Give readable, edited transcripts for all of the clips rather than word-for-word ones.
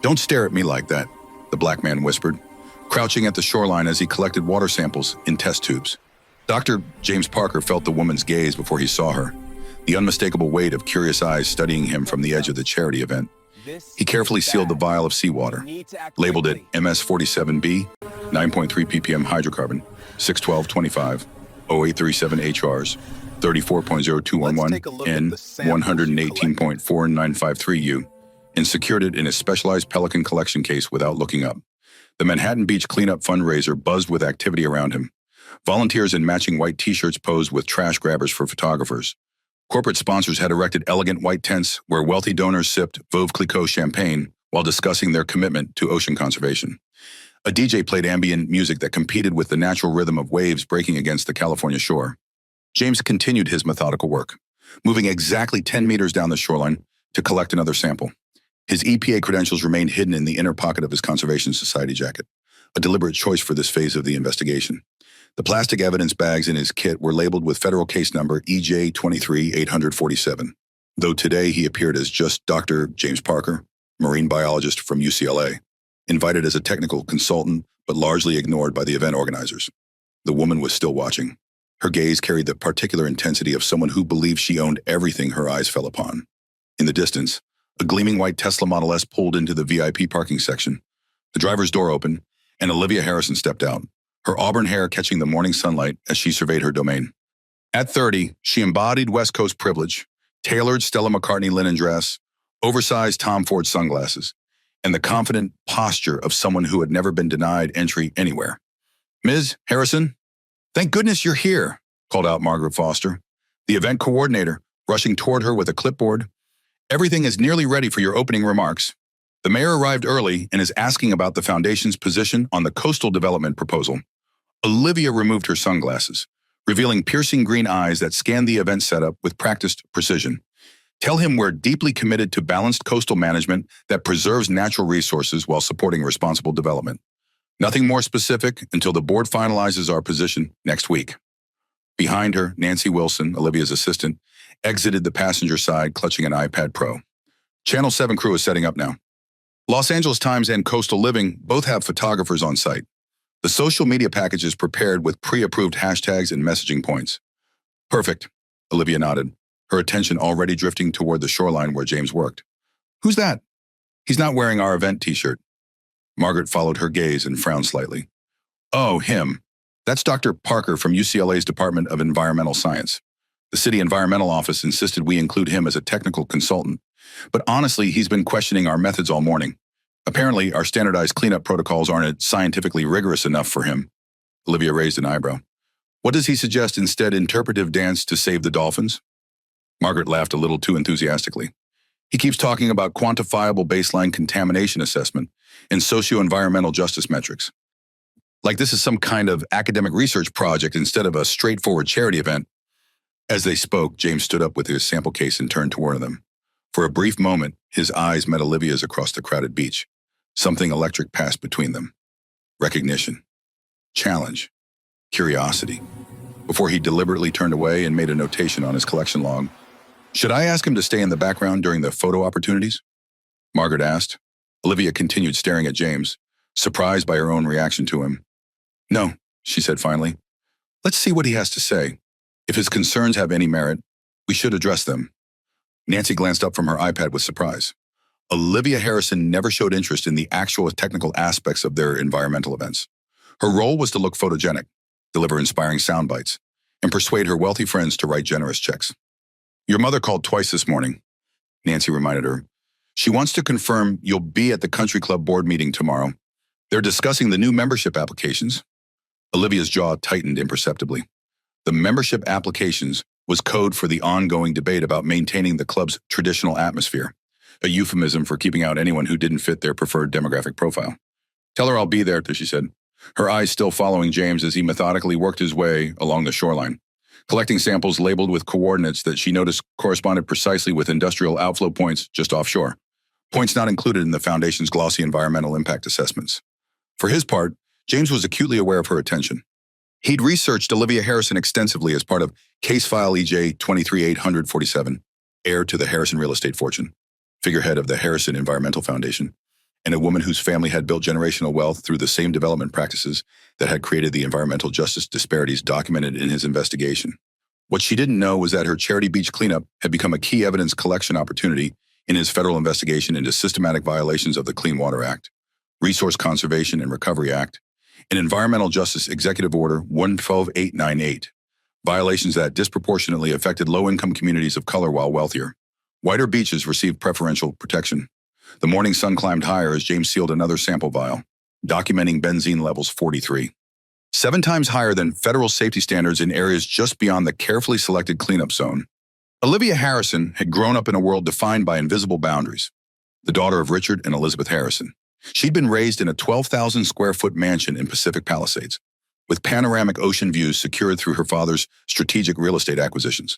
"Don't stare at me like that," the black man whispered, crouching at the shoreline as he collected water samples in test tubes. Dr. James Parker felt the woman's gaze before he saw her, the unmistakable weight of curious eyes studying him from the edge of the charity event. He carefully sealed the vial of seawater, labeled it MS-47B, 9.3 ppm hydrocarbon, 61225, 0837 HRs, 34.0211, N, 118.4953U, and secured it in a specialized Pelican collection case without looking up. The Manhattan Beach cleanup fundraiser buzzed with activity around him. Volunteers in matching white t-shirts posed with trash grabbers for photographers. Corporate sponsors had erected elegant white tents where wealthy donors sipped Veuve Clicquot champagne while discussing their commitment to ocean conservation. A DJ played ambient music that competed with the natural rhythm of waves breaking against the California shore. James continued his methodical work, moving exactly 10 meters down the shoreline to collect another sample. His EPA credentials remained hidden in the inner pocket of his Conservation Society jacket, a deliberate choice for this phase of the investigation. The plastic evidence bags in his kit were labeled with federal case number EJ23847, though today he appeared as just Dr. James Parker, marine biologist from UCLA, invited as a technical consultant but largely ignored by the event organizers. The woman was still watching. Her gaze carried the particular intensity of someone who believed she owned everything her eyes fell upon. In the distance, a gleaming white Tesla Model S pulled into the VIP parking section. The driver's door opened, and Olivia Harrison stepped out, her auburn hair catching the morning sunlight as she surveyed her domain. At 30, she embodied West Coast privilege, tailored Stella McCartney linen dress, oversized Tom Ford sunglasses, and the confident posture of someone who had never been denied entry anywhere. "Ms. Harrison, thank goodness you're here," called out Margaret Foster, the event coordinator, rushing toward her with a clipboard. "Everything is nearly ready for your opening remarks. The mayor arrived early and is asking about the foundation's position on the coastal development proposal." Olivia removed her sunglasses, revealing piercing green eyes that scanned the event setup with practiced precision. "Tell him we're deeply committed to balanced coastal management that preserves natural resources while supporting responsible development. Nothing more specific until the board finalizes our position next week." Behind her, Nancy Wilson, Olivia's assistant, exited the passenger side clutching an iPad Pro. Channel 7 crew is setting up now. Los Angeles Times and Coastal Living both have photographers on site. The social media package is prepared with pre-approved hashtags and messaging points. "Perfect," Olivia nodded, her attention already drifting toward the shoreline where James worked. "Who's that?" "He's not wearing our event t-shirt." Margaret followed her gaze and frowned slightly. "Oh, him. That's Dr. Parker from UCLA's Department of Environmental Science. The city environmental office insisted we include him as a technical consultant, but honestly, he's been questioning our methods all morning. Apparently, our standardized cleanup protocols aren't scientifically rigorous enough for him." Olivia raised an eyebrow. "What does he suggest instead? Interpretive dance to save the dolphins?" Margaret laughed a little too enthusiastically. "He keeps talking about quantifiable baseline contamination assessment and socio-environmental justice metrics. Like this is some kind of academic research project instead of a straightforward charity event." As they spoke, James stood up with his sample case and turned toward them. For a brief moment, his eyes met Olivia's across the crowded beach. Something electric passed between them. Recognition, challenge, curiosity, before he deliberately turned away and made a notation on his collection log. "Should I ask him to stay in the background during the photo opportunities?" Margaret asked. Olivia continued staring at James, surprised by her own reaction to him. "No," she said finally. "Let's see what he has to say. If his concerns have any merit, we should address them." Nancy glanced up from her iPad with surprise. Olivia Harrison never showed interest in the actual technical aspects of their environmental events. Her role was to look photogenic, deliver inspiring sound bites, and persuade her wealthy friends to write generous checks. "Your mother called twice this morning," Nancy reminded her. "She wants to confirm you'll be at the country club board meeting tomorrow. They're discussing the new membership applications." Olivia's jaw tightened imperceptibly. The membership applications was code for the ongoing debate about maintaining the club's traditional atmosphere, a euphemism for keeping out anyone who didn't fit their preferred demographic profile. "Tell her I'll be there," she said, her eyes still following James as he methodically worked his way along the shoreline, collecting samples labeled with coordinates that she noticed corresponded precisely with industrial outflow points just offshore, points not included in the Foundation's glossy environmental impact assessments. For his part, James was acutely aware of her attention. He'd researched Olivia Harrison extensively as part of Case File EJ23847, heir to the Harrison real estate fortune, figurehead of the Harrison Environmental Foundation, and a woman whose family had built generational wealth through the same development practices that had created the environmental justice disparities documented in his investigation. What she didn't know was that her charity beach cleanup had become a key evidence collection opportunity in his federal investigation into systematic violations of the Clean Water Act, Resource Conservation and Recovery Act, and Environmental Justice Executive Order 112898, violations that disproportionately affected low-income communities of color while wealthier. Whiter beaches received preferential protection. The morning sun climbed higher as James sealed another sample vial, documenting benzene levels 43, 7 times higher than federal safety standards in areas just beyond the carefully selected cleanup zone. Olivia Harrison had grown up in a world defined by invisible boundaries, the daughter of Richard and Elizabeth Harrison. She'd been raised in a 12,000-square-foot mansion in Pacific Palisades, with panoramic ocean views secured through her father's strategic real estate acquisitions.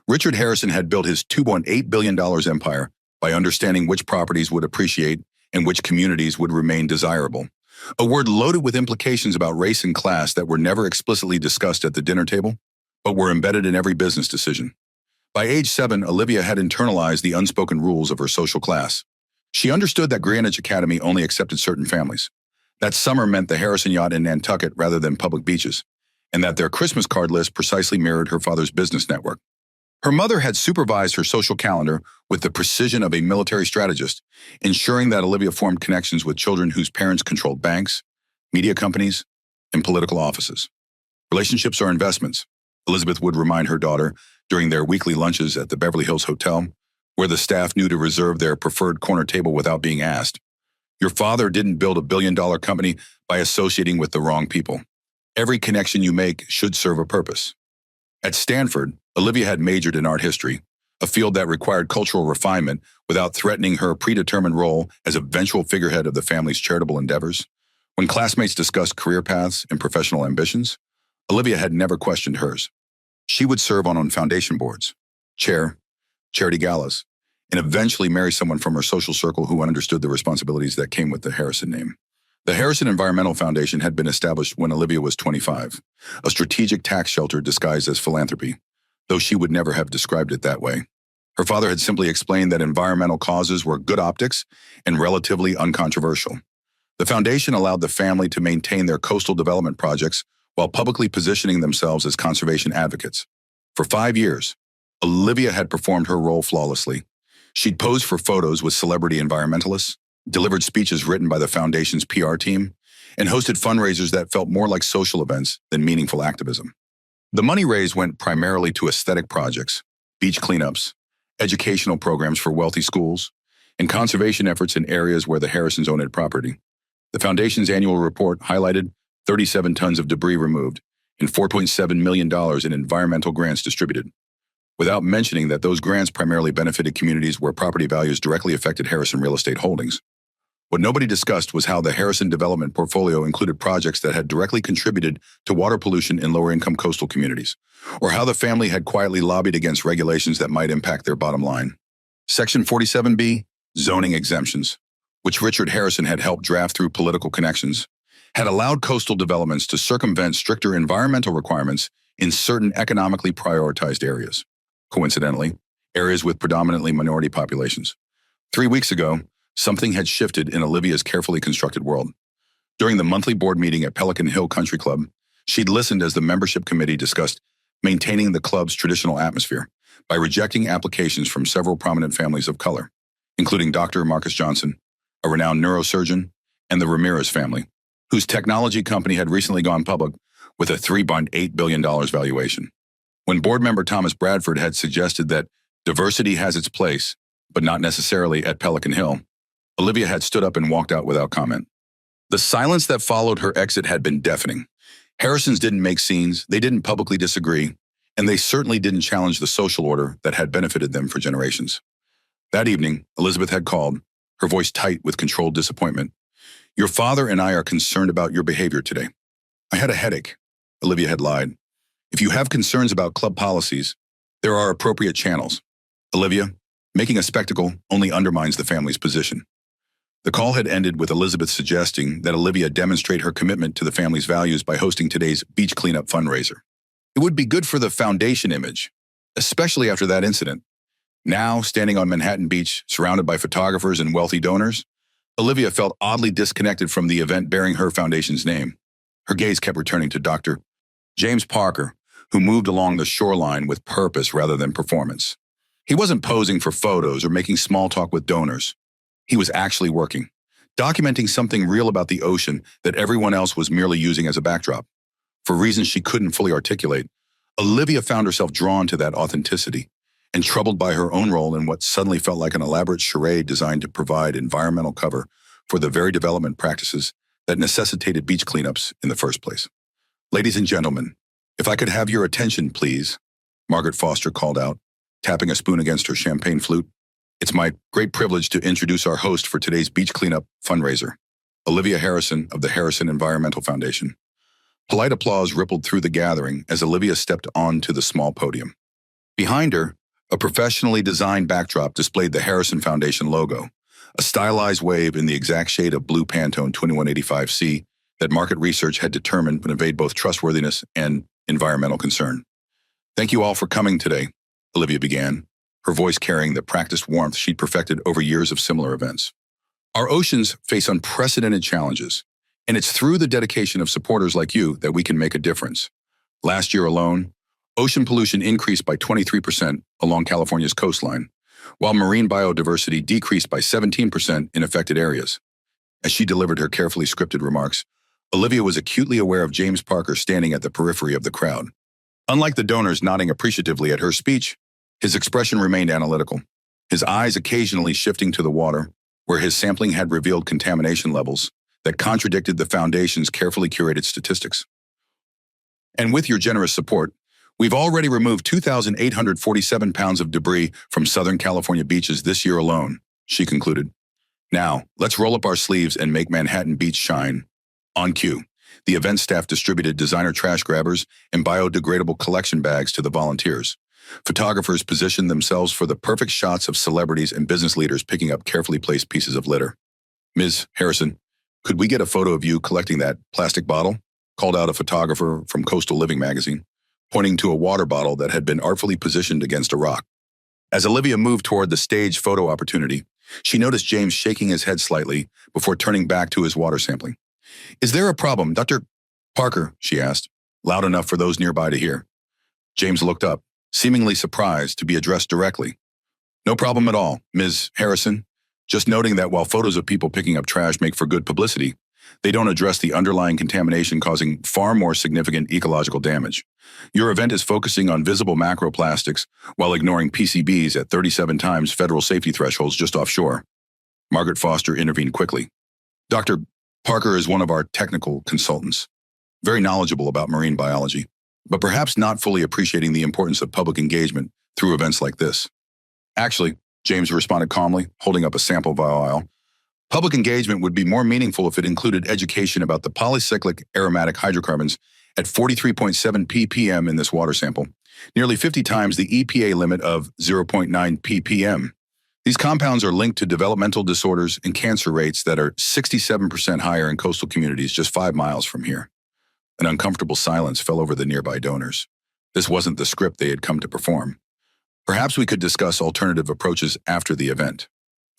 Richard Harrison had built his $2.8 billion empire by understanding which properties would appreciate and which communities would remain desirable, a word loaded with implications about race and class that were never explicitly discussed at the dinner table, but were embedded in every business decision. By age 7, Olivia had internalized the unspoken rules of her social class. She understood that Greenwich Academy only accepted certain families, that summer meant the Harrison yacht in Nantucket rather than public beaches, and that their Christmas card list precisely mirrored her father's business network. Her mother had supervised her social calendar with the precision of a military strategist, ensuring that Olivia formed connections with children whose parents controlled banks, media companies, and political offices. Relationships are investments, Elizabeth would remind her daughter during their weekly lunches at the Beverly Hills Hotel, where the staff knew to reserve their preferred corner table without being asked. Your father didn't build a billion-dollar company by associating with the wrong people. Every connection you make should serve a purpose. At Stanford, Olivia had majored in art history, a field that required cultural refinement without threatening her predetermined role as eventual figurehead of the family's charitable endeavors. When classmates discussed career paths and professional ambitions, Olivia had never questioned hers. She would serve on foundation boards, chair, charity galas, and eventually marry someone from her social circle who understood the responsibilities that came with the Harrison name. The Harrison Environmental Foundation had been established when Olivia was 25, a strategic tax shelter disguised as philanthropy, though she would never have described it that way. Her father had simply explained that environmental causes were good optics and relatively uncontroversial. The foundation allowed the family to maintain their coastal development projects while publicly positioning themselves as conservation advocates. For 5 years, Olivia had performed her role flawlessly. She'd posed for photos with celebrity environmentalists, delivered speeches written by the foundation's PR team, and hosted fundraisers that felt more like social events than meaningful activism. The money raised went primarily to aesthetic projects, beach cleanups, educational programs for wealthy schools, and conservation efforts in areas where the Harrisons owned property. The foundation's annual report highlighted 37 tons of debris removed and $4.7 million in environmental grants distributed, without mentioning that those grants primarily benefited communities where property values directly affected Harrison real estate holdings. What nobody discussed was how the Harrison development portfolio included projects that had directly contributed to water pollution in lower-income coastal communities, or how the family had quietly lobbied against regulations that might impact their bottom line. Section 47B, zoning exemptions, which Richard Harrison had helped draft through political connections, had allowed coastal developments to circumvent stricter environmental requirements in certain economically prioritized areas. Coincidentally, areas with predominantly minority populations. 3 weeks ago, something had shifted in Olivia's carefully constructed world. During the monthly board meeting at Pelican Hill Country Club, she'd listened as the membership committee discussed maintaining the club's traditional atmosphere by rejecting applications from several prominent families of color, including Dr. Marcus Johnson, a renowned neurosurgeon, and the Ramirez family, whose technology company had recently gone public with a $3.8 billion valuation. When board member Thomas Bradford had suggested that diversity has its place, but not necessarily at Pelican Hill, Olivia had stood up and walked out without comment. The silence that followed her exit had been deafening. Harrisons didn't make scenes, they didn't publicly disagree, and they certainly didn't challenge the social order that had benefited them for generations. That evening, Elizabeth had called, her voice tight with controlled disappointment. "Your father and I are concerned about your behavior today." "I had a headache," Olivia had lied. "If you have concerns about club policies, there are appropriate channels." Olivia, making a spectacle only undermines the family's position. The call had ended with Elizabeth suggesting that Olivia demonstrate her commitment to the family's values by hosting today's beach cleanup fundraiser. It would be good for the foundation image, especially after that incident. Now, standing on Manhattan Beach, surrounded by photographers and wealthy donors, Olivia felt oddly disconnected from the event bearing her foundation's name. Her gaze kept returning to Dr. James Parker, who moved along the shoreline with purpose rather than performance. He wasn't posing for photos or making small talk with donors. He was actually working, documenting something real about the ocean that everyone else was merely using as a backdrop. For reasons she couldn't fully articulate, Olivia found herself drawn to that authenticity and troubled by her own role in what suddenly felt like an elaborate charade designed to provide environmental cover for the very development practices that necessitated beach cleanups in the first place. "Ladies and gentlemen, if I could have your attention, please," Margaret Foster called out, tapping a spoon against her champagne flute. "It's my great privilege to introduce our host for today's beach cleanup fundraiser, Olivia Harrison of the Harrison Environmental Foundation." Polite applause rippled through the gathering as Olivia stepped onto the small podium. Behind her, a professionally designed backdrop displayed the Harrison Foundation logo, a stylized wave in the exact shade of blue Pantone 2185C that market research had determined would evade both trustworthiness and environmental concern. "Thank you all for coming today," Olivia began, her voice carrying the practiced warmth she'd perfected over years of similar events. "Our oceans face unprecedented challenges, and it's through the dedication of supporters like you that we can make a difference. Last year alone, ocean pollution increased by 23% along California's coastline, while marine biodiversity decreased by 17% in affected areas." As she delivered her carefully scripted remarks, Olivia was acutely aware of James Parker standing at the periphery of the crowd. Unlike the donors nodding appreciatively at her speech, his expression remained analytical, his eyes occasionally shifting to the water, where his sampling had revealed contamination levels that contradicted the Foundation's carefully curated statistics. "And with your generous support, we've already removed 2,847 pounds of debris from Southern California beaches this year alone," she concluded. "Now, let's roll up our sleeves and make Manhattan Beach shine." On cue, the event staff distributed designer trash grabbers and biodegradable collection bags to the volunteers. Photographers positioned themselves for the perfect shots of celebrities and business leaders picking up carefully placed pieces of litter. "Ms. Harrison, could we get a photo of you collecting that plastic bottle?" called out a photographer from Coastal Living magazine, pointing to a water bottle that had been artfully positioned against a rock. As Olivia moved toward the stage photo opportunity, she noticed James shaking his head slightly before turning back to his water sampling. "Is there a problem, Dr. Parker?" she asked, loud enough for those nearby to hear. James looked up, seemingly surprised to be addressed directly. "No problem at all, Ms. Harrison. Just noting that while photos of people picking up trash make for good publicity, they don't address the underlying contamination causing far more significant ecological damage. Your event is focusing on visible macroplastics while ignoring PCBs at 37 times federal safety thresholds just offshore." Margaret Foster intervened quickly. "Dr. Parker is one of our technical consultants, very knowledgeable about marine biology, but perhaps not fully appreciating the importance of public engagement through events like this." "Actually," James responded calmly, holding up a sample vial, "public engagement would be more meaningful if it included education about the polycyclic aromatic hydrocarbons at 43.7 ppm in this water sample, nearly 50 times the EPA limit of 0.9 ppm. These compounds are linked to developmental disorders and cancer rates that are 67% higher in coastal communities just 5 miles from here." An uncomfortable silence fell over the nearby donors. This wasn't the script they had come to perform. "Perhaps we could discuss alternative approaches after the event,"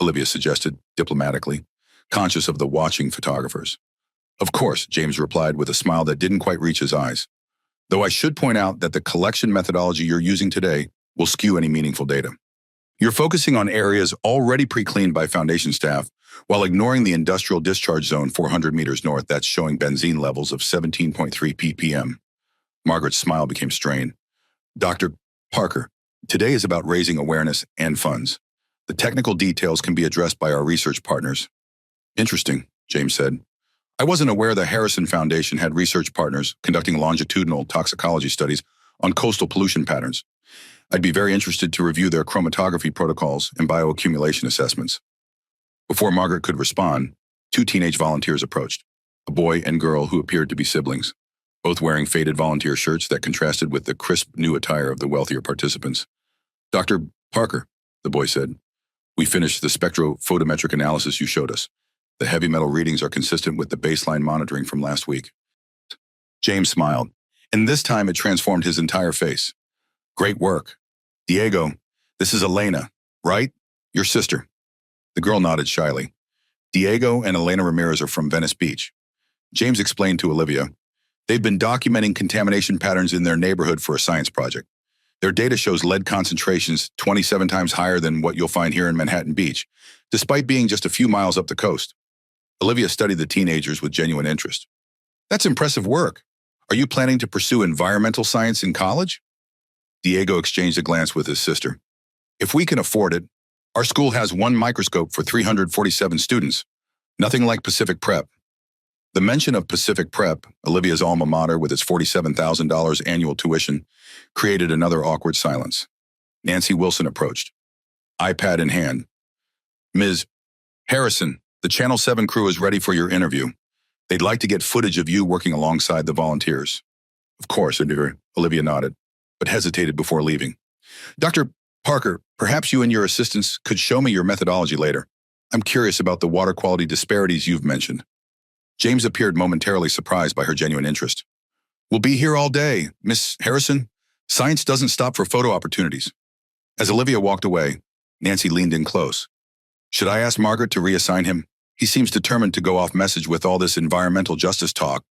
Olivia suggested diplomatically, conscious of the watching photographers. "Of course," James replied with a smile that didn't quite reach his eyes. "Though I should point out that the collection methodology you're using today will skew any meaningful data. You're focusing on areas already pre-cleaned by Foundation staff while ignoring the industrial discharge zone 400 meters north that's showing benzene levels of 17.3 ppm. Margaret's smile became strained. "Dr. Parker, today is about raising awareness and funds. The technical details can be addressed by our research partners." "Interesting," James said. "I wasn't aware the Harrison Foundation had research partners conducting longitudinal toxicology studies on coastal pollution patterns. I'd be very interested to review their chromatography protocols and bioaccumulation assessments." Before Margaret could respond, 2 teenage volunteers approached, a boy and girl who appeared to be siblings, both wearing faded volunteer shirts that contrasted with the crisp new attire of the wealthier participants. "Dr. Parker," the boy said, "we finished the spectrophotometric analysis you showed us. The heavy metal readings are consistent with the baseline monitoring from last week." James smiled, and this time it transformed his entire face. "Great work. Diego, this is Elena, right? Your sister." The girl nodded shyly. Diego and Elena Ramirez are from Venice Beach. James explained to Olivia, they've been documenting contamination patterns in their neighborhood for a science project. Their data shows lead concentrations 27 times higher than what you'll find here in Manhattan Beach, despite being just a few miles up the coast. Olivia studied the teenagers with genuine interest. That's impressive work. Are you planning to pursue environmental science in college? Diego exchanged a glance with his sister. If we can afford it, our school has one microscope for 347 students. Nothing like Pacific Prep. The mention of Pacific Prep, Olivia's alma mater with its $47,000 annual tuition, created another awkward silence. Nancy Wilson approached, iPad in hand. Ms. Harrison, the Channel 7 crew is ready for your interview. They'd like to get footage of you working alongside the volunteers. Of course, Olivia nodded, but hesitated before leaving. Dr. Parker, perhaps you and your assistants could show me your methodology later. I'm curious about the water quality disparities you've mentioned. James appeared momentarily surprised by her genuine interest. We'll be here all day, Miss Harrison. Science doesn't stop for photo opportunities. As Olivia walked away, Nancy leaned in close. Should I ask Margaret to reassign him? He seems determined to go off message with all this environmental justice talk.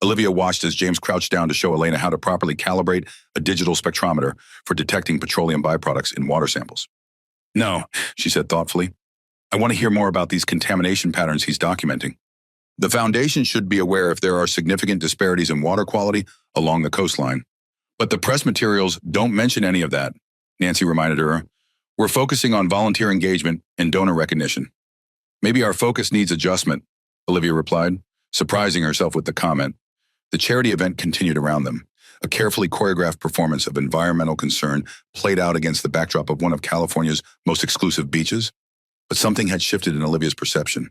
Olivia watched as James crouched down to show Elena how to properly calibrate a digital spectrometer for detecting petroleum byproducts in water samples. No, she said thoughtfully. I want to hear more about these contamination patterns he's documenting. The Foundation should be aware if there are significant disparities in water quality along the coastline. But the press materials don't mention any of that, Nancy reminded her. We're focusing on volunteer engagement and donor recognition. Maybe our focus needs adjustment, Olivia replied, surprising herself with the comment. The charity event continued around them. A carefully choreographed performance of environmental concern played out against the backdrop of one of California's most exclusive beaches. But something had shifted in Olivia's perception.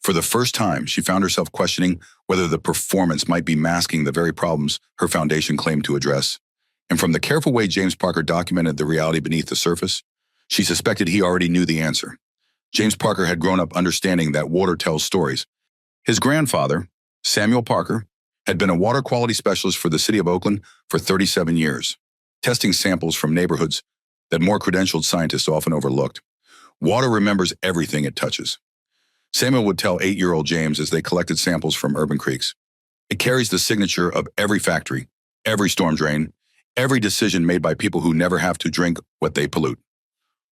For the first time, she found herself questioning whether the performance might be masking the very problems her foundation claimed to address. And from the careful way James Parker documented the reality beneath the surface, she suspected he already knew the answer. James Parker had grown up understanding that water tells stories. His grandfather, Samuel Parker, had been a water quality specialist for the city of Oakland for 37 years, testing samples from neighborhoods that more credentialed scientists often overlooked. Water remembers everything it touches. Samuel would tell 8-year-old James as they collected samples from urban creeks. It carries the signature of every factory, every storm drain, every decision made by people who never have to drink what they pollute.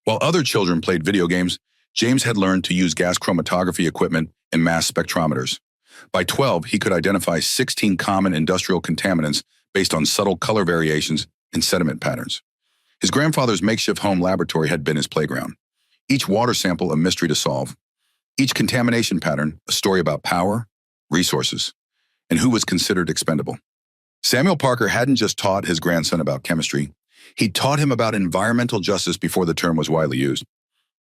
While other children played video games, James had learned to use gas chromatography equipment and mass spectrometers. By 12, he could identify 16 common industrial contaminants based on subtle color variations and sediment patterns. His grandfather's makeshift home laboratory had been his playground. Each water sample a mystery to solve. Each contamination pattern a story about power, resources, and who was considered expendable. Samuel Parker hadn't just taught his grandson about chemistry. He'd taught him about environmental justice before the term was widely used.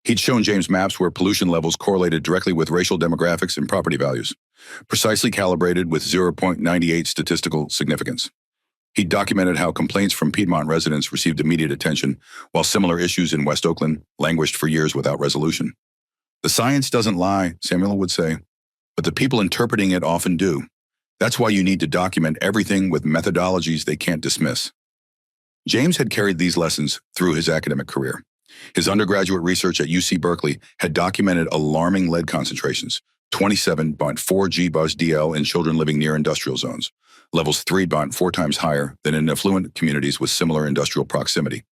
He'd shown James maps where pollution levels correlated directly with racial demographics and property values, precisely calibrated with 0.98 statistical significance. He documented how complaints from Piedmont residents received immediate attention, while similar issues in West Oakland languished for years without resolution. The science doesn't lie, Samuel would say, but the people interpreting it often do. That's why you need to document everything with methodologies they can't dismiss. James had carried these lessons through his academic career. His undergraduate research at UC Berkeley had documented alarming lead concentrations, 27.4 G/DL in children living near industrial zones, levels 3.4 times higher than in affluent communities with similar industrial proximity.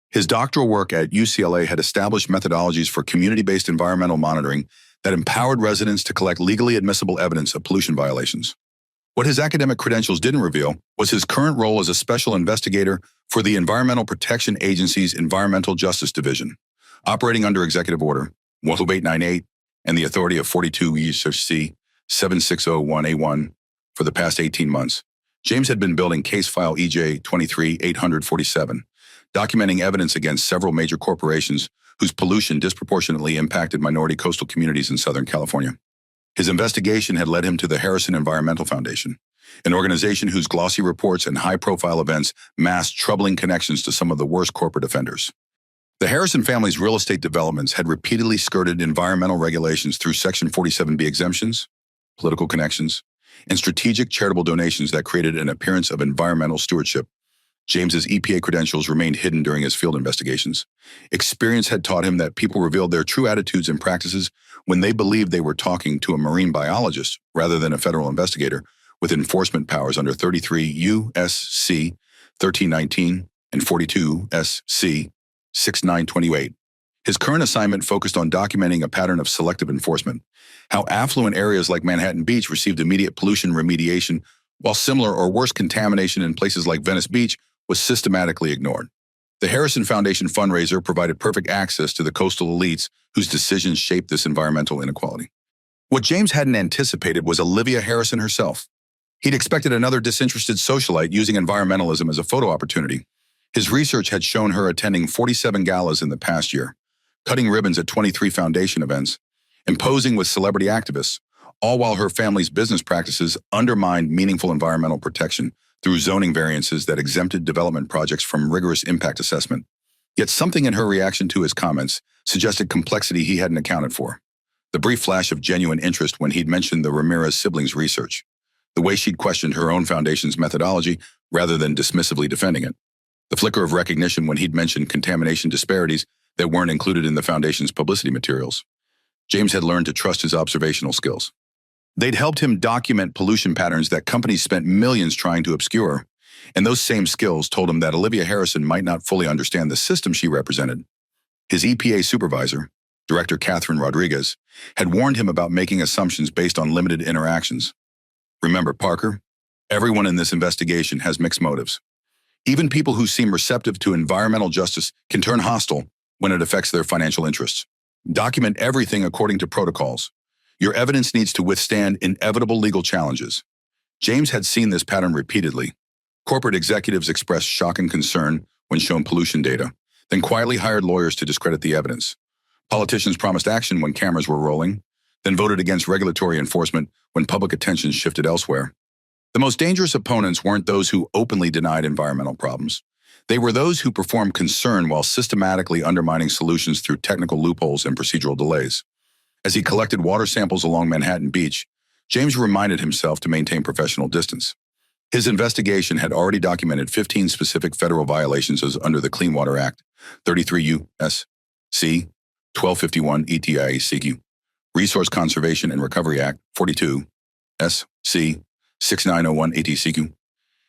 His doctoral work at UCLA had established methodologies for community-based environmental monitoring that empowered residents to collect legally admissible evidence of pollution violations. What his academic credentials didn't reveal was his current role as a special investigator for the Environmental Protection Agency's Environmental Justice Division, operating under Executive Order 10898 and the authority of 42 U.S.C. 7601A1 for the past 18 months. James had been building case file EJ 23847, documenting evidence against several major corporations whose pollution disproportionately impacted minority coastal communities in Southern California. His investigation had led him to the Harrison Environmental Foundation, an organization whose glossy reports and high-profile events masked troubling connections to some of the worst corporate offenders. The Harrison family's real estate developments had repeatedly skirted environmental regulations through Section 47B exemptions, political connections, and strategic charitable donations that created an appearance of environmental stewardship. James's EPA credentials remained hidden during his field investigations. Experience had taught him that people revealed their true attitudes and practices when they believed they were talking to a marine biologist rather than a federal investigator with enforcement powers under 33 U.S.C. 1319 and 42 S.C. 6928. His current assignment focused on documenting a pattern of selective enforcement, how affluent areas like Manhattan Beach received immediate pollution remediation, while similar or worse contamination in places like Venice Beach was systematically ignored. The Harrison Foundation fundraiser provided perfect access to the coastal elites whose decisions shaped this environmental inequality. What James hadn't anticipated was Olivia Harrison herself. He'd expected another disinterested socialite using environmentalism as a photo opportunity. His research had shown her attending 47 galas in the past year, cutting ribbons at 23 foundation events, and posing with celebrity activists, all while her family's business practices undermined meaningful environmental protection through zoning variances that exempted development projects from rigorous impact assessment. Yet something in her reaction to his comments suggested complexity he hadn't accounted for. The brief flash of genuine interest when he'd mentioned the Ramirez siblings' research, the way she'd questioned her own foundation's methodology rather than dismissively defending it, the flicker of recognition when he'd mentioned contamination disparities that weren't included in the foundation's publicity materials. James had learned to trust his observational skills. They'd helped him document pollution patterns that companies spent millions trying to obscure, and those same skills told him that Olivia Harrison might not fully understand the system she represented. His EPA supervisor, Director Catherine Rodriguez, had warned him about making assumptions based on limited interactions. Remember, Parker, everyone in this investigation has mixed motives. Even people who seem receptive to environmental justice can turn hostile when it affects their financial interests. Document everything according to protocols. Your evidence needs to withstand inevitable legal challenges. James had seen this pattern repeatedly. Corporate executives expressed shock and concern when shown pollution data, then quietly hired lawyers to discredit the evidence. Politicians promised action when cameras were rolling, then voted against regulatory enforcement when public attention shifted elsewhere. The most dangerous opponents weren't those who openly denied environmental problems. They were those who performed concern while systematically undermining solutions through technical loopholes and procedural delays. As he collected water samples along Manhattan Beach, James reminded himself to maintain professional distance. His investigation had already documented 15 specific federal violations as under the Clean Water Act, 33 U.S.C. 1251 ETIACQ, Resource Conservation and Recovery Act, 42 S.C. 6901 ATCQ,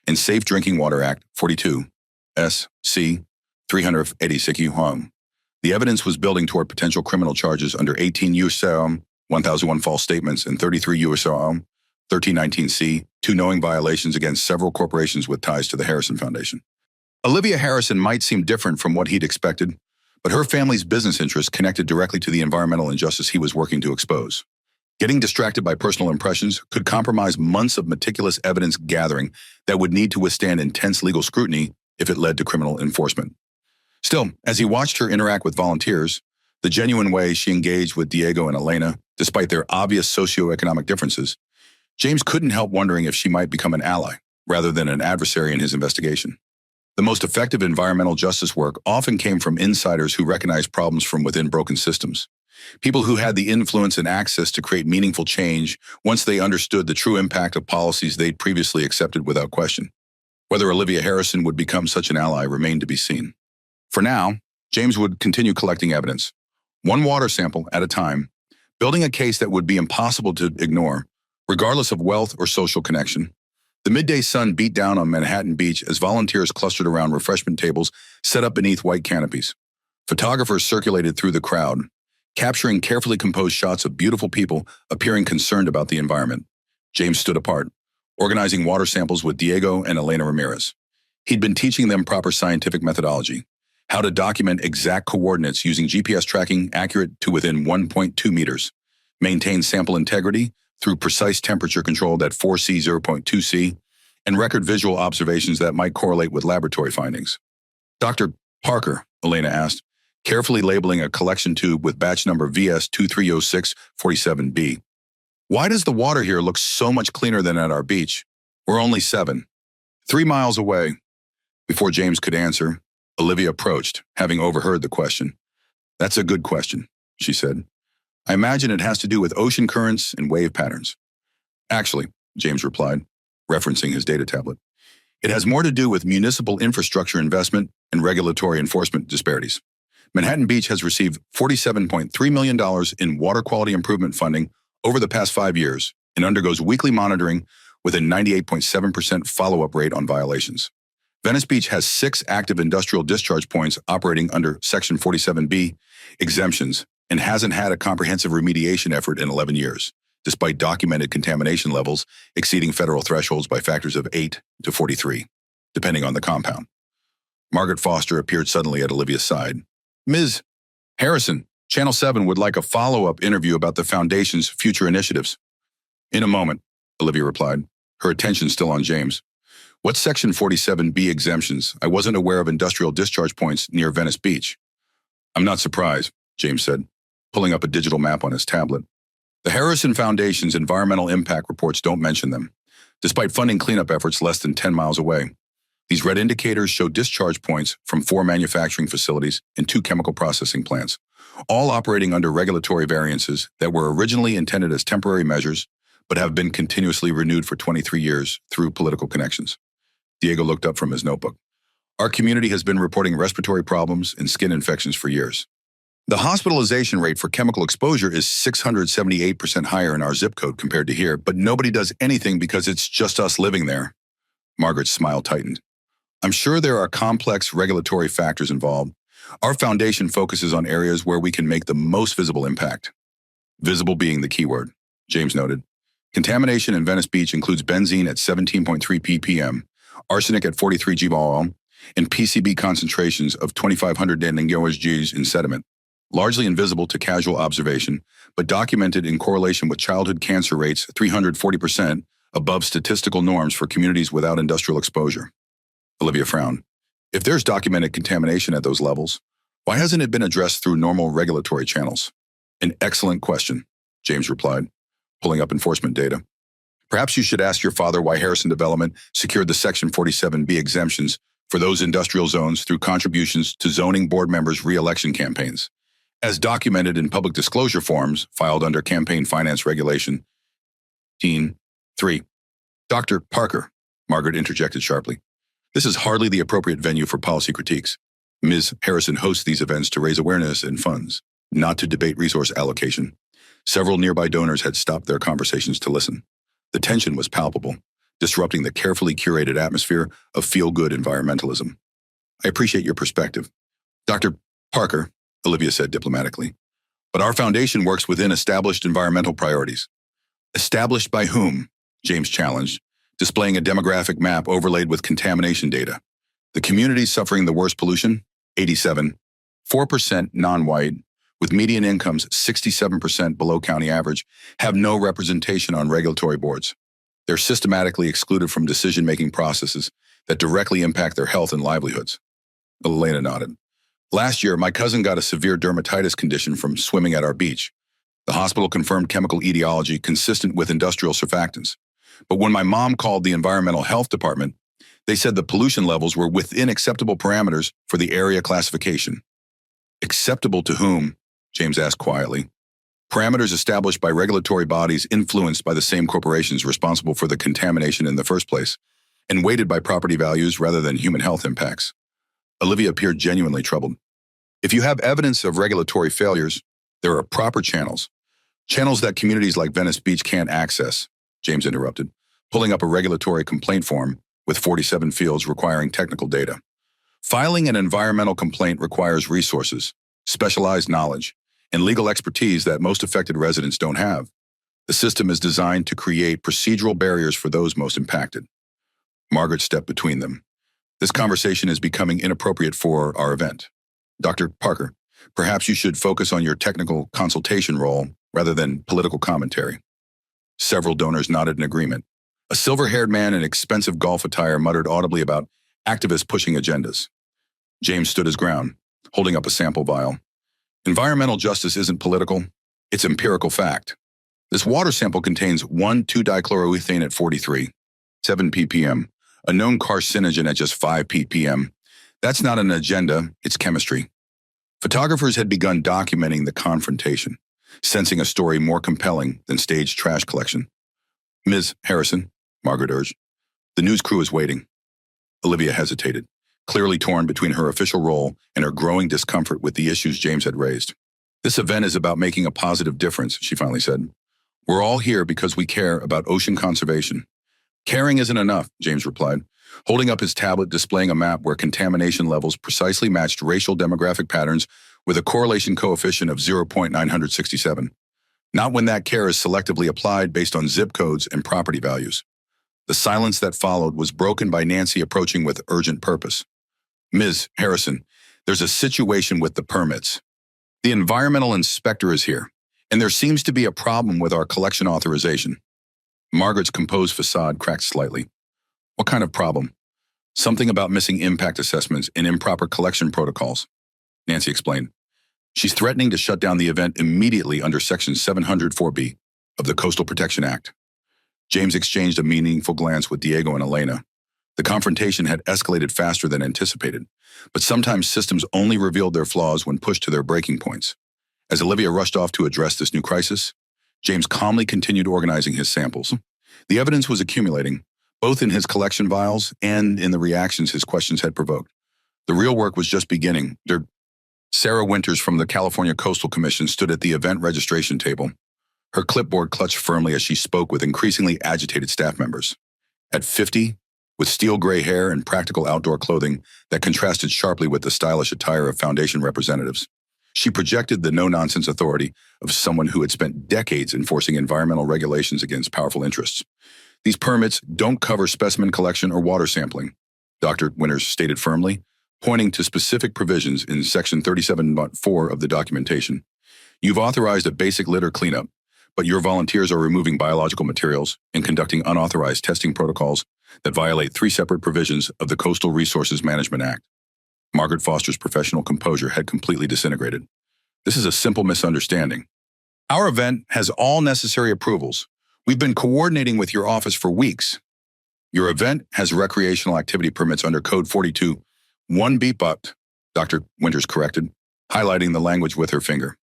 and Safe Drinking Water Act, 42 S.C. 380 CQ. The evidence was building toward potential criminal charges under 18 U.S.C. 1001 false statements and 33 U.S.C. 1319C, 2 knowing violations against several corporations with ties to the Harrison Foundation. Olivia Harrison might seem different from what he'd expected, but her family's business interests connected directly to the environmental injustice he was working to expose. Getting distracted by personal impressions could compromise months of meticulous evidence gathering that would need to withstand intense legal scrutiny if it led to criminal enforcement. Still, as he watched her interact with volunteers, the genuine way she engaged with Diego and Elena, despite their obvious socioeconomic differences, James couldn't help wondering if she might become an ally rather than an adversary in his investigation. The most effective environmental justice work often came from insiders who recognized problems from within broken systems. People who had the influence and access to create meaningful change once they understood the true impact of policies they'd previously accepted without question. Whether Olivia Harrison would become such an ally remained to be seen. For now, James would continue collecting evidence, one water sample at a time, building a case that would be impossible to ignore, regardless of wealth or social connection. The midday sun beat down on Manhattan Beach as volunteers clustered around refreshment tables set up beneath white canopies. Photographers circulated through the crowd, capturing carefully composed shots of beautiful people appearing concerned about the environment. James stood apart, organizing water samples with Diego and Elena Ramirez. He'd been teaching them proper scientific methodology, how to document exact coordinates using GPS tracking accurate to within 1.2 meters, maintain sample integrity through precise temperature controlled at 4C 0.2C, and record visual observations that might correlate with laboratory findings. Dr. Parker, Elena asked, carefully labeling a collection tube with batch number VS230647B. Why does the water here look so much cleaner than at our beach? We're only 3 miles away. Before James could answer, Olivia approached, having overheard the question. That's a good question, she said. I imagine it has to do with ocean currents and wave patterns. Actually, James replied, referencing his data tablet, It has more to do with municipal infrastructure investment and regulatory enforcement disparities. Manhattan Beach has received $47.3 million in water quality improvement funding over the past 5 years and undergoes weekly monitoring with a 98.7% follow-up rate on violations. Venice Beach has 6 active industrial discharge points operating under Section 47B exemptions and hasn't had a comprehensive remediation effort in 11 years, despite documented contamination levels exceeding federal thresholds by factors of 8 to 43, depending on the compound. Margaret Foster appeared suddenly at Olivia's side. Ms. Harrison, Channel 7 would like a follow-up interview about the Foundation's future initiatives. In a moment, Olivia replied, her attention still on James. What's Section 47B exemptions? I wasn't aware of industrial discharge points near Venice Beach. I'm not surprised, James said, pulling up a digital map on his tablet. The Harrison Foundation's environmental impact reports don't mention them, despite funding cleanup efforts less than 10 miles away. These red indicators show discharge points from 4 manufacturing facilities and 2 chemical processing plants, all operating under regulatory variances that were originally intended as temporary measures, but have been continuously renewed for 23 years through political connections. Diego looked up from his notebook. Our community has been reporting respiratory problems and skin infections for years. The hospitalization rate for chemical exposure is 678% higher in our zip code compared to here, but nobody does anything because it's just us living there. Margaret's smile tightened. I'm sure there are complex regulatory factors involved. Our foundation focuses on areas where we can make the most visible impact. Visible being the key word, James noted. Contamination in Venice Beach includes benzene at 17.3 ppm, arsenic at 43 g/mol, and PCB concentrations of 2,500 nanograms in sediment, largely invisible to casual observation, but documented in correlation with childhood cancer rates 340% above statistical norms for communities without industrial exposure. Olivia frowned. If there's documented contamination at those levels, why hasn't it been addressed through normal regulatory channels? An excellent question, James replied, pulling up enforcement data. Perhaps you should ask your father why Harrison Development secured the Section 47B exemptions for those industrial zones through contributions to zoning board members' re-election campaigns, as documented in public disclosure forms filed under Campaign Finance Regulation 3. Dr. Parker, Margaret interjected sharply. This is hardly the appropriate venue for policy critiques. Ms. Harrison hosts these events to raise awareness and funds, not to debate resource allocation. Several nearby donors had stopped their conversations to listen. The tension was palpable, disrupting the carefully curated atmosphere of feel-good environmentalism. I appreciate your perspective. Dr. Parker, Olivia said diplomatically, but our foundation works within established environmental priorities. Established by whom? James challenged, displaying a demographic map overlaid with contamination data. The communities suffering the worst pollution, 87, 4% non-white, with median incomes 67% below county average, have no representation on regulatory boards. They're systematically excluded from decision-making processes that directly impact their health and livelihoods. Elena nodded. Last year, my cousin got a severe dermatitis condition from swimming at our beach. The hospital confirmed chemical etiology consistent with industrial surfactants. But when my mom called the environmental health department, they said the pollution levels were within acceptable parameters for the area classification. Acceptable to whom? James asked quietly. Parameters established by regulatory bodies influenced by the same corporations responsible for the contamination in the first place, and weighted by property values rather than human health impacts. Olivia appeared genuinely troubled. If you have evidence of regulatory failures, there are proper channels. Channels that communities like Venice Beach can't access, James interrupted, pulling up a regulatory complaint form with 47 fields requiring technical data. Filing an environmental complaint requires resources, specialized knowledge, and legal expertise that most affected residents don't have. The system is designed to create procedural barriers for those most impacted. Margaret stepped between them. This conversation is becoming inappropriate for our event. Dr. Parker, perhaps you should focus on your technical consultation role rather than political commentary. Several donors nodded in agreement. A silver-haired man in expensive golf attire muttered audibly about activists pushing agendas. James stood his ground, holding up a sample vial. Environmental justice isn't political, it's empirical fact. This water sample contains 1,2-dichloroethane at 43, 7 ppm, a known carcinogen at just 5 ppm. That's not an agenda, it's chemistry. Photographers had begun documenting the confrontation, sensing a story more compelling than staged trash collection. Ms. Harrison, Margaret urged, the news crew is waiting. Olivia hesitated, clearly torn between her official role and her growing discomfort with the issues James had raised. "This event is about making a positive difference," she finally said. "We're all here because we care about ocean conservation." "Caring isn't enough," James replied, holding up his tablet displaying a map where contamination levels precisely matched racial demographic patterns with a correlation coefficient of 0.967. "Not when that care is selectively applied based on zip codes and property values." The silence that followed was broken by Nancy approaching with urgent purpose. "Ms. Harrison, there's a situation with the permits. The environmental inspector is here, and there seems to be a problem with our collection authorization." Margaret's composed facade cracked slightly. "What kind of problem?" "Something about missing impact assessments and improper collection protocols," Nancy explained. "She's threatening to shut down the event immediately under Section 704B of the Coastal Protection Act." James exchanged a meaningful glance with Diego and Elena. The confrontation had escalated faster than anticipated, but sometimes systems only revealed their flaws when pushed to their breaking points. As Olivia rushed off to address this new crisis, James calmly continued organizing his samples. The evidence was accumulating, both in his collection vials and in the reactions his questions had provoked. The real work was just beginning. Sarah Winters from the California Coastal Commission stood at the event registration table, her clipboard clutched firmly as she spoke with increasingly agitated staff members. At 50, with steel gray hair and practical outdoor clothing that contrasted sharply with the stylish attire of Foundation representatives, she projected the no-nonsense authority of someone who had spent decades enforcing environmental regulations against powerful interests. "These permits don't cover specimen collection or water sampling," Dr. Winters stated firmly, pointing to specific provisions in Section 37.4 of the documentation. "You've authorized a basic litter cleanup, but your volunteers are removing biological materials and conducting unauthorized testing protocols that violate 3 separate provisions of the Coastal Resources Management Act." Margaret Foster's professional composure had completely disintegrated. "This is a simple misunderstanding. Our event has all necessary approvals. We've been coordinating with your office for weeks. Your event has recreational activity permits under Code 42, 1B, but," Dr. Winters corrected, highlighting the language with her finger.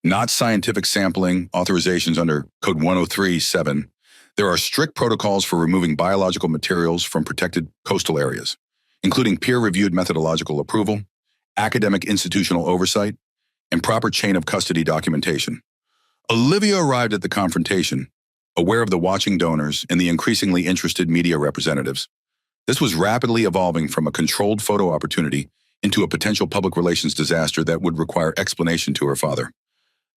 "Not scientific sampling authorizations under Code 103.7. There are strict protocols for removing biological materials from protected coastal areas, including peer-reviewed methodological approval, academic institutional oversight, and proper chain of custody documentation." Olivia arrived at the confrontation, aware of the watching donors and the increasingly interested media representatives. This was rapidly evolving from a controlled photo opportunity into a potential public relations disaster that would require explanation to her father.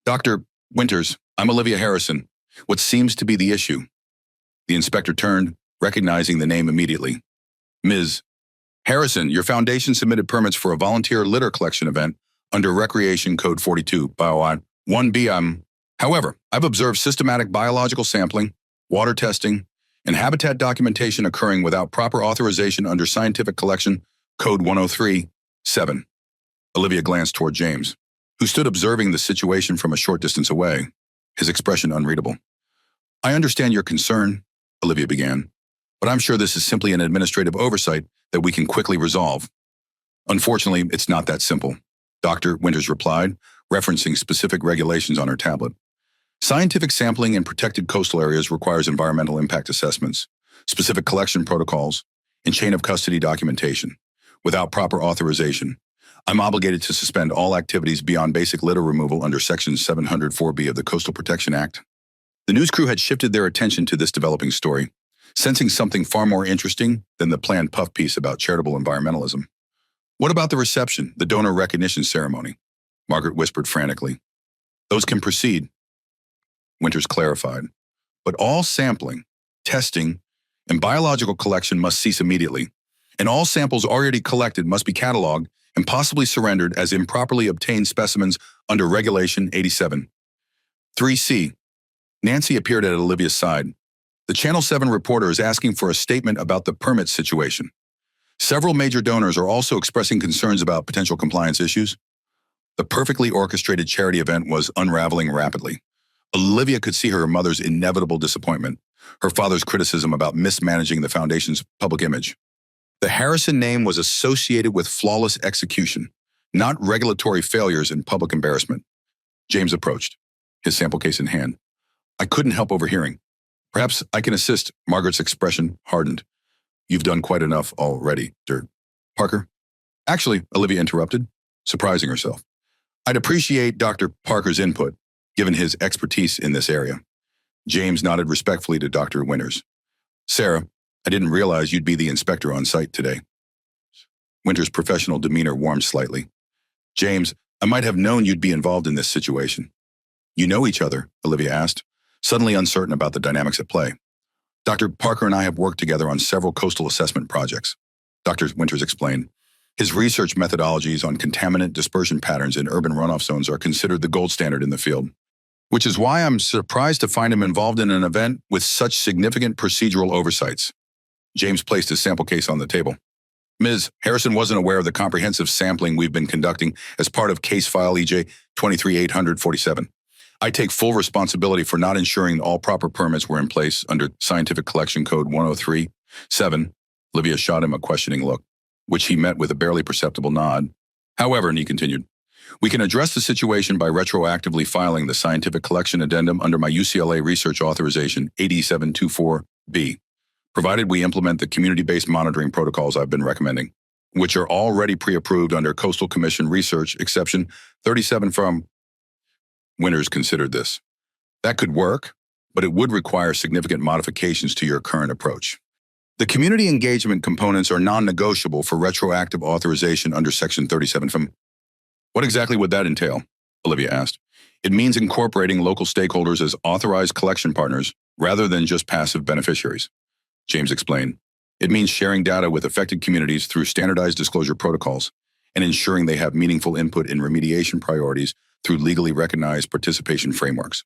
"Dr. Winters, I'm Olivia Harrison. What seems to be the issue?" The inspector turned, recognizing the name immediately. "Ms. Harrison, your foundation submitted permits for a volunteer litter collection event under Recreation Code 42, Bio 1B. However, I've observed systematic biological sampling, water testing, and habitat documentation occurring without proper authorization under Scientific Collection Code 103.7. Olivia glanced toward James, who stood observing the situation from a short distance away, his expression unreadable. "I understand your concern," Olivia began, "but I'm sure this is simply an administrative oversight that we can quickly resolve." "Unfortunately, it's not that simple," Dr. Winters replied, referencing specific regulations on her tablet. "Scientific sampling in protected coastal areas requires environmental impact assessments, specific collection protocols, and chain of custody documentation. Without proper authorization, I'm obligated to suspend all activities beyond basic litter removal under Section 704B of the Coastal Protection Act." The news crew had shifted their attention to this developing story, sensing something far more interesting than the planned puff piece about charitable environmentalism. "What about the reception, the donor recognition ceremony?" Margaret whispered frantically. "Those can proceed," Winters clarified, "but all sampling, testing, and biological collection must cease immediately, and all samples already collected must be cataloged and possibly surrendered as improperly obtained specimens under Regulation 87. 3C. Nancy appeared at Olivia's side. "The Channel 7 reporter is asking for a statement about the permit situation. Several major donors are also expressing concerns about potential compliance issues." The perfectly orchestrated charity event was unraveling rapidly. Olivia could see her mother's inevitable disappointment, her father's criticism about mismanaging the foundation's public image. The Harrison name was associated with flawless execution, not regulatory failures and public embarrassment. James approached, his sample case in hand. "I couldn't help overhearing. Perhaps I can assist." Margaret's expression hardened. You've done quite enough already, Dr. Parker. Actually, Olivia interrupted, surprising herself. I'd appreciate Dr. Parker's input, given his expertise in this area. James nodded respectfully to Dr. Winters. Sarah, I didn't realize you'd be the inspector on site today. Winters' professional demeanor warmed slightly. James, I might have known you'd be involved in this situation. You know each other, Olivia asked, suddenly uncertain about the dynamics at play. Dr. Parker and I have worked together on several coastal assessment projects, Dr. Winters explained. His research methodologies on contaminant dispersion patterns in urban runoff zones are considered the gold standard in the field, which is why I'm surprised to find him involved in an event with such significant procedural oversights. James placed his sample case on the table. Ms. Harrison wasn't aware of the comprehensive sampling we've been conducting as part of case file EJ 23847. I take full responsibility for not ensuring all proper permits were in place under Scientific Collection Code 103-7. Olivia shot him a questioning look, which he met with a barely perceptible nod. However, and he continued, we can address the situation by retroactively filing the Scientific Collection Addendum under my UCLA Research Authorization 8724B, provided we implement the community-based monitoring protocols I've been recommending, which are already pre-approved under Coastal Commission Research Exception 37 from. Winters considered this. That could work, but it would require significant modifications to your current approach. The community engagement components are non-negotiable for retroactive authorization under Section 37 from. What exactly would that entail? Olivia asked. It means incorporating local stakeholders as authorized collection partners rather than just passive beneficiaries. James explained. It means sharing data with affected communities through standardized disclosure protocols and ensuring they have meaningful input in remediation priorities through legally recognized participation frameworks.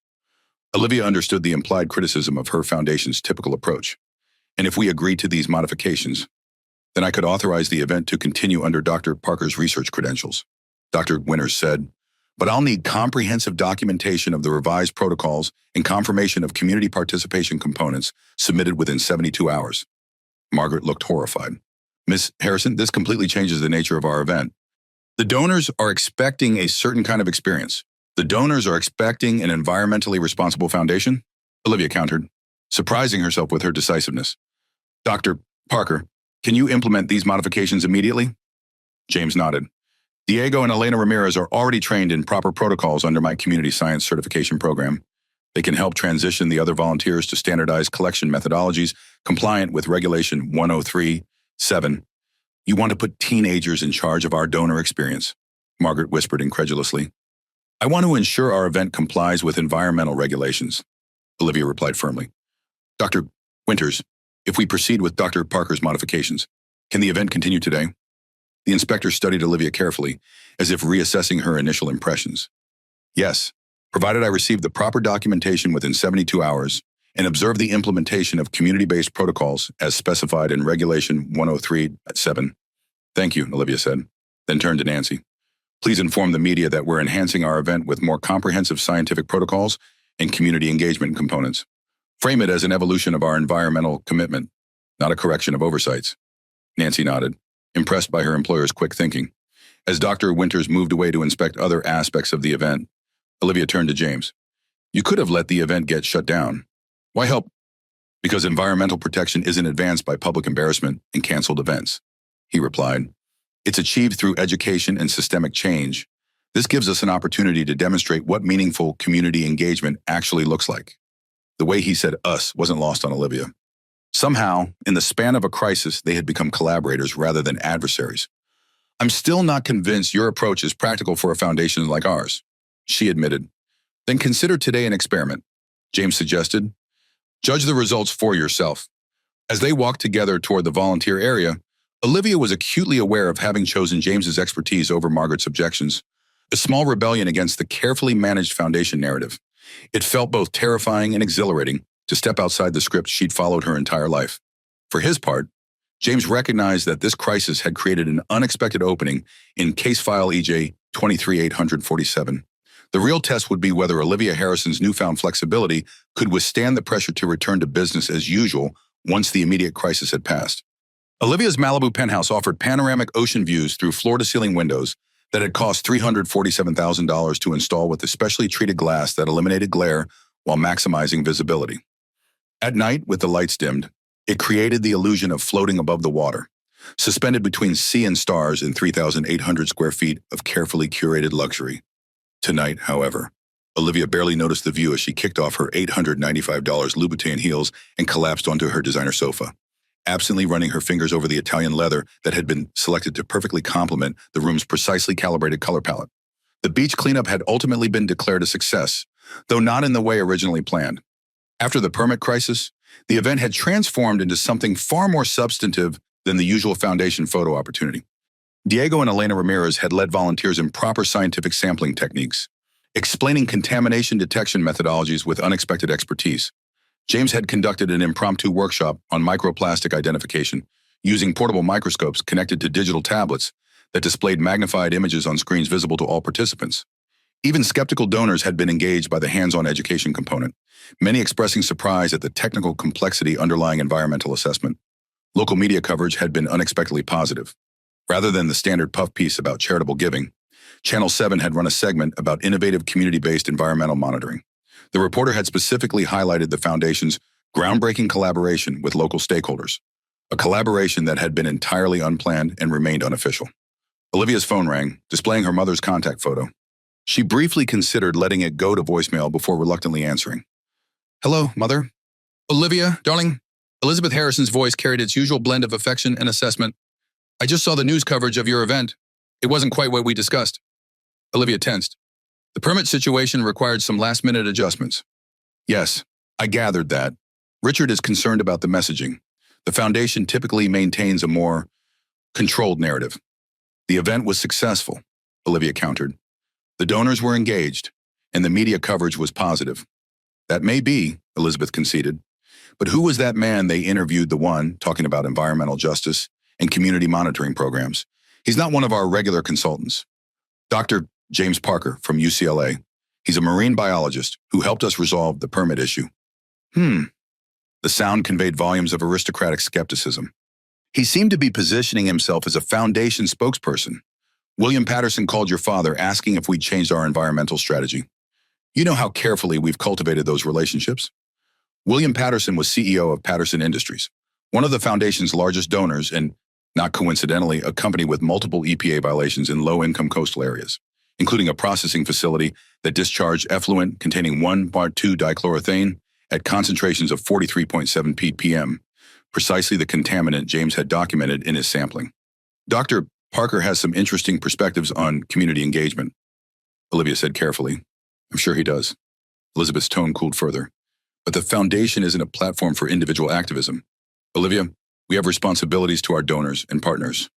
Olivia understood the implied criticism of her foundation's typical approach. And if we agree to these modifications, then I could authorize the event to continue under Dr. Parker's research credentials. Dr. Winters said, but I'll need comprehensive documentation of the revised protocols and confirmation of community participation components submitted within 72 hours. Margaret looked horrified. Ms. Harrison, this completely changes the nature of our event. The donors are expecting a certain kind of experience. The donors are expecting an environmentally responsible foundation, Olivia countered, surprising herself with her decisiveness. Dr. Parker, can you implement these modifications immediately? James nodded. Diego and Elena Ramirez are already trained in proper protocols under my community science certification program. They can help transition the other volunteers to standardized collection methodologies compliant with Regulation 103-7. You want to put teenagers in charge of our donor experience, Margaret whispered incredulously. I want to ensure our event complies with environmental regulations, Olivia replied firmly. Dr. Winters, if we proceed with Dr. Parker's modifications, can the event continue today? The inspector studied Olivia carefully, as if reassessing her initial impressions. Yes, provided I receive the proper documentation within 72 hours and observe the implementation of community-based protocols as specified in Regulation 103-7. Thank you, Olivia said, then turned to Nancy. Please inform the media that we're enhancing our event with more comprehensive scientific protocols and community engagement components. Frame it as an evolution of our environmental commitment, not a correction of oversights. Nancy nodded, impressed by her employer's quick thinking. As Dr. Winters moved away to inspect other aspects of the event, Olivia turned to James. You could have let the event get shut down. Why help? Because environmental protection isn't advanced by public embarrassment and canceled events, he replied. It's achieved through education and systemic change. This gives us an opportunity to demonstrate what meaningful community engagement actually looks like. The way he said us wasn't lost on Olivia. Somehow, in the span of a crisis, they had become collaborators rather than adversaries. I'm still not convinced your approach is practical for a foundation like ours, she admitted. Then consider today an experiment, James suggested. Judge the results for yourself. As they walked together toward the volunteer area, Olivia was acutely aware of having chosen James's expertise over Margaret's objections, a small rebellion against the carefully managed foundation narrative. It felt both terrifying and exhilarating to step outside the script she'd followed her entire life. For his part, James recognized that this crisis had created an unexpected opening in case file EJ 23847. The real test would be whether Olivia Harrison's newfound flexibility could withstand the pressure to return to business as usual once the immediate crisis had passed. Olivia's Malibu penthouse offered panoramic ocean views through floor-to-ceiling windows that had cost $347,000 to install with especially treated glass that eliminated glare while maximizing visibility. At night, with the lights dimmed, It created the illusion of floating above the water, suspended between sea and stars in 3,800 square feet of carefully curated luxury. Tonight, however, Olivia barely noticed the view as she kicked off her $895 Louboutin heels and collapsed onto her designer sofa, absently running her fingers over the Italian leather that had been selected to perfectly complement the room's precisely calibrated color palette. The beach cleanup had ultimately been declared a success, though not in the way originally planned. After the permit crisis, the event had transformed into something far more substantive than the usual foundation photo opportunity. Diego and Elena Ramirez had led volunteers in proper scientific sampling techniques, explaining contamination detection methodologies with unexpected expertise. James had conducted an impromptu workshop on microplastic identification using portable microscopes connected to digital tablets that displayed magnified images on screens visible to all participants. Even skeptical donors had been engaged by the hands-on education component, many expressing surprise at the technical complexity underlying environmental assessment. Local media coverage had been unexpectedly positive. Rather than the standard puff piece about charitable giving, Channel 7 had run a segment about innovative community-based environmental monitoring. The reporter had specifically highlighted the Foundation's groundbreaking collaboration with local stakeholders, a collaboration that had been entirely unplanned and remained unofficial. Olivia's phone rang, displaying her mother's contact photo. She briefly considered letting it go to voicemail before reluctantly answering. "Hello, Mother?" "Olivia, darling?" Elizabeth Harrison's voice carried its usual blend of affection and assessment. "I just saw the news coverage of your event. It wasn't quite what we discussed." Olivia tensed. "The permit situation required some last-minute adjustments." "Yes, I gathered that. Richard is concerned about the messaging. The Foundation typically maintains a more controlled narrative." "The event was successful," Olivia countered. "The donors were engaged, and the media coverage was positive." "That may be," Elizabeth conceded. "But who was that man they interviewed, the one talking about environmental justice and community monitoring programs? He's not one of our regular consultants." "Dr. James Parker from UCLA. He's a marine biologist who helped us resolve the permit issue." The sound conveyed volumes of aristocratic skepticism. He seemed to be positioning himself as a Foundation spokesperson. "William Patterson called your father asking if we'd changed our environmental strategy. You know how carefully we've cultivated those relationships." William Patterson was CEO of Patterson Industries, one of the Foundation's largest donors and, not coincidentally, a company with multiple EPA violations in low-income coastal areas, including a processing facility that discharged effluent containing 1,2-dichloroethane at concentrations of 43.7 ppm, precisely the contaminant James had documented in his sampling. "Dr. Parker has some interesting perspectives on community engagement," Olivia said carefully. "I'm sure he does." Elizabeth's tone cooled further. "But the Foundation isn't a platform for individual activism. Olivia, we have responsibilities to our donors and partners."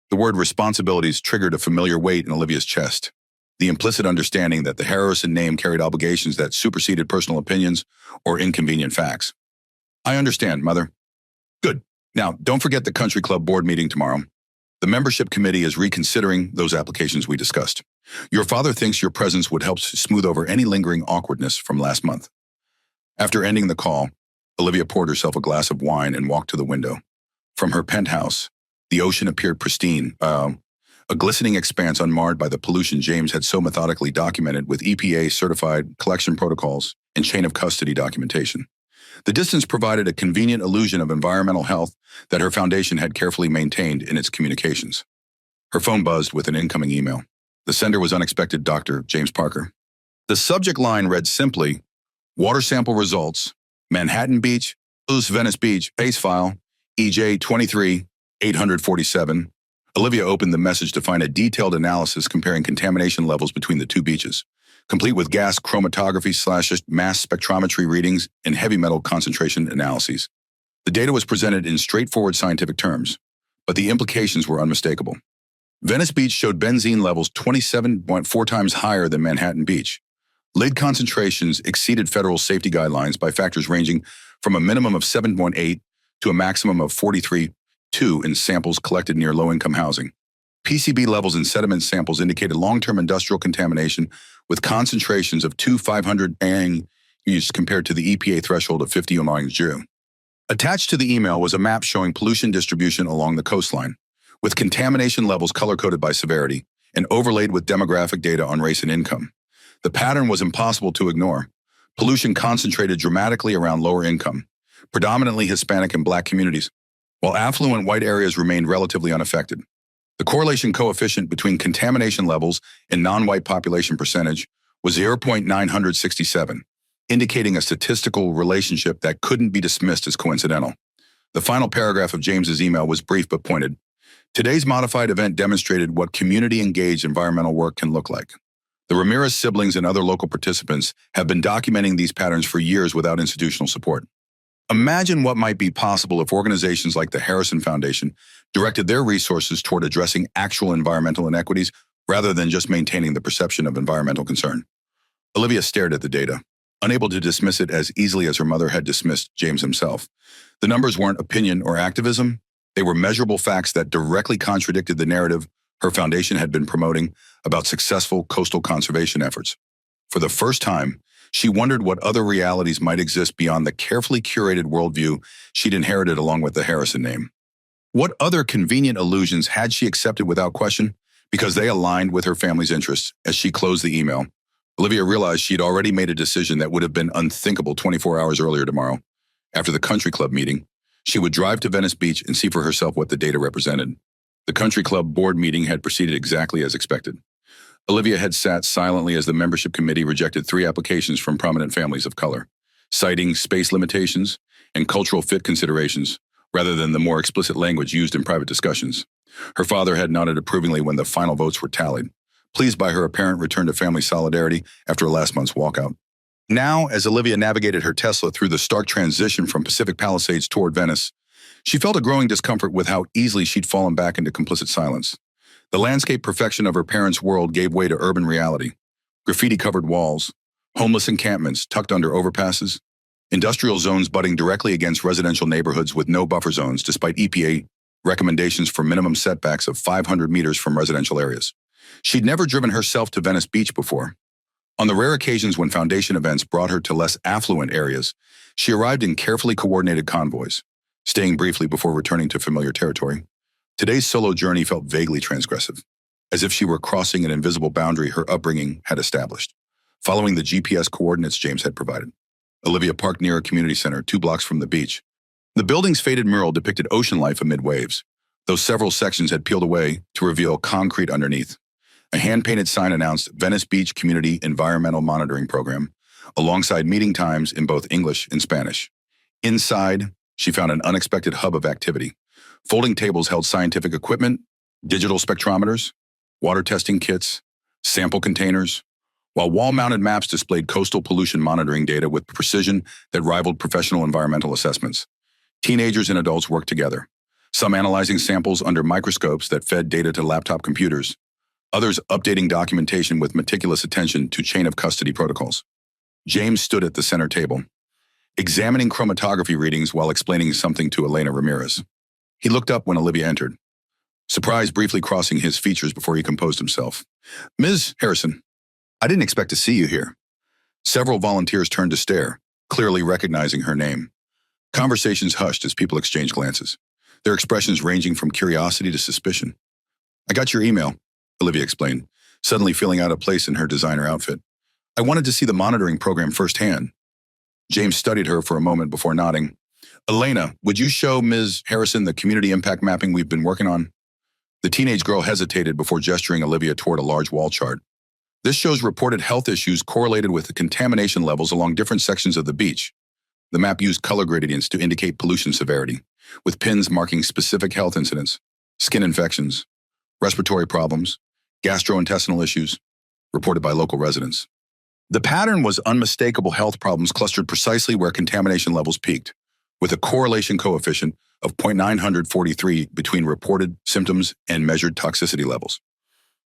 The word responsibilities triggered a familiar weight in Olivia's chest, the implicit understanding that the Harrison name carried obligations that superseded personal opinions or inconvenient facts. "I understand, Mother." "Good. Now, don't forget the country club board meeting tomorrow. The membership committee is reconsidering those applications we discussed. Your father thinks your presence would help smooth over any lingering awkwardness from last month." After ending the call, Olivia poured herself a glass of wine and walked to the window. From her penthouse, the ocean appeared pristine, a glistening expanse unmarred by the pollution James had so methodically documented with EPA-certified collection protocols and chain of custody documentation. The distance provided a convenient illusion of environmental health that her Foundation had carefully maintained in its communications. Her phone buzzed with an incoming email. The sender was unexpected Dr. James Parker. The subject line read simply, "Water sample results, Manhattan Beach, Venice Beach, PACE file, EJ 23-847. Olivia opened the message to find a detailed analysis comparing contamination levels between the two beaches, complete with gas chromatography/mass spectrometry readings and heavy metal concentration analyses. The data was presented in straightforward scientific terms, but the implications were unmistakable. Venice Beach showed benzene levels 27.4 times higher than Manhattan Beach. Lead concentrations exceeded federal safety guidelines by factors ranging from a minimum of 7.8 to a maximum of 43.2 in samples collected near low-income housing. PCB levels in sediment samples indicated long-term industrial contamination with concentrations of 2,500 ang compared to the EPA threshold of 50 ang. Attached to the email was a map showing pollution distribution along the coastline, with contamination levels color-coded by severity and overlaid with demographic data on race and income. The pattern was impossible to ignore. Pollution concentrated dramatically around lower income, predominantly Hispanic and Black communities, while affluent white areas remained relatively unaffected. The correlation coefficient between contamination levels and non-white population percentage was 0.967, indicating a statistical relationship that couldn't be dismissed as coincidental. The final paragraph of James's email was brief but pointed. Today's modified event demonstrated what community-engaged environmental work can look like. The Ramirez siblings and other local participants have been documenting these patterns for years without institutional support. Imagine what might be possible if organizations like the Harrison Foundation directed their resources toward addressing actual environmental inequities rather than just maintaining the perception of environmental concern. Olivia stared at the data, unable to dismiss it as easily as her mother had dismissed James himself. The numbers weren't opinion or activism. They were measurable facts that directly contradicted the narrative her foundation had been promoting about successful coastal conservation efforts. For the first time, she wondered what other realities might exist beyond the carefully curated worldview she'd inherited along with the Harrison name. What other convenient illusions had she accepted without question? Because they aligned with her family's interests. As she closed the email, Olivia realized she'd already made a decision that would have been unthinkable 24 hours earlier tomorrow. After the country club meeting, she would drive to Venice Beach and see for herself what the data represented. The country club board meeting had proceeded exactly as expected. Olivia had sat silently as the membership committee rejected 3 applications from prominent families of color, citing space limitations and cultural fit considerations rather than the more explicit language used in private discussions. Her father had nodded approvingly when the final votes were tallied, pleased by her apparent return to family solidarity after last month's walkout. Now, as Olivia navigated her Tesla through the stark transition from Pacific Palisades toward Venice, she felt a growing discomfort with how easily she'd fallen back into complicit silence. The landscape perfection of her parents' world gave way to urban reality. Graffiti-covered walls, homeless encampments tucked under overpasses, industrial zones butting directly against residential neighborhoods with no buffer zones despite EPA recommendations for minimum setbacks of 500 meters from residential areas. She'd never driven herself to Venice Beach before. On the rare occasions when foundation events brought her to less affluent areas, she arrived in carefully coordinated convoys, staying briefly before returning to familiar territory. Today's solo journey felt vaguely transgressive, as if she were crossing an invisible boundary her upbringing had established. Following the GPS coordinates James had provided, Olivia parked near a community center 2 blocks from the beach. The building's faded mural depicted ocean life amid waves, though several sections had peeled away to reveal concrete underneath. A hand-painted sign announced Venice Beach Community Environmental Monitoring Program, alongside meeting times in both English and Spanish. Inside, she found an unexpected hub of activity. Folding tables held scientific equipment, digital spectrometers, water testing kits, sample containers, while wall-mounted maps displayed coastal pollution monitoring data with precision that rivaled professional environmental assessments. Teenagers and adults worked together, some analyzing samples under microscopes that fed data to laptop computers, others updating documentation with meticulous attention to chain of custody protocols. James stood at the center table, examining chromatography readings while explaining something to Elena Ramirez. He looked up when Olivia entered, surprise briefly crossing his features before he composed himself. "Ms. Harrison, I didn't expect to see you here." Several volunteers turned to stare, clearly recognizing her name. Conversations hushed as people exchanged glances, their expressions ranging from curiosity to suspicion. "I got your email," Olivia explained, suddenly feeling out of place in her designer outfit. "I wanted to see the monitoring program firsthand." James studied her for a moment before nodding. "Elena, would you show Ms. Harrison the community impact mapping we've been working on?" The teenage girl hesitated before gesturing Olivia toward a large wall chart. "This shows reported health issues correlated with the contamination levels along different sections of the beach." The map used color gradients to indicate pollution severity, with pins marking specific health incidents, skin infections, respiratory problems, gastrointestinal issues, reported by local residents. The pattern was unmistakable health problems clustered precisely where contamination levels peaked, with a correlation coefficient of 0.943 between reported symptoms and measured toxicity levels.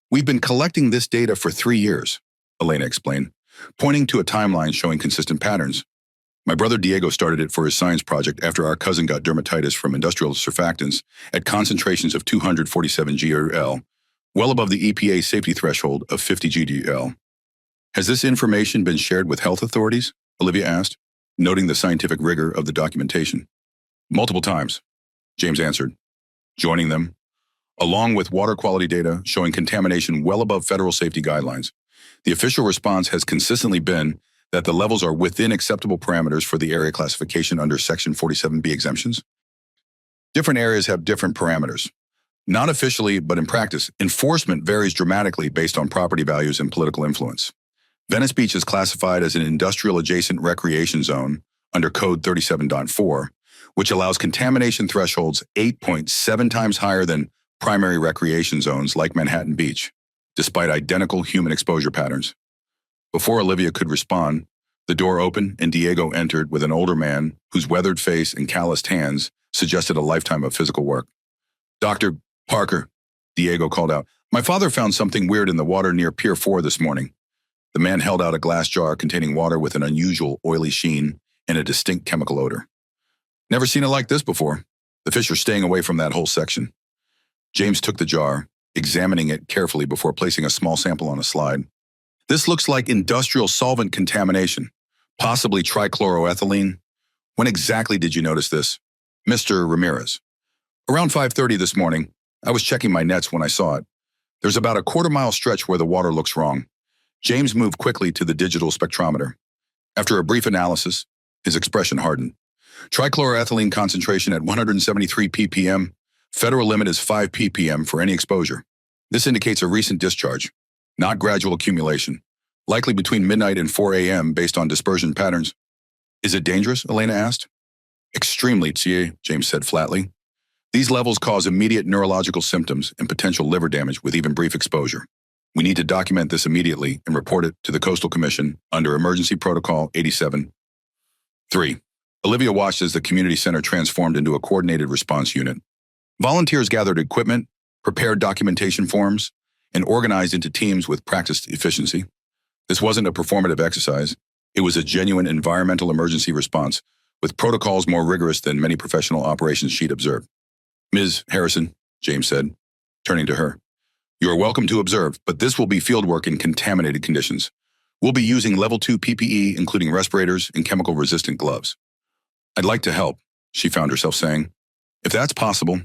"We've been collecting this data for 3 years, Elena explained, pointing to a timeline showing consistent patterns. "My brother Diego started it for his science project after our cousin got dermatitis from industrial surfactants at concentrations of 247 GRL, well above the EPA safety threshold of 50 GDL. "Has this information been shared with health authorities?" Olivia asked, noting the scientific rigor of the documentation. "Multiple times," James answered, joining them, along with water quality data showing contamination well above federal safety guidelines. "The official response has consistently been that the levels are within acceptable parameters for the area classification under Section 47B exemptions. Different areas have different parameters. Not officially, but in practice, enforcement varies dramatically based on property values and political influence. Venice Beach is classified as an industrial adjacent recreation zone under Code 37.4, which allows contamination thresholds 8.7 times higher than primary recreation zones like Manhattan Beach, despite identical human exposure patterns. Before Olivia could respond, the door opened and Diego entered with an older man whose weathered face and calloused hands suggested a lifetime of physical work. "Dr. Parker," Diego called out, "my father found something weird in the water near Pier 4 this morning." The man held out a glass jar containing water with an unusual oily sheen and a distinct chemical odor. "Never seen it like this before. The fish are staying away from that whole section." James took the jar, examining it carefully before placing a small sample on a slide. "This looks like industrial solvent contamination, possibly trichloroethylene. When exactly did you notice this?" "Mr. Ramirez." "Around 5:30 this morning. I was checking my nets when I saw it. There's about a quarter-mile stretch where the water looks wrong." James moved quickly to the digital spectrometer. After a brief analysis, his expression hardened. "Trichloroethylene concentration at 173 ppm. Federal limit is 5 ppm for any exposure. This indicates a recent discharge, not gradual accumulation, likely between midnight and 4 a.m. based on dispersion patterns." "Is it dangerous?" Elena asked. "Extremely, James said flatly. "These levels cause immediate neurological symptoms and potential liver damage with even brief exposure. We need to document this immediately and report it to the Coastal Commission under Emergency Protocol 87. 3. Olivia watched as the community center transformed into a coordinated response unit. Volunteers gathered equipment, prepared documentation forms, and organized into teams with practiced efficiency. This wasn't a performative exercise. It was a genuine environmental emergency response with protocols more rigorous than many professional operations she'd observed. "Ms. Harrison," James said, turning to her, "you are welcome to observe, but this will be fieldwork in contaminated conditions. We'll be using level 2 PPE, including respirators and chemical-resistant gloves." "I'd like to help," she found herself saying. "If that's possible."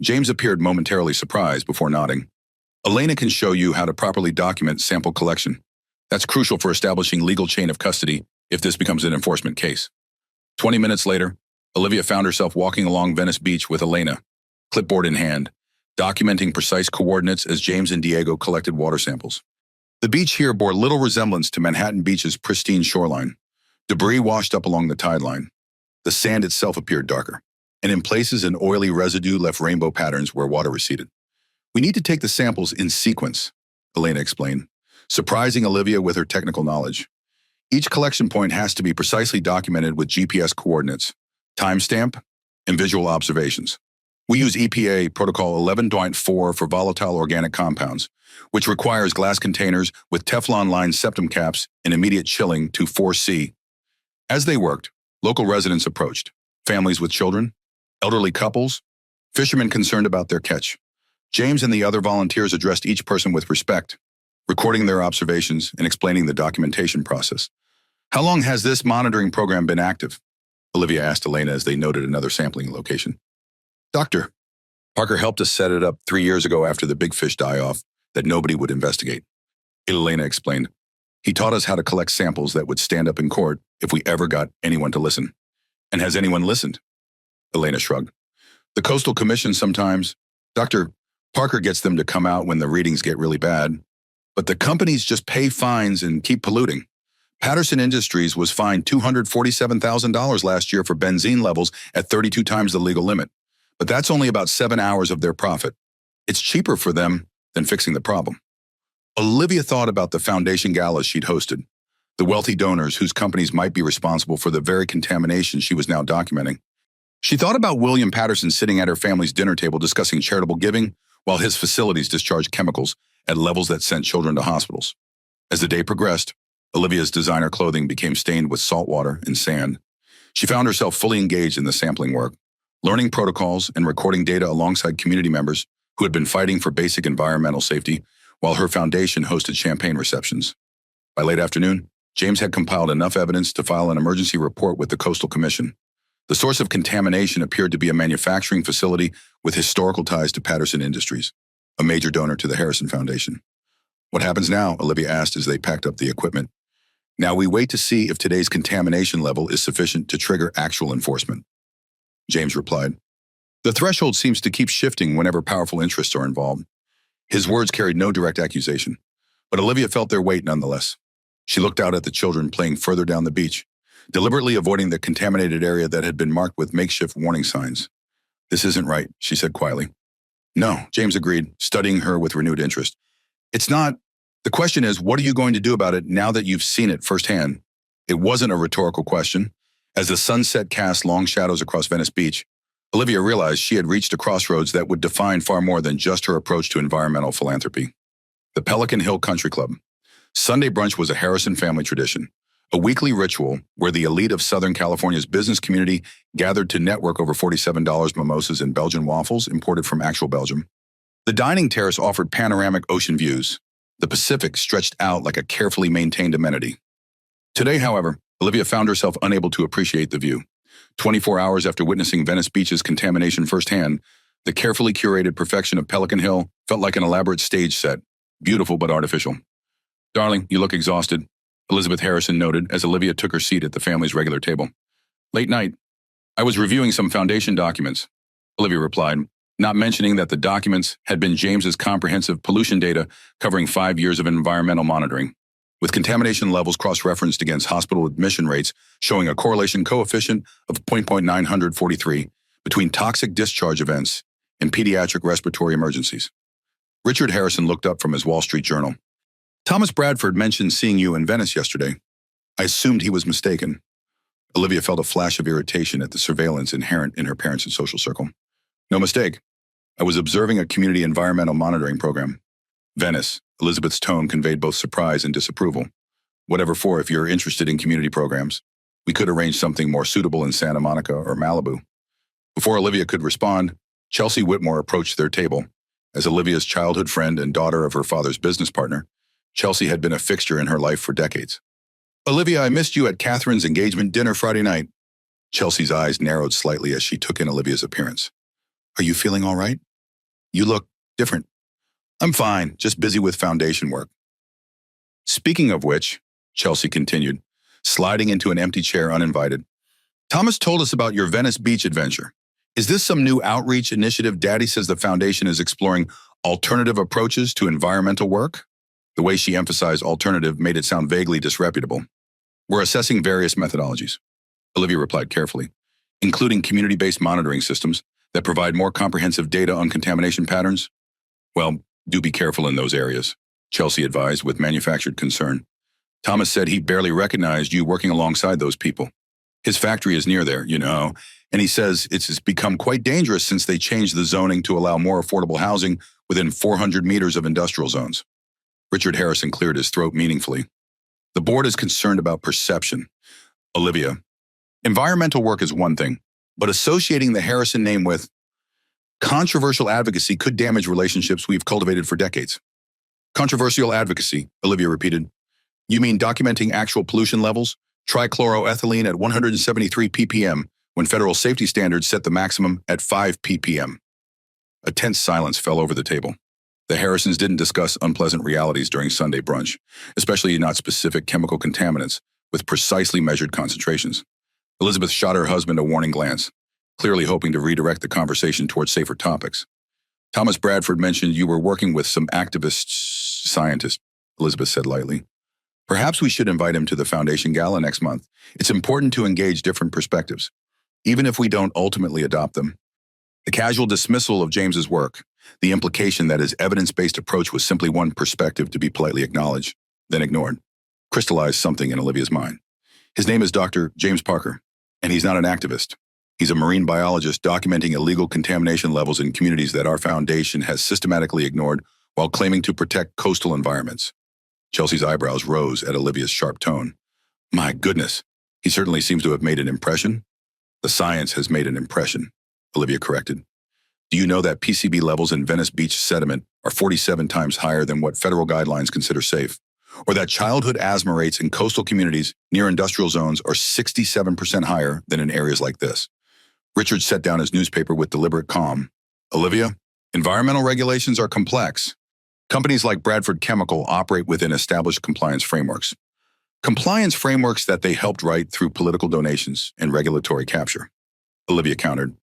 James appeared momentarily surprised before nodding. "Elena can show you how to properly document sample collection. That's crucial for establishing legal chain of custody if this becomes an enforcement case." 20 minutes later, Olivia found herself walking along Venice Beach with Elena, clipboard in hand, documenting precise coordinates as James and Diego collected water samples. The beach here bore little resemblance to Manhattan Beach's pristine shoreline. Debris washed up along the tide line. The sand itself appeared darker, and in places an oily residue left rainbow patterns where water receded. "We need to take the samples in sequence," Elena explained, surprising Olivia with her technical knowledge. "Each collection point has to be precisely documented with GPS coordinates, timestamp, and visual observations. We use EPA Protocol 11.4 for volatile organic compounds, which requires glass containers with Teflon-lined septum caps and immediate chilling to 4C. As they worked, local residents approached, families with children, elderly couples, fishermen concerned about their catch. James and the other volunteers addressed each person with respect, recording their observations and explaining the documentation process. "How long has this monitoring program been active?" Olivia asked Elena as they noted another sampling location. "Dr. Parker helped us set it up 3 years ago after the big fish die-off that nobody would investigate," Elena explained. "He taught us how to collect samples that would stand up in court if we ever got anyone to listen." "And has anyone listened?" Elena shrugged. "The Coastal Commission sometimes. Dr. Parker gets them to come out when the readings get really bad. But the companies just pay fines and keep polluting. Patterson Industries was fined $247,000 last year for benzene levels at 32 times the legal limit. But that's only about 7 hours of their profit. It's cheaper for them than fixing the problem." Olivia thought about the foundation galas she'd hosted, the wealthy donors whose companies might be responsible for the very contamination she was now documenting. She thought about William Patterson sitting at her family's dinner table discussing charitable giving while his facilities discharged chemicals at levels that sent children to hospitals. As the day progressed, Olivia's designer clothing became stained with salt water and sand. She found herself fully engaged in the sampling work, learning protocols and recording data alongside community members who had been fighting for basic environmental safety while her foundation hosted champagne receptions. By late afternoon, James had compiled enough evidence to file an emergency report with the Coastal Commission. The source of contamination appeared to be a manufacturing facility with historical ties to Patterson Industries, a major donor to the Harrison Foundation. "What happens now?" Olivia asked as they packed up the equipment. Now we wait to see if today's contamination level is sufficient to trigger actual enforcement. James replied. The threshold seems to keep shifting whenever powerful interests are involved. His words carried no direct accusation, but Olivia felt their weight nonetheless. She looked out at the children playing further down the beach, deliberately avoiding the contaminated area that had been marked with makeshift warning signs. This isn't right, she said quietly. No, James agreed, studying her with renewed interest. It's not. The question is, what are you going to do about it now that you've seen it firsthand? It wasn't a rhetorical question. As the sunset cast long shadows across Venice Beach, Olivia realized she had reached a crossroads that would define far more than just her approach to environmental philanthropy. The Pelican Hill Country Club. Sunday brunch was a Harrison family tradition, a weekly ritual where the elite of Southern California's business community gathered to network over $47 mimosas and Belgian waffles imported from actual Belgium. The dining terrace offered panoramic ocean views. The Pacific stretched out like a carefully maintained amenity. Today, however, Olivia found herself unable to appreciate the view. 24 hours after witnessing Venice Beach's contamination firsthand, the carefully curated perfection of Pelican Hill felt like an elaborate stage set, beautiful but artificial. Darling, you look exhausted, Elizabeth Harrison noted as Olivia took her seat at the family's regular table. Late night. I was reviewing some foundation documents, Olivia replied, not mentioning that the documents had been James's comprehensive pollution data covering 5 years of environmental monitoring, with contamination levels cross-referenced against hospital admission rates showing a correlation coefficient of 0.943 between toxic discharge events and pediatric respiratory emergencies. Richard Harrison looked up from his Wall Street Journal. Thomas Bradford mentioned seeing you in Venice yesterday. I assumed he was mistaken. Olivia felt a flash of irritation at the surveillance inherent in her parents' and social circle. No mistake. I was observing a community environmental monitoring program. Venice, Elizabeth's tone conveyed both surprise and disapproval. Whatever for if you're interested in community programs. We could arrange something more suitable in Santa Monica or Malibu. Before Olivia could respond, Chelsea Whitmore approached their table. As Olivia's childhood friend and daughter of her father's business partner, Chelsea had been a fixture in her life for decades. Olivia, I missed you at Catherine's engagement dinner Friday night. Chelsea's eyes narrowed slightly as she took in Olivia's appearance. Are you feeling all right? You look different. I'm fine, just busy with foundation work. Speaking of which, Chelsea continued, sliding into an empty chair uninvited. Thomas told us about your Venice Beach adventure. Is this some new outreach initiative Daddy says the foundation is exploring alternative approaches to environmental work? The way she emphasized alternative made it sound vaguely disreputable. We're assessing various methodologies, Olivia replied carefully, including community-based monitoring systems that provide more comprehensive data on contamination patterns. Well, do be careful in those areas, Chelsea advised with manufactured concern. Thomas said he barely recognized you working alongside those people. His factory is near there, and he says it's become quite dangerous since they changed the zoning to allow more affordable housing within 400 meters of industrial zones. Richard Harrison cleared his throat meaningfully. The board is concerned about perception. Olivia, environmental work is one thing, but associating the Harrison name with controversial advocacy could damage relationships we've cultivated for decades. Controversial advocacy, Olivia repeated. You mean documenting actual pollution levels? Trichloroethylene at 173 ppm, when federal safety standards set the maximum at 5 ppm. A tense silence fell over the table. The Harrisons didn't discuss unpleasant realities during Sunday brunch, especially not specific chemical contaminants with precisely measured concentrations. Elizabeth shot her husband a warning glance, clearly hoping to redirect the conversation towards safer topics. Thomas Bradford mentioned you were working with some activist scientists, Elizabeth said lightly. Perhaps we should invite him to the Foundation Gala next month. It's important to engage different perspectives, even if we don't ultimately adopt them. The casual dismissal of James's work, the implication that his evidence-based approach was simply one perspective to be politely acknowledged, then ignored, crystallized something in Olivia's mind. His name is Dr. James Parker, and he's not an activist. He's a marine biologist documenting illegal contamination levels in communities that our foundation has systematically ignored while claiming to protect coastal environments. Chelsea's eyebrows rose at Olivia's sharp tone. My goodness, he certainly seems to have made an impression. The science has made an impression, Olivia corrected. Do you know that PCB levels in Venice Beach sediment are 47 times higher than what federal guidelines consider safe? Or that childhood asthma rates in coastal communities near industrial zones are 67% higher than in areas like this? Richard set down his newspaper with deliberate calm. Olivia, environmental regulations are complex. Companies like Bradford Chemical operate within established compliance frameworks. Compliance frameworks that they helped write through political donations and regulatory capture. Olivia countered,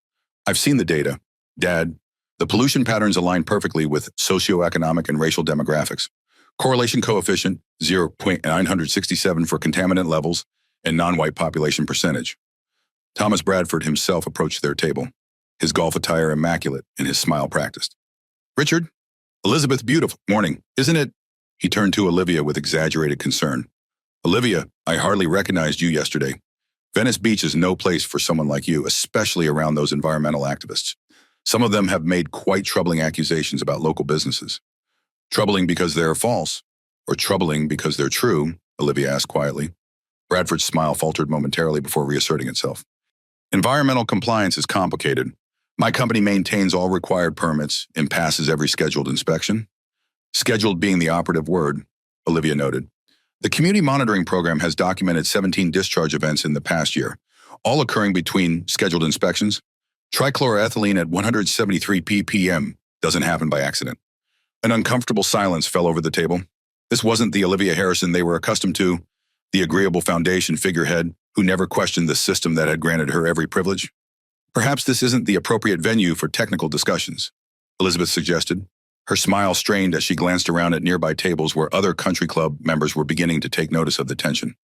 I've seen the data. Dad, the pollution patterns align perfectly with socioeconomic and racial demographics. Correlation coefficient 0.967 for contaminant levels and non-white population percentage. Thomas Bradford himself approached their table, his golf attire immaculate and his smile practiced. Richard, Elizabeth, beautiful morning, isn't it? He turned to Olivia with exaggerated concern. Olivia, I hardly recognized you yesterday. Venice Beach is no place for someone like you, especially around those environmental activists. Some of them have made quite troubling accusations about local businesses. Troubling because they're false, or troubling because they're true? Olivia asked quietly. Bradford's smile faltered momentarily before reasserting itself. Environmental compliance is complicated. My company maintains all required permits and passes every scheduled inspection. Scheduled being the operative word, Olivia noted. The community monitoring program has documented 17 discharge events in the past year, all occurring between scheduled inspections. Trichloroethylene at 173 ppm doesn't happen by accident. An uncomfortable silence fell over the table. This wasn't the Olivia Harrison they were accustomed to, the agreeable foundation figurehead who never questioned the system that had granted her every privilege. Perhaps this isn't the appropriate venue for technical discussions, Elizabeth suggested. Her smile strained as she glanced around at nearby tables where other country club members were beginning to take notice of the tension.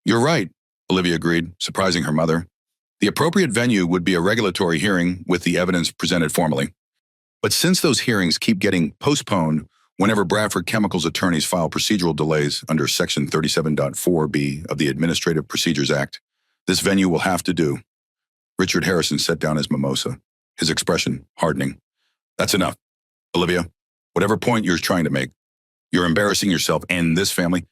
You're right, Olivia agreed, surprising her mother. The appropriate venue would be a regulatory hearing with the evidence presented formally. But since those hearings keep getting postponed whenever Bradford Chemicals attorneys file procedural delays under Section 37.4b of the Administrative Procedures Act, this venue will have to do. Richard Harrison set down his mimosa, his expression hardening. That's enough, Olivia. Whatever point you're trying to make, you're embarrassing yourself and this family.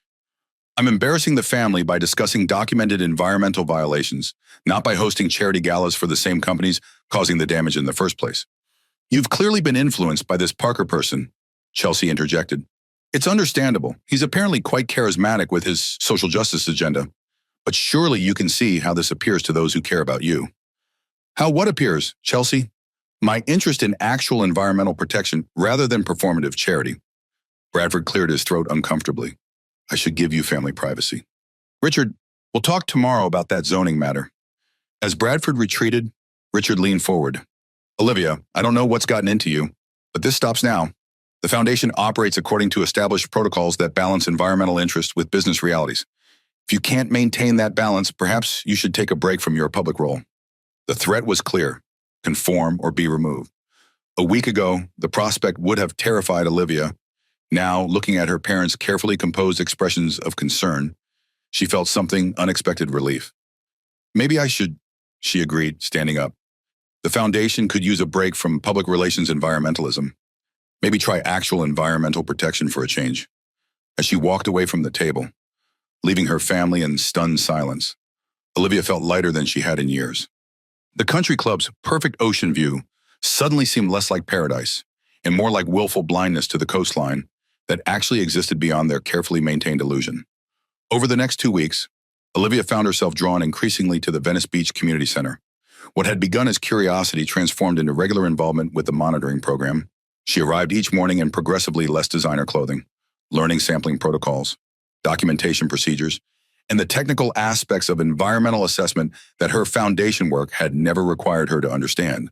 I'm embarrassing the family by discussing documented environmental violations, not by hosting charity galas for the same companies causing the damage in the first place. You've clearly been influenced by this Parker person, Chelsea interjected. It's understandable. He's apparently quite charismatic with his social justice agenda. But surely you can see how this appears to those who care about you. How what appears, Chelsea? My interest in actual environmental protection rather than performative charity. Bradford cleared his throat uncomfortably. I should give you family privacy. Richard, we'll talk tomorrow about that zoning matter. As Bradford retreated, Richard leaned forward. Olivia, I don't know what's gotten into you, but this stops now. The foundation operates according to established protocols that balance environmental interests with business realities. If you can't maintain that balance, perhaps you should take a break from your public role. The threat was clear. Conform or be removed. A week ago, the prospect would have terrified Olivia. Now, looking at her parents' carefully composed expressions of concern, she felt something unexpected relief. Maybe I should, she agreed, standing up. The foundation could use a break from public relations environmentalism. Maybe try actual environmental protection for a change. As she walked away from the table, leaving her family in stunned silence, Olivia felt lighter than she had in years. The country club's perfect ocean view suddenly seemed less like paradise and more like willful blindness to the coastline that actually existed beyond their carefully maintained illusion. Over the next 2 weeks, Olivia found herself drawn increasingly to the Venice Beach Community Center. What had begun as curiosity transformed into regular involvement with the monitoring program. She arrived each morning in progressively less designer clothing, learning sampling protocols, documentation procedures, and the technical aspects of environmental assessment that her foundation work had never required her to understand.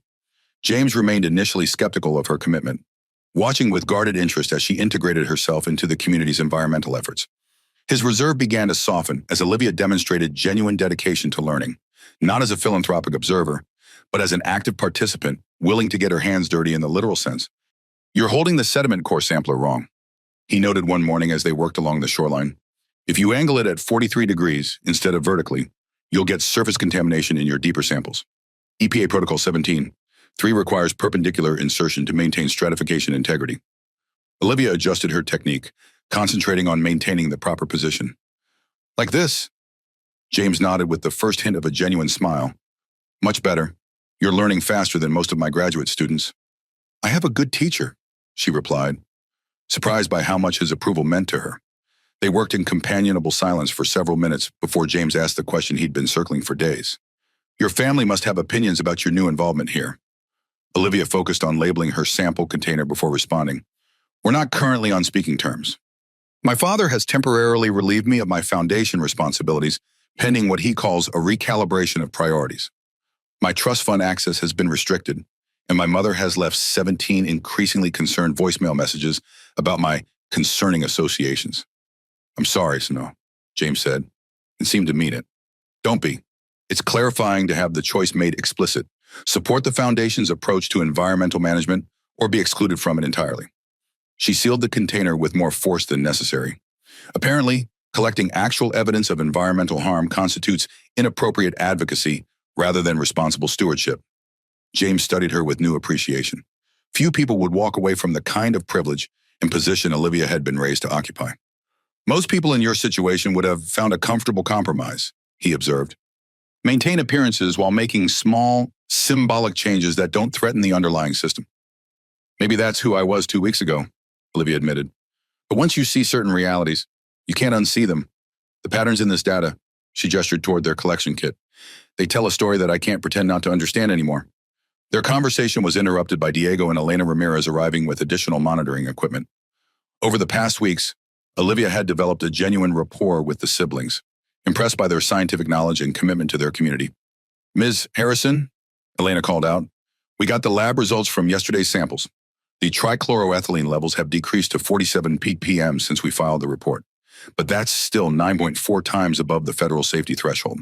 James remained initially skeptical of her commitment, watching with guarded interest as she integrated herself into the community's environmental efforts. His reserve began to soften as Olivia demonstrated genuine dedication to learning, not as a philanthropic observer, but as an active participant willing to get her hands dirty in the literal sense. You're holding the sediment core sampler wrong, he noted one morning as they worked along the shoreline. If you angle it at 43 degrees instead of vertically, you'll get surface contamination in your deeper samples. EPA Protocol 17. 3 requires perpendicular insertion to maintain stratification integrity. Olivia adjusted her technique, concentrating on maintaining the proper position. Like this? James nodded with the first hint of a genuine smile. Much better. You're learning faster than most of my graduate students. I have a good teacher, she replied, surprised by how much his approval meant to her. They worked in companionable silence for several minutes before James asked the question he'd been circling for days. Your family must have opinions about your new involvement here. Olivia focused on labeling her sample container before responding. We're not currently on speaking terms. My father has temporarily relieved me of my foundation responsibilities, pending what he calls a recalibration of priorities. My trust fund access has been restricted, and my mother has left 17 increasingly concerned voicemail messages about my concerning associations. I'm sorry, Sano, James said, and seemed to mean it. Don't be. It's clarifying to have the choice made explicit. Support the Foundation's approach to environmental management or be excluded from it entirely. She sealed the container with more force than necessary. Apparently, collecting actual evidence of environmental harm constitutes inappropriate advocacy rather than responsible stewardship. James studied her with new appreciation. Few people would walk away from the kind of privilege and position Olivia had been raised to occupy. Most people in your situation would have found a comfortable compromise, he observed. Maintain appearances while making small, symbolic changes that don't threaten the underlying system. Maybe that's who I was 2 weeks ago, Olivia admitted. But once you see certain realities, you can't unsee them. The patterns in this data, she gestured toward their collection kit, they tell a story that I can't pretend not to understand anymore. Their conversation was interrupted by Diego and Elena Ramirez arriving with additional monitoring equipment. Over the past weeks, Olivia had developed a genuine rapport with the siblings, impressed by their scientific knowledge and commitment to their community. Ms. Harrison, Elena called out, we got the lab results from yesterday's samples. The trichloroethylene levels have decreased to 47 ppm since we filed the report, but that's still 9.4 times above the federal safety threshold.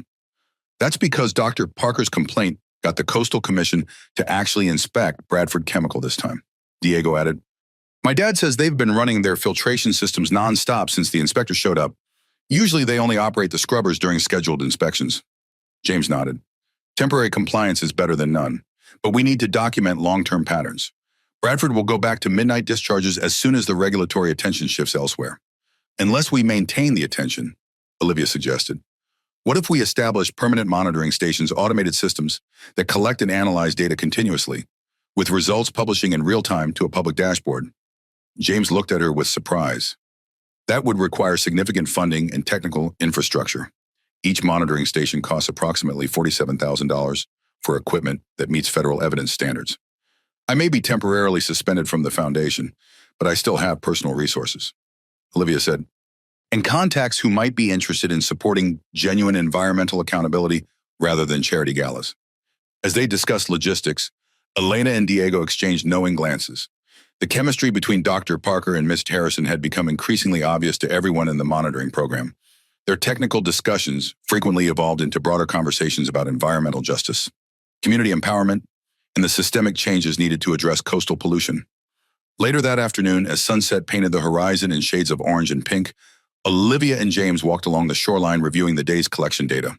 That's because Dr. Parker's complaint got the Coastal Commission to actually inspect Bradford Chemical this time. Diego added, my dad says they've been running their filtration systems nonstop since the inspector showed up. Usually they only operate the scrubbers during scheduled inspections. James nodded. Temporary compliance is better than none, but we need to document long-term patterns. Bradford will go back to midnight discharges as soon as the regulatory attention shifts elsewhere. Unless we maintain the attention, Olivia suggested. What if we establish permanent monitoring stations, automated systems that collect and analyze data continuously, with results publishing in real time to a public dashboard? James looked at her with surprise. That would require significant funding and technical infrastructure. Each monitoring station costs approximately $47,000 for equipment that meets federal evidence standards. I may be temporarily suspended from the foundation, but I still have personal resources. Olivia said, and contacts who might be interested in supporting genuine environmental accountability rather than charity galas. As they discussed logistics, Elena and Diego exchanged knowing glances. The chemistry between Dr. Parker and Ms. Harrison had become increasingly obvious to everyone in the monitoring program. Their technical discussions frequently evolved into broader conversations about environmental justice, community empowerment, and the systemic changes needed to address coastal pollution. Later that afternoon, as sunset painted the horizon in shades of orange and pink, Olivia and James walked along the shoreline reviewing the day's collection data.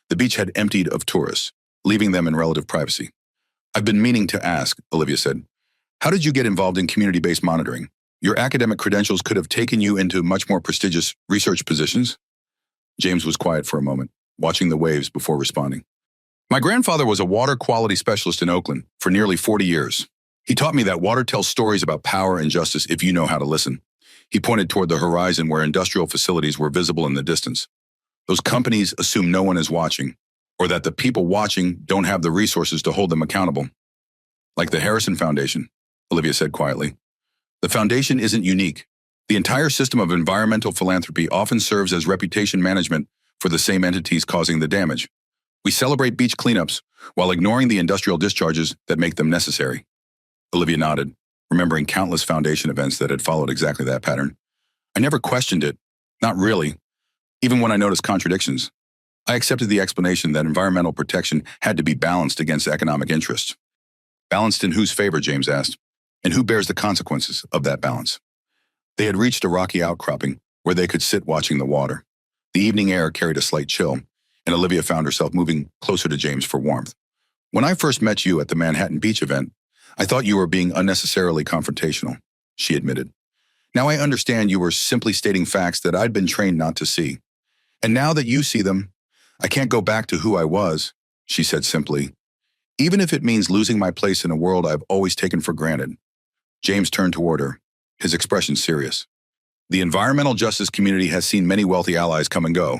The beach had emptied of tourists, leaving them in relative privacy. I've been meaning to ask, Olivia said. How did you get involved in community-based monitoring? Your academic credentials could have taken you into much more prestigious research positions. James was quiet for a moment, watching the waves before responding. My grandfather was a water quality specialist in Oakland for nearly 40 years. He taught me that water tells stories about power and justice if you know how to listen. He pointed toward the horizon where industrial facilities were visible in the distance. Those companies assume no one is watching, or that the people watching don't have the resources to hold them accountable. Like the Harrison Foundation, Olivia said quietly. The foundation isn't unique. The entire system of environmental philanthropy often serves as reputation management for the same entities causing the damage. We celebrate beach cleanups while ignoring the industrial discharges that make them necessary. Olivia nodded, remembering countless foundation events that had followed exactly that pattern. I never questioned it. Not really. Even when I noticed contradictions, I accepted the explanation that environmental protection had to be balanced against economic interests. Balanced in whose favor, James asked, and who bears the consequences of that balance? They had reached a rocky outcropping where they could sit watching the water. The evening air carried a slight chill, and Olivia found herself moving closer to James for warmth. When I first met you at the Manhattan Beach event, I thought you were being unnecessarily confrontational, she admitted. Now I understand you were simply stating facts that I'd been trained not to see. And now that you see them, I can't go back to who I was, she said simply, even if it means losing my place in a world I've always taken for granted. James turned toward her, his expression serious. The environmental justice community has seen many wealthy allies come and go.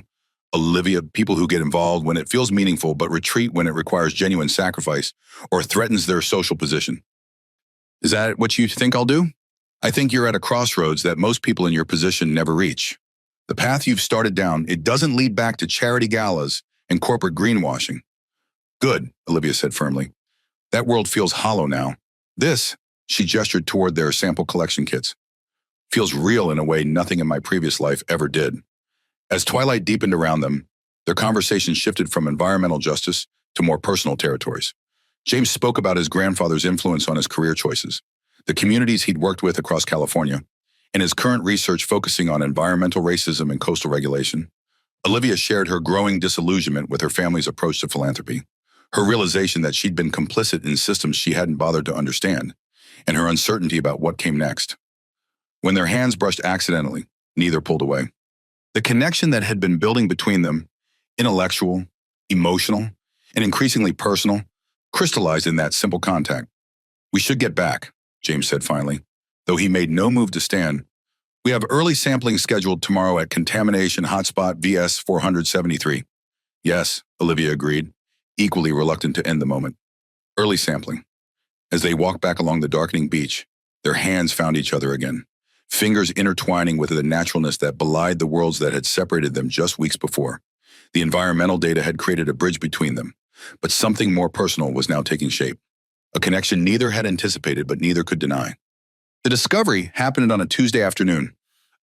Olivia, people who get involved when it feels meaningful but retreat when it requires genuine sacrifice or threatens their social position. Is that what you think I'll do? I think you're at a crossroads that most people in your position never reach. The path you've started down, it doesn't lead back to charity galas and corporate greenwashing. Good, Olivia said firmly. That world feels hollow now. This, she gestured toward their sample collection kits, feels real in a way nothing in my previous life ever did. As twilight deepened around them, their conversation shifted from environmental justice to more personal territories. James spoke about his grandfather's influence on his career choices, the communities he'd worked with across California, and his current research focusing on environmental racism and coastal regulation. Olivia shared her growing disillusionment with her family's approach to philanthropy, her realization that she'd been complicit in systems she hadn't bothered to understand, and her uncertainty about what came next. When their hands brushed accidentally, neither pulled away. The connection that had been building between them, intellectual, emotional, and increasingly personal, crystallized in that simple contact. We should get back, James said finally, though he made no move to stand. We have early sampling scheduled tomorrow at Contamination Hotspot VS 473. Yes, Olivia agreed, equally reluctant to end the moment. Early sampling. As they walked back along the darkening beach, their hands found each other again, fingers intertwining with the naturalness that belied the worlds that had separated them just weeks before. The environmental data had created a bridge between them, but something more personal was now taking shape. A connection neither had anticipated but neither could deny. The discovery happened on a Tuesday afternoon.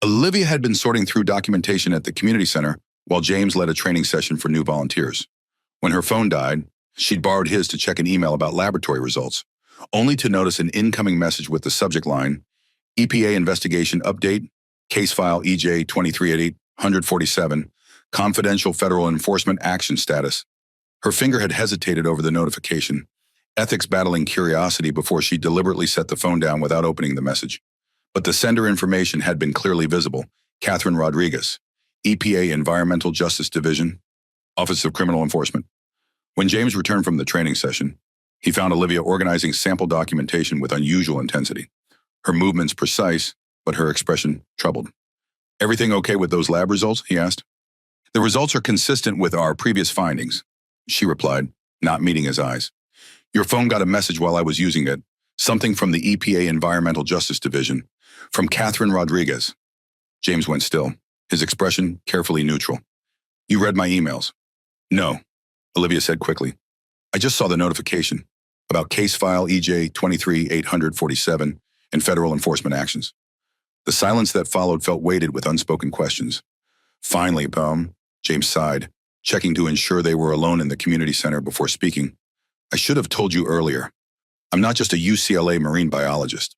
Olivia had been sorting through documentation at the community center while James led a training session for new volunteers. When her phone died, she'd borrowed his to check an email about laboratory results, only to notice an incoming message with the subject line, EPA investigation update, case file EJ 2388-147, confidential federal enforcement action status. Her finger had hesitated over the notification, ethics battling curiosity before she deliberately set the phone down without opening the message. But the sender information had been clearly visible. Catherine Rodriguez, EPA Environmental Justice Division, Office of Criminal Enforcement. When James returned from the training session, he found Olivia organizing sample documentation with unusual intensity. Her movements precise, but her expression troubled. Everything okay with those lab results? He asked. The results are consistent with our previous findings, she replied, not meeting his eyes. Your phone got a message while I was using it, something from the EPA Environmental Justice Division, from Catherine Rodriguez. James went still, his expression carefully neutral. You read my emails? No, Olivia said quickly. I just saw the notification about case file EJ 23-847 and federal enforcement actions. The silence that followed felt weighted with unspoken questions. Finally, James sighed, checking to ensure they were alone in the community center before speaking. I should have told you earlier. I'm not just a UCLA marine biologist.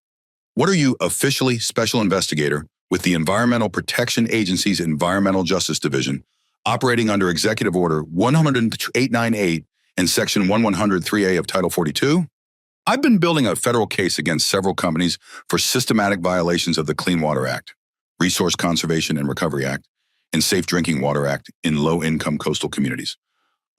What are you officially special investigator with the Environmental Protection Agency's Environmental Justice Division, operating under Executive Order 10898 and Section 1103A of Title 42? I've been building a federal case against several companies for systematic violations of the Clean Water Act, Resource Conservation and Recovery Act, and Safe Drinking Water Act in low-income coastal communities.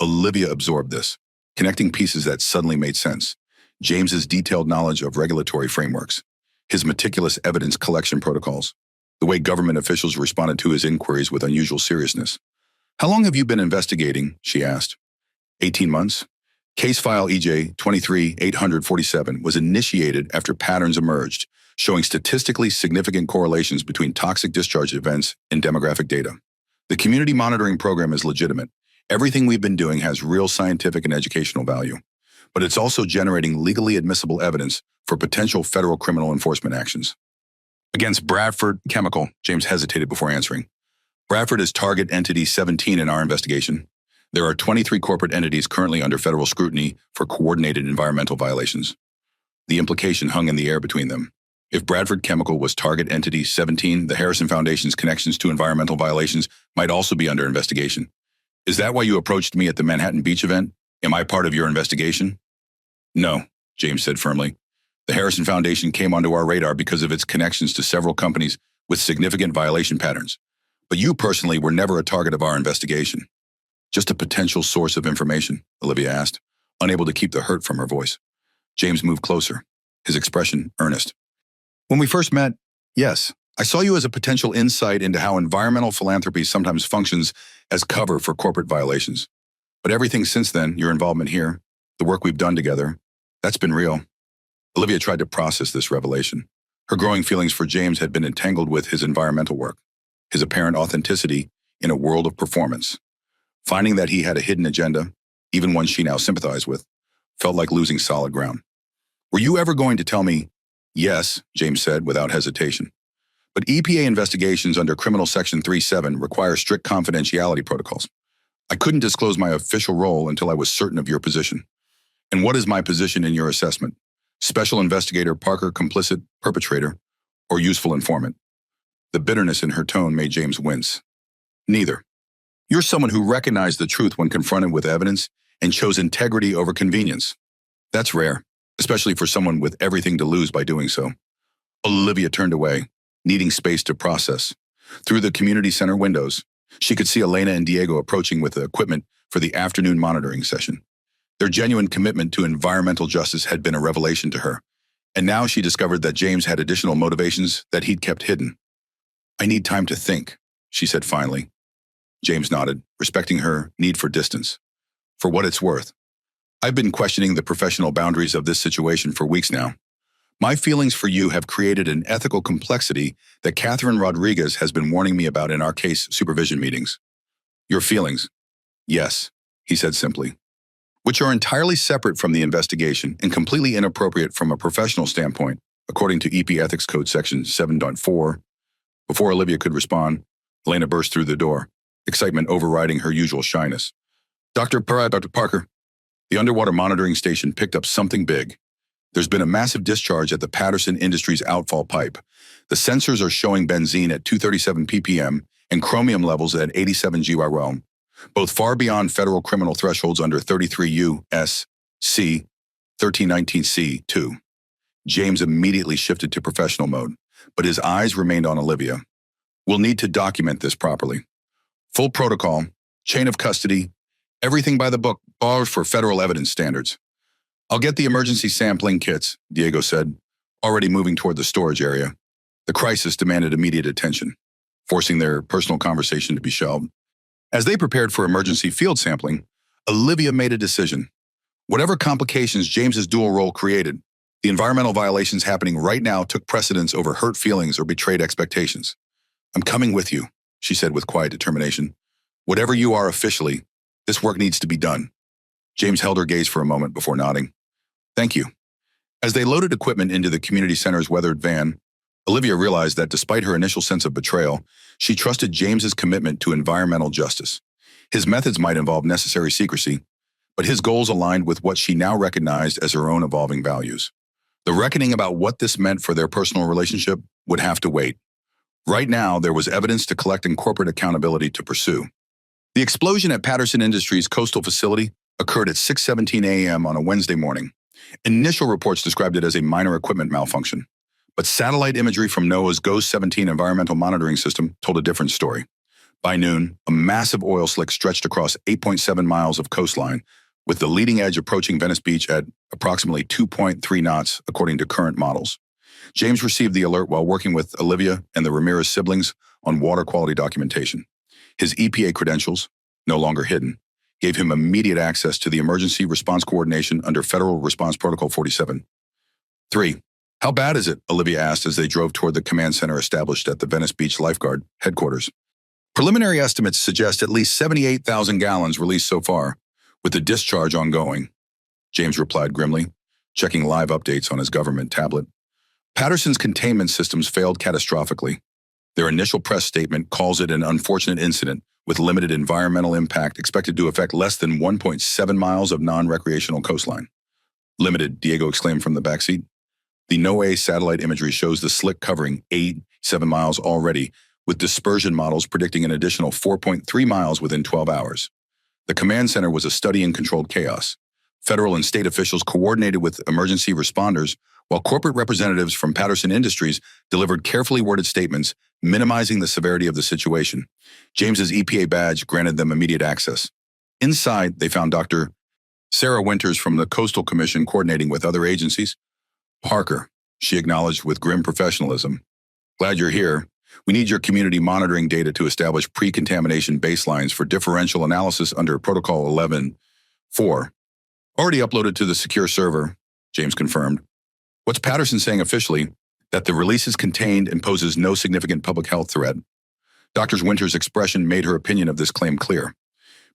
Olivia absorbed this, connecting pieces that suddenly made sense. James's detailed knowledge of regulatory frameworks, his meticulous evidence collection protocols, the way government officials responded to his inquiries with unusual seriousness. How long have you been investigating? She asked. 18 months. Case file EJ 23-847 was initiated after patterns emerged, showing statistically significant correlations between toxic discharge events and demographic data. The community monitoring program is legitimate. Everything we've been doing has real scientific and educational value, but it's also generating legally admissible evidence for potential federal criminal enforcement actions. Against Bradford Chemical, James hesitated before answering. Bradford is target entity 17 in our investigation. There are 23 corporate entities currently under federal scrutiny for coordinated environmental violations. The implication hung in the air between them. If Bradford Chemical was target entity 17, the Harrison Foundation's connections to environmental violations might also be under investigation. Is that why you approached me at the Manhattan Beach event? Am I part of your investigation? No, James said firmly. The Harrison Foundation came onto our radar because of its connections to several companies with significant violation patterns. But you personally were never a target of our investigation. Just a potential source of information, Olivia asked, unable to keep the hurt from her voice. James moved closer, his expression earnest. When we first met, yes, I saw you as a potential insight into how environmental philanthropy sometimes functions as cover for corporate violations. But everything since then, your involvement here, the work we've done together, that's been real. Olivia tried to process this revelation, Her growing feelings for James had been entangled with his environmental work, his apparent authenticity in a world of performance. Finding that he had a hidden agenda, even one she now sympathized with, felt like losing solid ground. "Were you ever going to tell me?" "Yes," James said without hesitation. "But EPA investigations under Criminal Section 37 require strict confidentiality protocols. I couldn't disclose my official role until I was certain of your position." "And what is my position in your assessment? Special Investigator Parker, complicit perpetrator, or useful informant?" The bitterness in her tone made James wince. "Neither. You're someone who recognized the truth when confronted with evidence and chose integrity over convenience. That's rare, especially for someone with everything to lose by doing so." Olivia turned away, needing space to process. Through the community center windows, she could see Elena and Diego approaching with the equipment for the afternoon monitoring session. Their genuine commitment to environmental justice had been a revelation to her, and now she discovered that James had additional motivations that he'd kept hidden. "I need time to think," she said finally. James nodded, respecting her need for distance. "For what it's worth, I've been questioning the professional boundaries of this situation for weeks now. My feelings for you have created an ethical complexity that Catherine Rodriguez has been warning me about in our case supervision meetings." "Your feelings?" "Yes," he said simply. "Which are entirely separate from the investigation and completely inappropriate from a professional standpoint, according to EP Ethics Code Section 7.4. Before Olivia could respond, Elena burst through the door, excitement overriding her usual shyness. Dr. Parker, the underwater monitoring station picked up something big. There's been a massive discharge at the Patterson Industries outfall pipe. The sensors are showing benzene at 237 ppm and chromium levels at 87 GYRL, both far beyond federal criminal thresholds under 33 U.S.C. 1319C2. James immediately shifted to professional mode, but his eyes remained on Olivia. "We'll need to document this properly. Full protocol, chain of custody, everything by the book, bar for federal evidence standards." "I'll get the emergency sampling kits," Diego said, already moving toward the storage area. The crisis demanded immediate attention, forcing their personal conversation to be shelved. As they prepared for emergency field sampling, Olivia made a decision. Whatever complications James's dual role created, the environmental violations happening right now took precedence over hurt feelings or betrayed expectations. "I'm coming with you," she said with quiet determination. "Whatever you are officially, this work needs to be done." James held her gaze for a moment before nodding. "Thank you." As they loaded equipment into the community center's weathered van, Olivia realized that despite her initial sense of betrayal, she trusted James's commitment to environmental justice. His methods might involve necessary secrecy, but his goals aligned with what she now recognized as her own evolving values. The reckoning about what this meant for their personal relationship would have to wait. Right now, there was evidence to collect and corporate accountability to pursue. The explosion at Patterson Industries' coastal facility occurred at 6:17 a.m. on a Wednesday morning. Initial reports described it as a minor equipment malfunction, but satellite imagery from NOAA's GOES 17 environmental monitoring system told a different story. By noon, a massive oil slick stretched across 8.7 miles of coastline, with the leading edge approaching Venice Beach at approximately 2.3 knots, according to current models. James received the alert while working with Olivia and the Ramirez siblings on water quality documentation. His EPA credentials, no longer hidden, gave him immediate access to the emergency response coordination under Federal Response Protocol 47. 3. "How bad is it?" Olivia asked as they drove toward the command center established at the Venice Beach Lifeguard headquarters. "Preliminary estimates suggest at least 78,000 gallons released so far, with the discharge ongoing," James replied grimly, checking live updates on his government tablet. Patterson's containment systems failed catastrophically. Their initial press statement calls it an unfortunate incident with limited environmental impact expected to affect less than 1.7 miles of non-recreational coastline. "Limited," Diego exclaimed from the backseat. The NOAA satellite imagery shows the slick covering 7 miles already, with dispersion models predicting an additional 4.3 miles within 12 hours. The command center was a study in controlled chaos. Federal and state officials coordinated with emergency responders, while corporate representatives from Patterson Industries delivered carefully worded statements minimizing the severity of the situation. James's EPA badge granted them immediate access. Inside, they found Dr. Sarah Winters from the Coastal Commission coordinating with other agencies. "Parker," she acknowledged with grim professionalism. "Glad you're here. We need your community monitoring data to establish pre-contamination baselines for differential analysis under Protocol 11.4. "Already uploaded to the secure server," James confirmed. "What's Patterson saying officially? that the releases contained and poses no significant public health threat. Dr. Winter's expression made her opinion of this claim clear.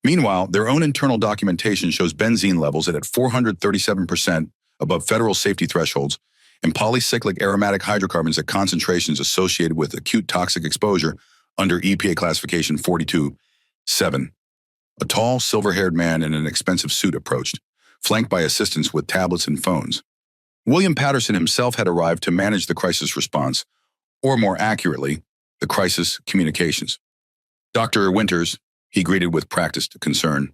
Meanwhile, their own internal documentation shows benzene levels at 437% above federal safety thresholds and polycyclic aromatic hydrocarbons at concentrations associated with acute toxic exposure under EPA classification 42.7. A tall, silver-haired man in an expensive suit approached, flanked by assistants with tablets and phones. William Patterson himself had arrived to manage the crisis response, or more accurately, the crisis communications. Dr. Winters, he greeted with practiced concern,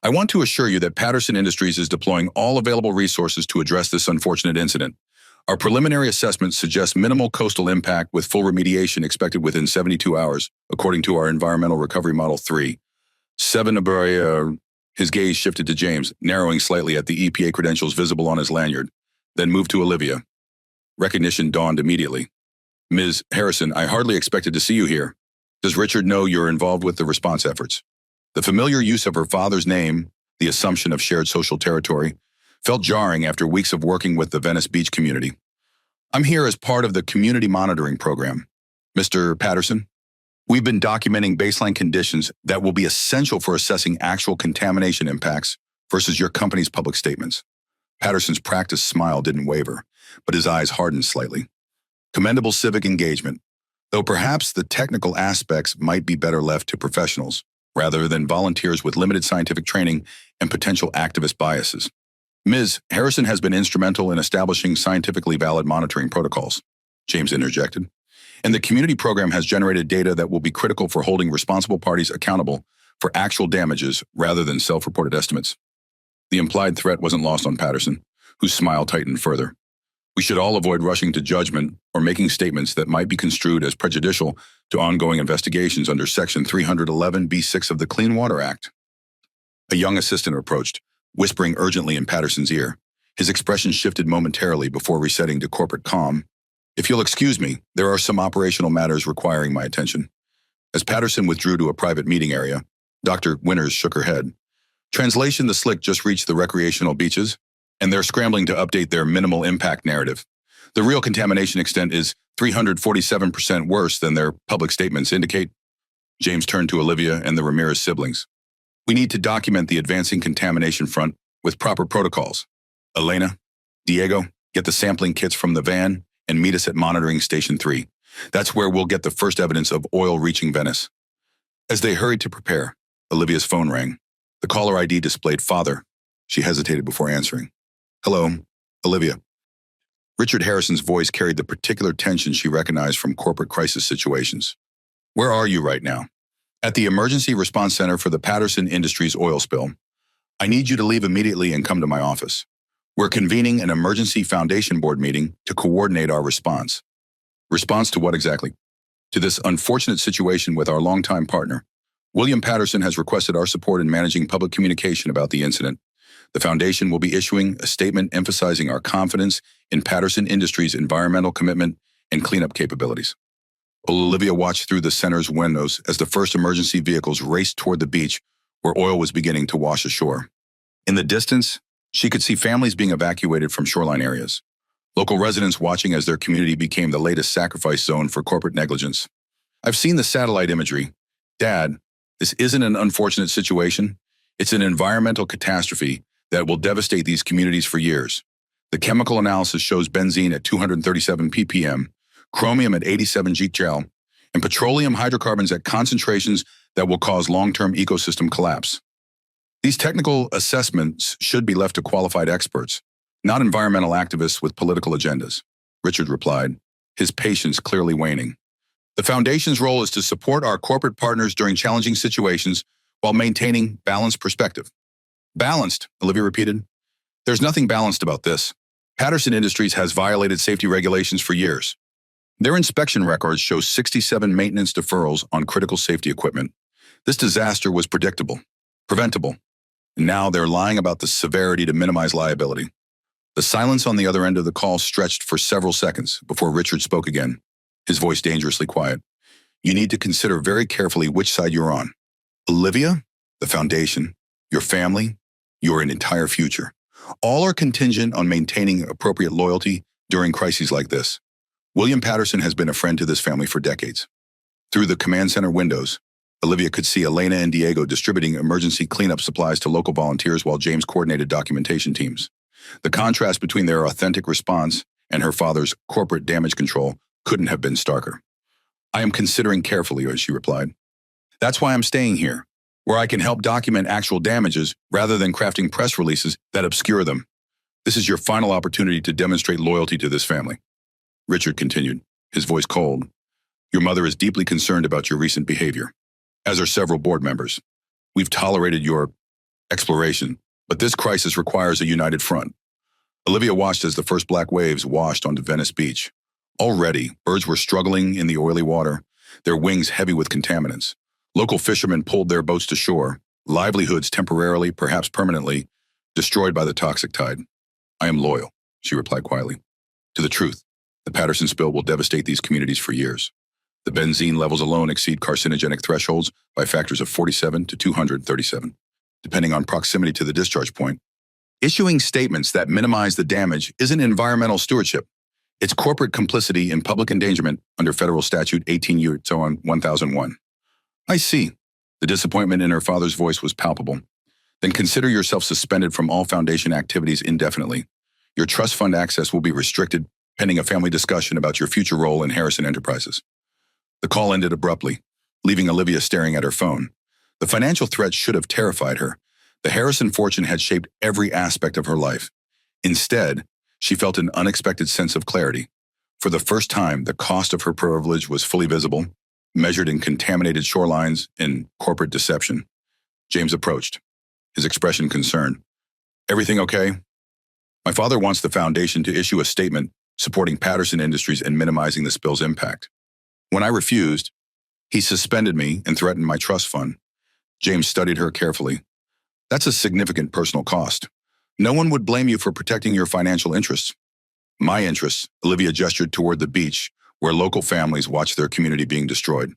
I want to assure you that Patterson Industries is deploying all available resources to address this unfortunate incident. Our preliminary assessment suggests minimal coastal impact with full remediation expected within 72 hours, according to our Environmental Recovery Model 3. His gaze shifted to James, narrowing slightly at the EPA credentials visible on his lanyard, then moved to Olivia. Recognition dawned immediately. Ms. Harrison, I hardly expected to see you here. Does Richard know you're involved with the response efforts? The familiar use of her father's name, the assumption of shared social territory, felt jarring after weeks of working with the Venice Beach community. I'm here as part of the community monitoring program. Mr. Patterson, we've been documenting baseline conditions that will be essential for assessing actual contamination impacts versus your company's public statements. Patterson's practiced smile didn't waver, but his eyes hardened slightly. Commendable civic engagement, though perhaps the technical aspects might be better left to professionals, rather than volunteers with limited scientific training and potential activist biases. Ms. Harrison has been instrumental in establishing scientifically valid monitoring protocols, James interjected, and the community program has generated data that will be critical for holding responsible parties accountable for actual damages rather than self-reported estimates. The implied threat wasn't lost on Patterson, whose smile tightened further. We should all avoid rushing to judgment or making statements that might be construed as prejudicial to ongoing investigations under Section 311(b)(6) of the Clean Water Act. A young assistant approached, whispering urgently in Patterson's ear. His expression shifted momentarily before resetting to corporate calm. If you'll excuse me, there are some operational matters requiring my attention. As Patterson withdrew to a private meeting area, Dr. Winters shook her head. Translation: the slick just reached the recreational beaches, and they're scrambling to update their minimal impact narrative. The real contamination extent is 347% worse than their public statements indicate. James turned to Olivia and the Ramirez siblings. We need to document the advancing contamination front with proper protocols. Elena, Diego, get the sampling kits from the van and meet us at Monitoring Station 3. That's where we'll get the first evidence of oil reaching Venice. As they hurried to prepare, Olivia's phone rang. The caller ID displayed father. She hesitated before answering. Hello, Olivia. Richard Harrison's voice carried the particular tension she recognized from corporate crisis situations. Where are you right now? At the Emergency Response Center for the Patterson Industries oil spill. I need you to leave immediately and come to my office. We're convening an emergency foundation board meeting to coordinate our response. Response to what exactly? To this unfortunate situation with our longtime partner. William Patterson has requested our support in managing public communication about the incident. The foundation will be issuing a statement emphasizing our confidence in Patterson Industries' environmental commitment and cleanup capabilities. Olivia watched through the center's windows as the first emergency vehicles raced toward the beach where oil was beginning to wash ashore. In the distance, she could see families being evacuated from shoreline areas, local residents watching as their community became the latest sacrifice zone for corporate negligence. I've seen the satellite imagery. Dad, this isn't an unfortunate situation. It's an environmental catastrophe that will devastate these communities for years. The chemical analysis shows benzene at 237 ppm, chromium at 87 gcal, and petroleum hydrocarbons at concentrations that will cause long-term ecosystem collapse. These technical assessments should be left to qualified experts, not environmental activists with political agendas, Richard replied, his patience clearly waning. The Foundation's role is to support our corporate partners during challenging situations while maintaining balanced perspective. Balanced, Olivia repeated. There's nothing balanced about this. Patterson Industries has violated safety regulations for years. Their inspection records show 67 maintenance deferrals on critical safety equipment. This disaster was predictable, preventable, and now they're lying about the severity to minimize liability. The silence on the other end of the call stretched for several seconds before Richard spoke again, his voice dangerously quiet. You need to consider very carefully which side you're on. Olivia, the Foundation, your family, your entire future. All are contingent on maintaining appropriate loyalty during crises like this. William Patterson has been a friend to this family for decades. Through the command center windows, Olivia could see Elena and Diego distributing emergency cleanup supplies to local volunteers while James coordinated documentation teams. The contrast between their authentic response and her father's corporate damage control couldn't have been starker. "I am considering carefully," she replied. "That's why I'm staying here, where I can help document actual damages rather than crafting press releases that obscure them. This is your final opportunity to demonstrate loyalty to this family." Richard continued, his voice cold. "Your mother is deeply concerned about your recent behavior, as are several board members. We've tolerated your exploration, but this crisis requires a united front." Olivia watched as the first black waves washed onto Venice Beach. Already, birds were struggling in the oily water, their wings heavy with contaminants. Local fishermen pulled their boats to shore, livelihoods temporarily, perhaps permanently, destroyed by the toxic tide. "I am loyal," she replied quietly, "to the truth. The Patterson spill will devastate these communities for years. The benzene levels alone exceed carcinogenic thresholds by factors of 47 to 237, depending on proximity to the discharge point. Issuing statements that minimize the damage isn't environmental stewardship. It's corporate complicity in public endangerment under federal statute 18 U.S. 1001. "I see." The disappointment in her father's voice was palpable. "Then consider yourself suspended from all foundation activities indefinitely. Your trust fund access will be restricted pending a family discussion about your future role in Harrison Enterprises." The call ended abruptly, leaving Olivia staring at her phone. The financial threat should have terrified her. The Harrison fortune had shaped every aspect of her life. Instead, she felt an unexpected sense of clarity. For the first time, the cost of her privilege was fully visible, measured in contaminated shorelines and corporate deception. James approached, his expression concerned. "Everything okay?" "My father wants the foundation to issue a statement supporting Patterson Industries and minimizing the spill's impact. When I refused, he suspended me and threatened my trust fund." James studied her carefully. "That's a significant personal cost. No one would blame you for protecting your financial interests." "My interests," Olivia gestured toward the beach, where local families watched their community being destroyed.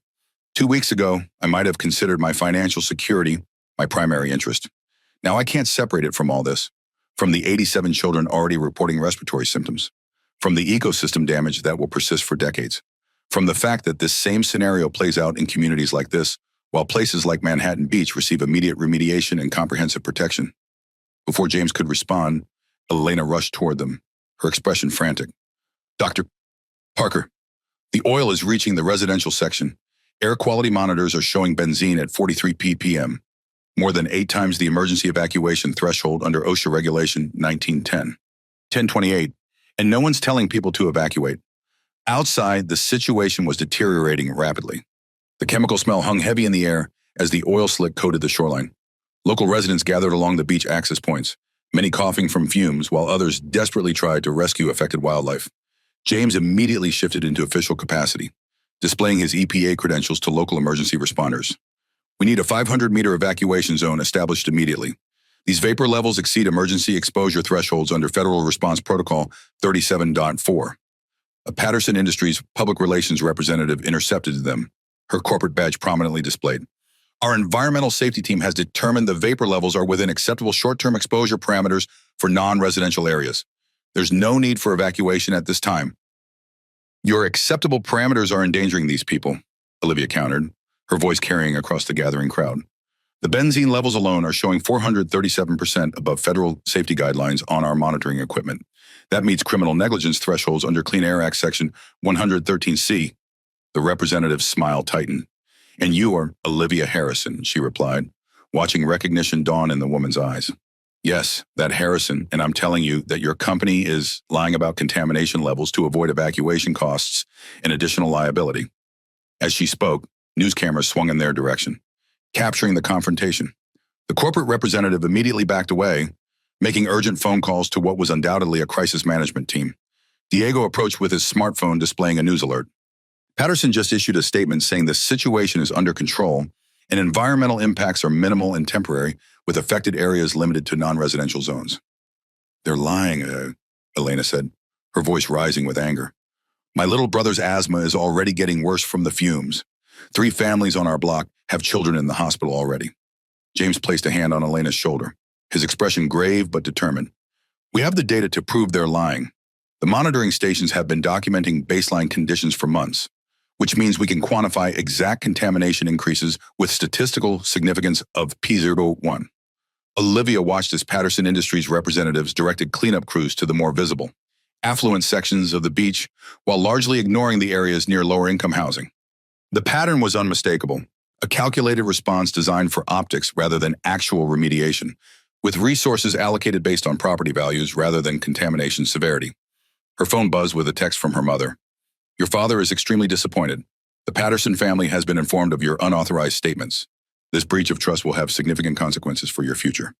2 weeks ago, I might have considered my financial security my primary interest. Now I can't separate it from all this, from the 87 children already reporting respiratory symptoms, from the ecosystem damage that will persist for decades, from the fact that this same scenario plays out in communities like this, while places like Manhattan Beach receive immediate remediation and comprehensive protection. Before James could respond, Elena rushed toward them, her expression frantic. "Dr. Parker, the oil is reaching the residential section. Air quality monitors are showing benzene at 43 ppm, more than 8 times the emergency evacuation threshold under OSHA Regulation 1910. 1028, and no one's telling people to evacuate." Outside, the situation was deteriorating rapidly. The chemical smell hung heavy in the air as the oil slick coated the shoreline. Local residents gathered along the beach access points, many coughing from fumes, while others desperately tried to rescue affected wildlife. James immediately shifted into official capacity, displaying his EPA credentials to local emergency responders. "We need a 500-meter evacuation zone established immediately. These vapor levels exceed emergency exposure thresholds under Federal Response Protocol 37.4. A Patterson Industries public relations representative intercepted them, her corporate badge prominently displayed. "Our environmental safety team has determined the vapor levels are within acceptable short-term exposure parameters for non-residential areas. There's no need for evacuation at this time." "Your acceptable parameters are endangering these people," Olivia countered, her voice carrying across the gathering crowd. "The benzene levels alone are showing 437% above federal safety guidelines on our monitoring equipment. That meets criminal negligence thresholds under Clean Air Act Section 113C. The representative's smile tightened. "And you are Olivia Harrison," she replied, watching recognition dawn in the woman's eyes. "Yes, that Harrison, and I'm telling you that your company is lying about contamination levels to avoid evacuation costs and additional liability." As she spoke, news cameras swung in their direction, capturing the confrontation. The corporate representative immediately backed away, making urgent phone calls to what was undoubtedly a crisis management team. Diego approached with his smartphone displaying a news alert. "Patterson just issued a statement saying the situation is under control and environmental impacts are minimal and temporary, with affected areas limited to non-residential zones." "They're lying," Elena said, her voice rising with anger. "My little brother's asthma is already getting worse from the fumes. 3 families on our block have children in the hospital already." James placed a hand on Elena's shoulder, his expression grave but determined. "We have the data to prove they're lying. The monitoring stations have been documenting baseline conditions for months, which means we can quantify exact contamination increases with statistical significance of P01. Olivia watched as Patterson Industries representatives directed cleanup crews to the more visible, affluent sections of the beach while largely ignoring the areas near lower-income housing. The pattern was unmistakable, a calculated response designed for optics rather than actual remediation, with resources allocated based on property values rather than contamination severity. Her phone buzzed with a text from her mother. "Your father is extremely disappointed. The Patterson family has been informed of your unauthorized statements. This breach of trust will have significant consequences for your future."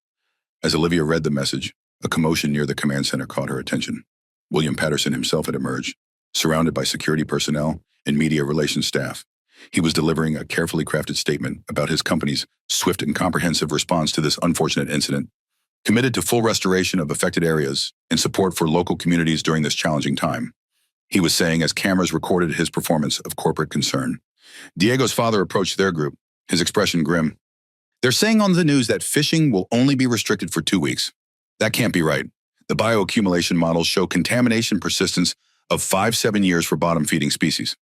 As Olivia read the message, a commotion near the command center caught her attention. William Patterson himself had emerged, surrounded by security personnel and media relations staff. He was delivering a carefully crafted statement about his company's swift and comprehensive response to this unfortunate incident, committed to full restoration of affected areas and support for local communities during this challenging time. He was saying as cameras recorded his performance of corporate concern. Diego's father approached their group, his expression grim. "They're saying on the news that fishing will only be restricted for 2 weeks. That can't be right. The bioaccumulation models show contamination persistence of 5-7 years for bottom-feeding species.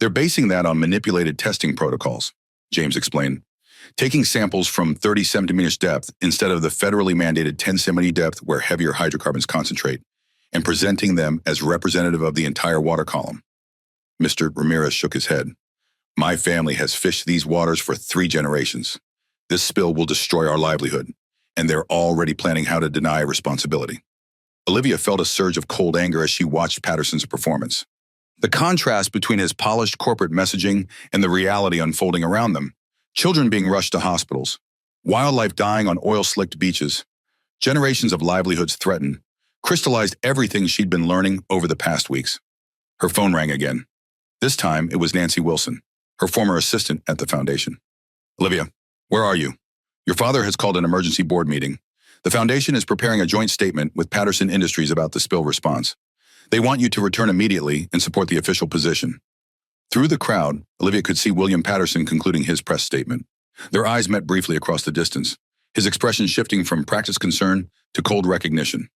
They're basing that on manipulated testing protocols," James explained, "taking samples from 30 centimeters depth instead of the federally mandated 10 centimeter depth where heavier hydrocarbons concentrate, and presenting them as representative of the entire water column." Mr. Ramirez shook his head. "My family has fished these waters for 3 generations. This spill will destroy our livelihood, and they're already planning how to deny responsibility." Olivia felt a surge of cold anger as she watched Patterson's performance. The contrast between his polished corporate messaging and the reality unfolding around them, children being rushed to hospitals, wildlife dying on oil-slicked beaches, generations of livelihoods threatened, crystallized everything she'd been learning over the past weeks. Her phone rang again. This time, it was Nancy Wilson, her former assistant at the foundation. "Olivia, where are you? Your father has called an emergency board meeting. The foundation is preparing a joint statement with Patterson Industries about the spill response. They want you to return immediately and support the official position." Through the crowd, Olivia could see William Patterson concluding his press statement. Their eyes met briefly across the distance, his expression shifting from practiced concern to cold recognition.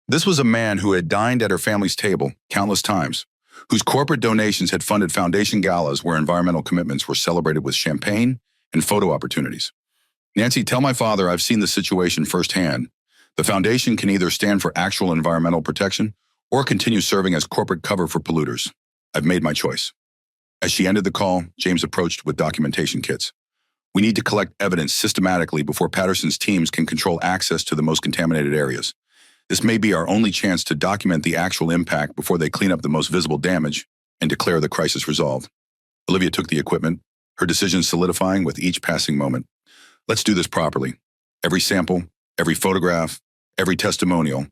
This was a man who had dined at her family's table countless times, whose corporate donations had funded foundation galas where environmental commitments were celebrated with champagne and photo opportunities. "Nancy, tell my father I've seen the situation firsthand. The foundation can either stand for actual environmental protection or continue serving as corporate cover for polluters. I've made my choice." As she ended the call, James approached with documentation kits. "We need to collect evidence systematically before Patterson's teams can control access to the most contaminated areas. This may be our only chance to document the actual impact before they clean up the most visible damage and declare the crisis resolved." Olivia took the equipment, her decision solidifying with each passing moment. "Let's do this properly. Every sample, every photograph, every testimonial,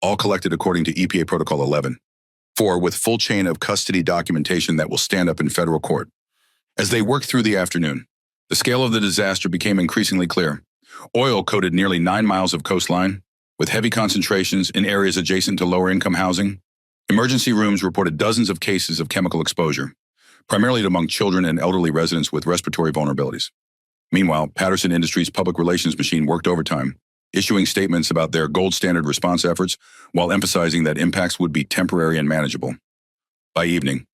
all collected according to EPA Protocol 11. 4, with full chain of custody documentation that will stand up in federal court." As they worked through the afternoon, the scale of the disaster became increasingly clear. Oil coated nearly 9 miles of coastline, with heavy concentrations in areas adjacent to lower-income housing. Emergency rooms reported dozens of cases of chemical exposure, primarily among children and elderly residents with respiratory vulnerabilities. Meanwhile, Patterson Industries' public relations machine worked overtime, issuing statements about their gold standard response efforts while emphasizing that impacts would be temporary and manageable. By evening,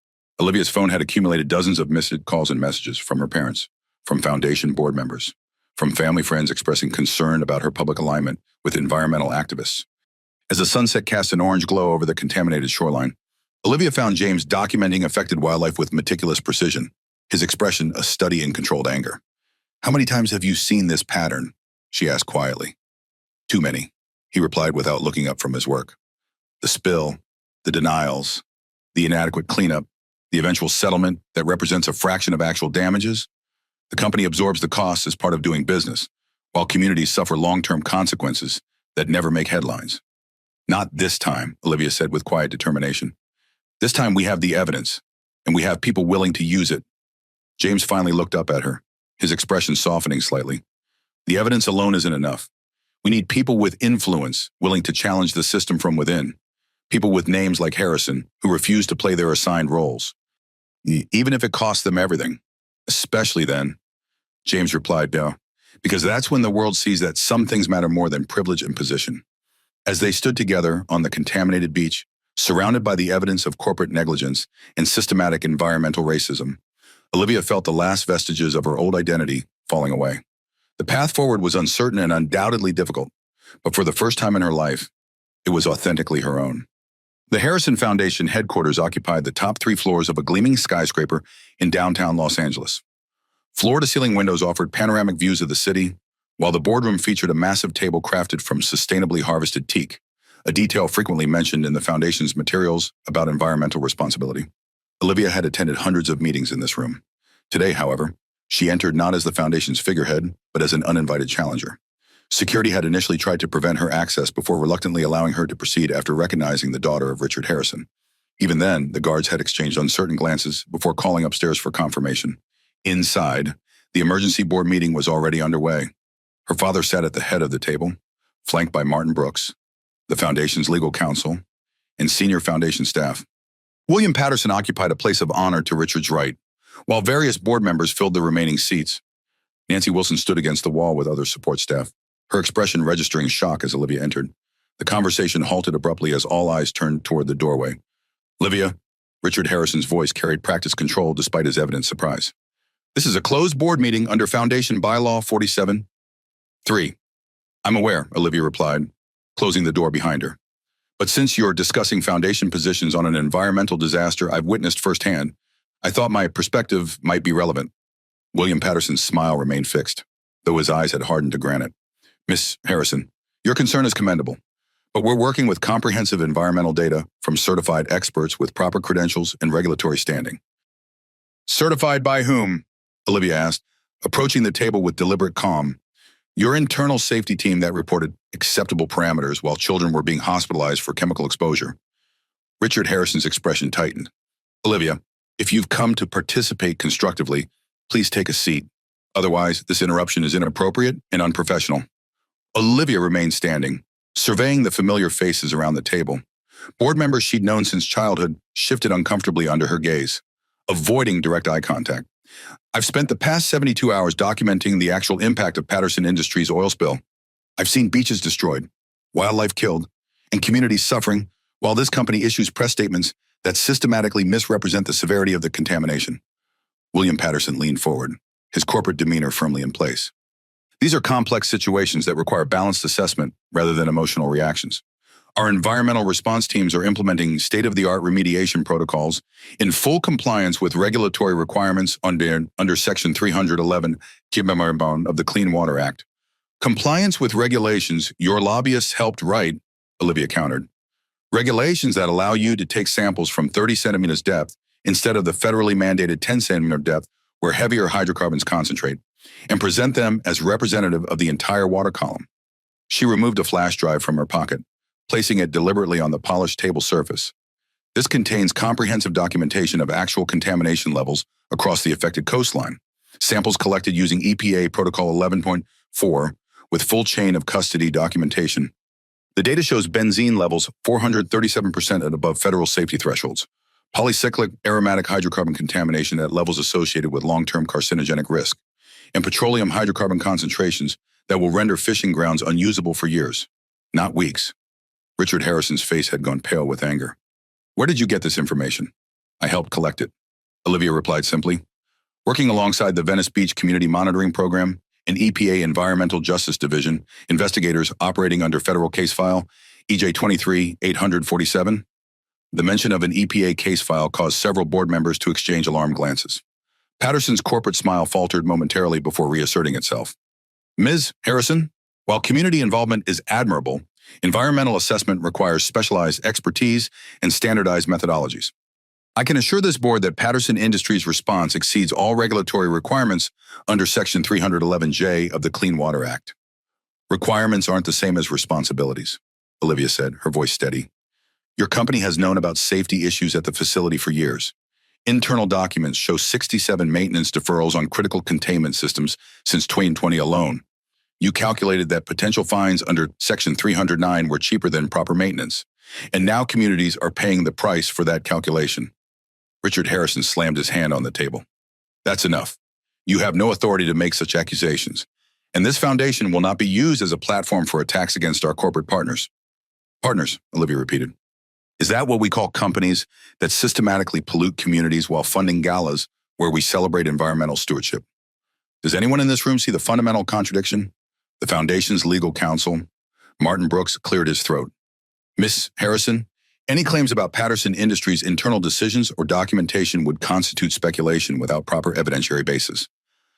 Olivia's phone had accumulated dozens of missed calls and messages from her parents, from foundation board members, from family friends expressing concern about her public alignment with environmental activists. As the sunset cast an orange glow over the contaminated shoreline, Olivia found James documenting affected wildlife with meticulous precision, his expression a study in controlled anger. "How many times have you seen this pattern?" she asked quietly. "Too many," he replied without looking up from his work. The spill, the denials, the inadequate cleanup, the eventual settlement that represents a fraction of actual damages. The company absorbs the costs as part of doing business, while communities suffer long-term consequences that never make headlines. "Not this time," Olivia said with quiet determination. "This time we have the evidence, and we have people willing to use it." James finally looked up at her, his expression softening slightly. "The evidence alone isn't enough. We need people with influence willing to challenge the system from within. People with names like Harrison who refuse to play their assigned roles. Even if it costs them everything. Especially then," James replied, "no, because that's when the world sees that some things matter more than privilege and position." As they stood together on the contaminated beach, Surrounded by the evidence of corporate negligence and systematic environmental racism, Olivia felt the last vestiges of her old identity falling away. The path forward was uncertain and undoubtedly difficult, but for the first time in her life, it was authentically her own. The Harrison Foundation headquarters occupied the top 3 floors of a gleaming skyscraper in downtown Los Angeles. Floor-to-ceiling windows offered panoramic views of the city, while the boardroom featured a massive table crafted from sustainably harvested teak, a detail frequently mentioned in the Foundation's materials about environmental responsibility. Olivia had attended hundreds of meetings in this room. Today, however, she entered not as the Foundation's figurehead, but as an uninvited challenger. Security had initially tried to prevent her access before reluctantly allowing her to proceed after recognizing the daughter of Richard Harrison. Even then, the guards had exchanged uncertain glances before calling upstairs for confirmation. Inside, the emergency board meeting was already underway. Her father sat at the head of the table, flanked by Martin Brooks, the Foundation's legal counsel, and senior Foundation staff. William Patterson occupied a place of honor to Richard's right, while various board members filled the remaining seats. Nancy Wilson stood against the wall with other support staff, her expression registering shock as Olivia entered. The conversation halted abruptly as all eyes turned toward the doorway. "Olivia," Richard Harrison's voice carried practiced control despite his evident surprise. "This is a closed board meeting under Foundation Bylaw 47-3. "I'm aware," Olivia replied, closing the door behind her. "But since you're discussing Foundation positions on an environmental disaster I've witnessed firsthand, I thought my perspective might be relevant." William Patterson's smile remained fixed, though his eyes had hardened to granite. "Miss Harrison, your concern is commendable, but we're working with comprehensive environmental data from certified experts with proper credentials and regulatory standing." "Certified by whom?" Olivia asked, approaching the table with deliberate calm. "Your internal safety team that reported acceptable parameters while children were being hospitalized for chemical exposure." Richard Harrison's expression tightened. "Olivia, if you've come to participate constructively, please take a seat. Otherwise, this interruption is inappropriate and unprofessional." Olivia remained standing, surveying the familiar faces around the table. Board members she'd known since childhood shifted uncomfortably under her gaze, avoiding direct eye contact. "I've spent the past 72 hours documenting the actual impact of Patterson Industries' oil spill. I've seen beaches destroyed, wildlife killed, and communities suffering, while this company issues press statements that systematically misrepresent the severity of the contamination." William Patterson leaned forward, his corporate demeanor firmly in place. "These are complex situations that require balanced assessment rather than emotional reactions. Our environmental response teams are implementing state-of-the-art remediation protocols in full compliance with regulatory requirements under Section 311 of the Clean Water Act." "Compliance with regulations your lobbyists helped write," Olivia countered. "Regulations that allow you to take samples from 30 centimeters depth instead of the federally mandated 10 centimeter depth where heavier hydrocarbons concentrate, and present them as representative of the entire water column." She removed a flash drive from her pocket, placing it deliberately on the polished table surface. "This contains comprehensive documentation of actual contamination levels across the affected coastline, samples collected using EPA Protocol 11.4 with full chain of custody documentation. The data shows benzene levels 437% and above federal safety thresholds, polycyclic aromatic hydrocarbon contamination at levels associated with long-term carcinogenic risk, and petroleum hydrocarbon concentrations that will render fishing grounds unusable for years, not weeks." Richard Harrison's face had gone pale with anger. "Where did you get this information?" "I helped collect it," Olivia replied simply. "Working alongside the Venice Beach Community Monitoring Program, an EPA Environmental Justice Division, investigators operating under federal case file EJ 23-847. The mention of an EPA case file caused several board members to exchange alarmed glances. Patterson's corporate smile faltered momentarily before reasserting itself. "Ms. Harrison, while community involvement is admirable, environmental assessment requires specialized expertise and standardized methodologies. I can assure this board that Patterson Industries' response exceeds all regulatory requirements under Section 311J of the Clean Water Act." "Requirements aren't the same as responsibilities," Olivia said, her voice steady. "Your company has known about safety issues at the facility for years. Internal documents show 67 maintenance deferrals on critical containment systems since 2020 alone. You calculated that potential fines under Section 309 were cheaper than proper maintenance, and now communities are paying the price for that calculation." Richard Harrison slammed his hand on the table. "That's enough. You have no authority to make such accusations, and this foundation will not be used as a platform for attacks against our corporate partners." "Partners," Olivia repeated. Is that what we call companies that systematically pollute communities while funding galas where we celebrate environmental stewardship? Does anyone in this room see the fundamental contradiction? The Foundation's legal counsel, Martin Brooks, cleared his throat. Miss Harrison, any claims about Patterson Industries' internal decisions or documentation would constitute speculation without proper evidentiary basis.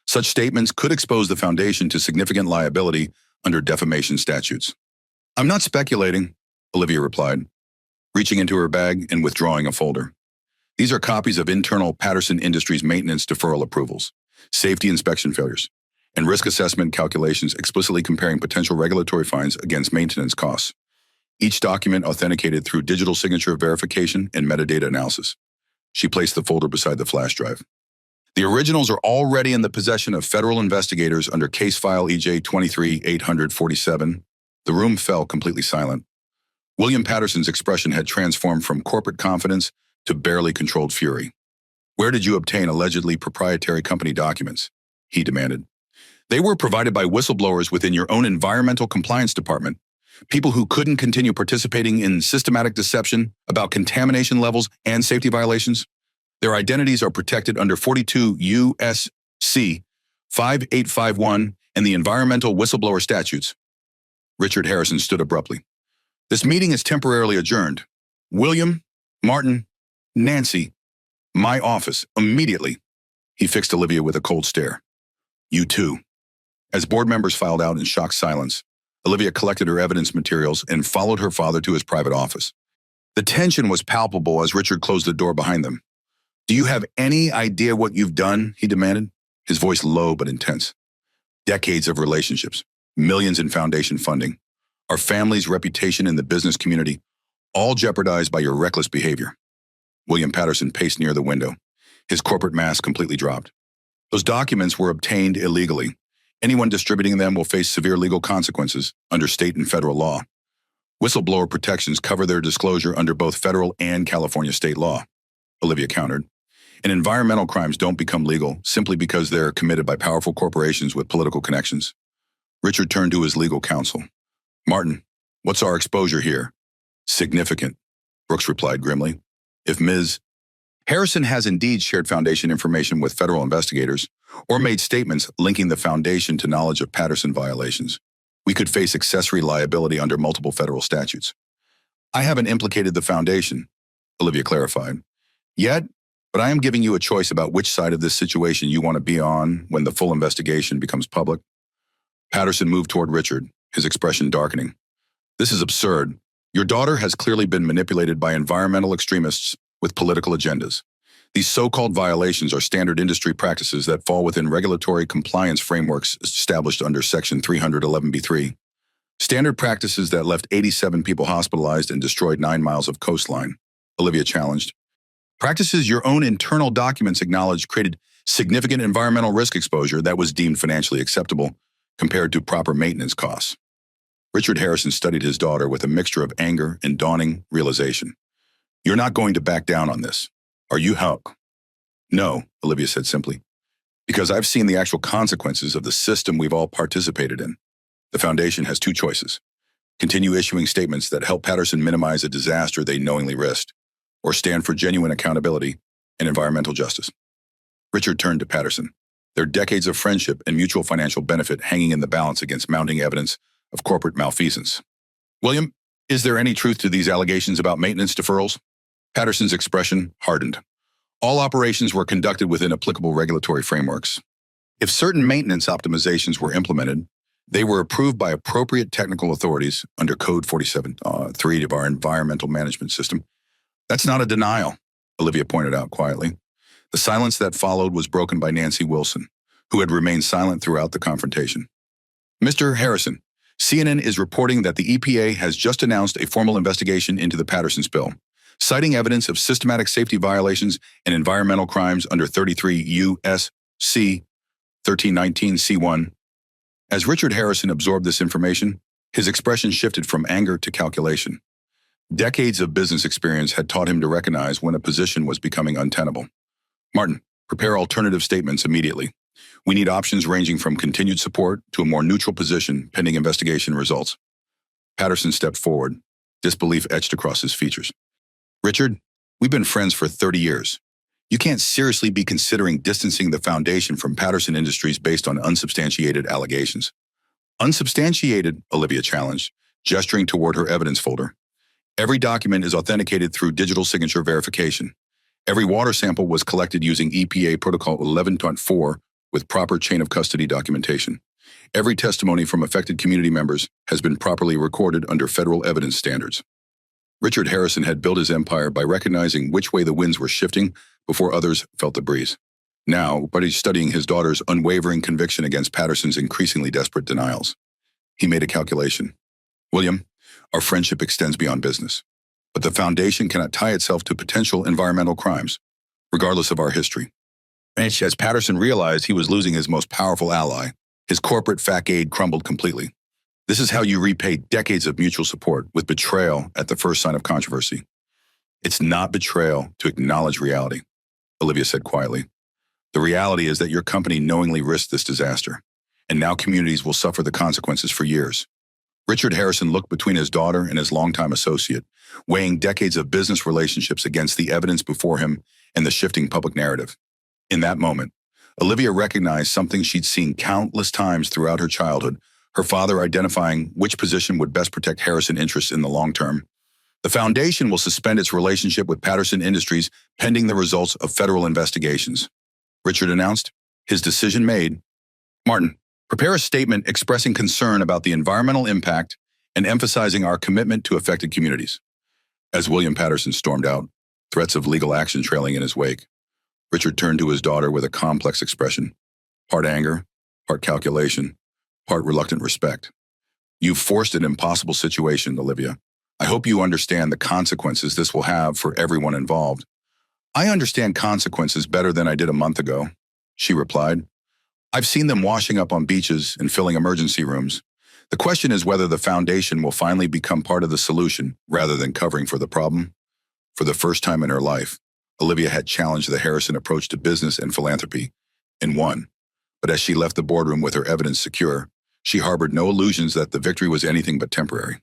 Such statements could expose the Foundation to significant liability under defamation statutes. I'm not speculating, Olivia replied, reaching into her bag and withdrawing a folder. These are copies of internal Patterson Industries maintenance deferral approvals, safety inspection failures, and risk assessment calculations explicitly comparing potential regulatory fines against maintenance costs. Each document authenticated through digital signature verification and metadata analysis. She placed the folder beside the flash drive. The originals are already in the possession of federal investigators under case file EJ 23-847. The room fell completely silent. William Patterson's expression had transformed from corporate confidence to barely controlled fury. Where did you obtain allegedly proprietary company documents? He demanded. They were provided by whistleblowers within your own environmental compliance department, people who couldn't continue participating in systematic deception about contamination levels and safety violations. Their identities are protected under 42 U.S.C. 5851 and the environmental whistleblower statutes. Richard Harrison stood abruptly. This meeting is temporarily adjourned. William, Martin, Nancy, my office, immediately. He fixed Olivia with a cold stare. You too. As board members filed out in shocked silence, Olivia collected her evidence materials and followed her father to his private office. The tension was palpable as Richard closed the door behind them. Do you have any idea what you've done? He demanded, his voice low but intense. Decades of relationships, millions in foundation funding, our family's reputation in the business community, all jeopardized by your reckless behavior. William Patterson paced near the window, his corporate mask completely dropped. Those documents were obtained illegally. Anyone distributing them will face severe legal consequences under state and federal law. Whistleblower protections cover their disclosure under both federal and California state law, Olivia countered. And environmental crimes don't become legal simply because they're committed by powerful corporations with political connections. Richard turned to his legal counsel. Martin, what's our exposure here? Significant, Brooks replied grimly. If Ms. Harrison has indeed shared Foundation information with federal investigators or made statements linking the Foundation to knowledge of Patterson violations, we could face accessory liability under multiple federal statutes. I haven't implicated the Foundation, Olivia clarified, yet, but I am giving you a choice about which side of this situation you want to be on when the full investigation becomes public. Patterson moved toward Richard, his expression darkening. This is absurd. Your daughter has clearly been manipulated by environmental extremists with political agendas. These so-called violations are standard industry practices that fall within regulatory compliance frameworks established under Section 311b3. Standard practices that left 87 people hospitalized and destroyed 9 miles of coastline, Olivia challenged. Practices your own internal documents acknowledged created significant environmental risk exposure that was deemed financially acceptable compared to proper maintenance costs. Richard Harrison studied his daughter with a mixture of anger and dawning realization. You're not going to back down on this, are you, Hulk? No, Olivia said simply, because I've seen the actual consequences of the system we've all participated in. The Foundation has 2 choices. Continue issuing statements that help Patterson minimize a disaster they knowingly risked, or stand for genuine accountability and environmental justice. Richard turned to Patterson, their decades of friendship and mutual financial benefit hanging in the balance against mounting evidence of corporate malfeasance. William, is there any truth to these allegations about maintenance deferrals? Patterson's expression hardened. All operations were conducted within applicable regulatory frameworks. If certain maintenance optimizations were implemented, they were approved by appropriate technical authorities under Code 47.3 of our environmental management system. That's not a denial, Olivia pointed out quietly. The silence that followed was broken by Nancy Wilson, who had remained silent throughout the confrontation. Mr. Harrison, CNN is reporting that the EPA has just announced a formal investigation into the Patterson spill, citing evidence of systematic safety violations and environmental crimes under 33 U.S.C. 1319 C1. As Richard Harrison absorbed this information, his expression shifted from anger to calculation. Decades of business experience had taught him to recognize when a position was becoming untenable. Martin, prepare alternative statements immediately. We need options ranging from continued support to a more neutral position pending investigation results. Patterson stepped forward, disbelief etched across his features. Richard, we've been friends for 30 years. You can't seriously be considering distancing the foundation from Patterson Industries based on unsubstantiated allegations. Unsubstantiated, Olivia challenged, gesturing toward her evidence folder. Every document is authenticated through digital signature verification. Every water sample was collected using EPA Protocol 11.4 with proper chain of custody documentation. Every testimony from affected community members has been properly recorded under federal evidence standards. Richard Harrison had built his empire by recognizing which way the winds were shifting before others felt the breeze. Now, but he's studying his daughter's unwavering conviction against Patterson's increasingly desperate denials. He made a calculation. William, our friendship extends beyond business, but the foundation cannot tie itself to potential environmental crimes, regardless of our history. As Patterson realized he was losing his most powerful ally, his corporate facade crumbled completely. This is how you repay decades of mutual support, with betrayal at the first sign of controversy. It's not betrayal to acknowledge reality, Olivia said quietly. The reality is that your company knowingly risked this disaster, and now communities will suffer the consequences for years. Richard Harrison looked between his daughter and his longtime associate, weighing decades of business relationships against the evidence before him and the shifting public narrative. In that moment, Olivia recognized something she'd seen countless times throughout her childhood, her father identifying which position would best protect Harrison interests in the long term. The foundation will suspend its relationship with Patterson Industries pending the results of federal investigations. Richard announced, his decision made. Martin, prepare a statement expressing concern about the environmental impact and emphasizing our commitment to affected communities. As William Patterson stormed out, threats of legal action trailing in his wake, Richard turned to his daughter with a complex expression, part anger, part calculation, part reluctant respect. You've forced an impossible situation, Olivia. I hope you understand the consequences this will have for everyone involved. I understand consequences better than I did a month ago, she replied. I've seen them washing up on beaches and filling emergency rooms. The question is whether the foundation will finally become part of the solution rather than covering for the problem. For the first time in her life, Olivia had challenged the Harrison approach to business and philanthropy, and won. But as she left the boardroom with her evidence secure, she harbored no illusions that the victory was anything but temporary.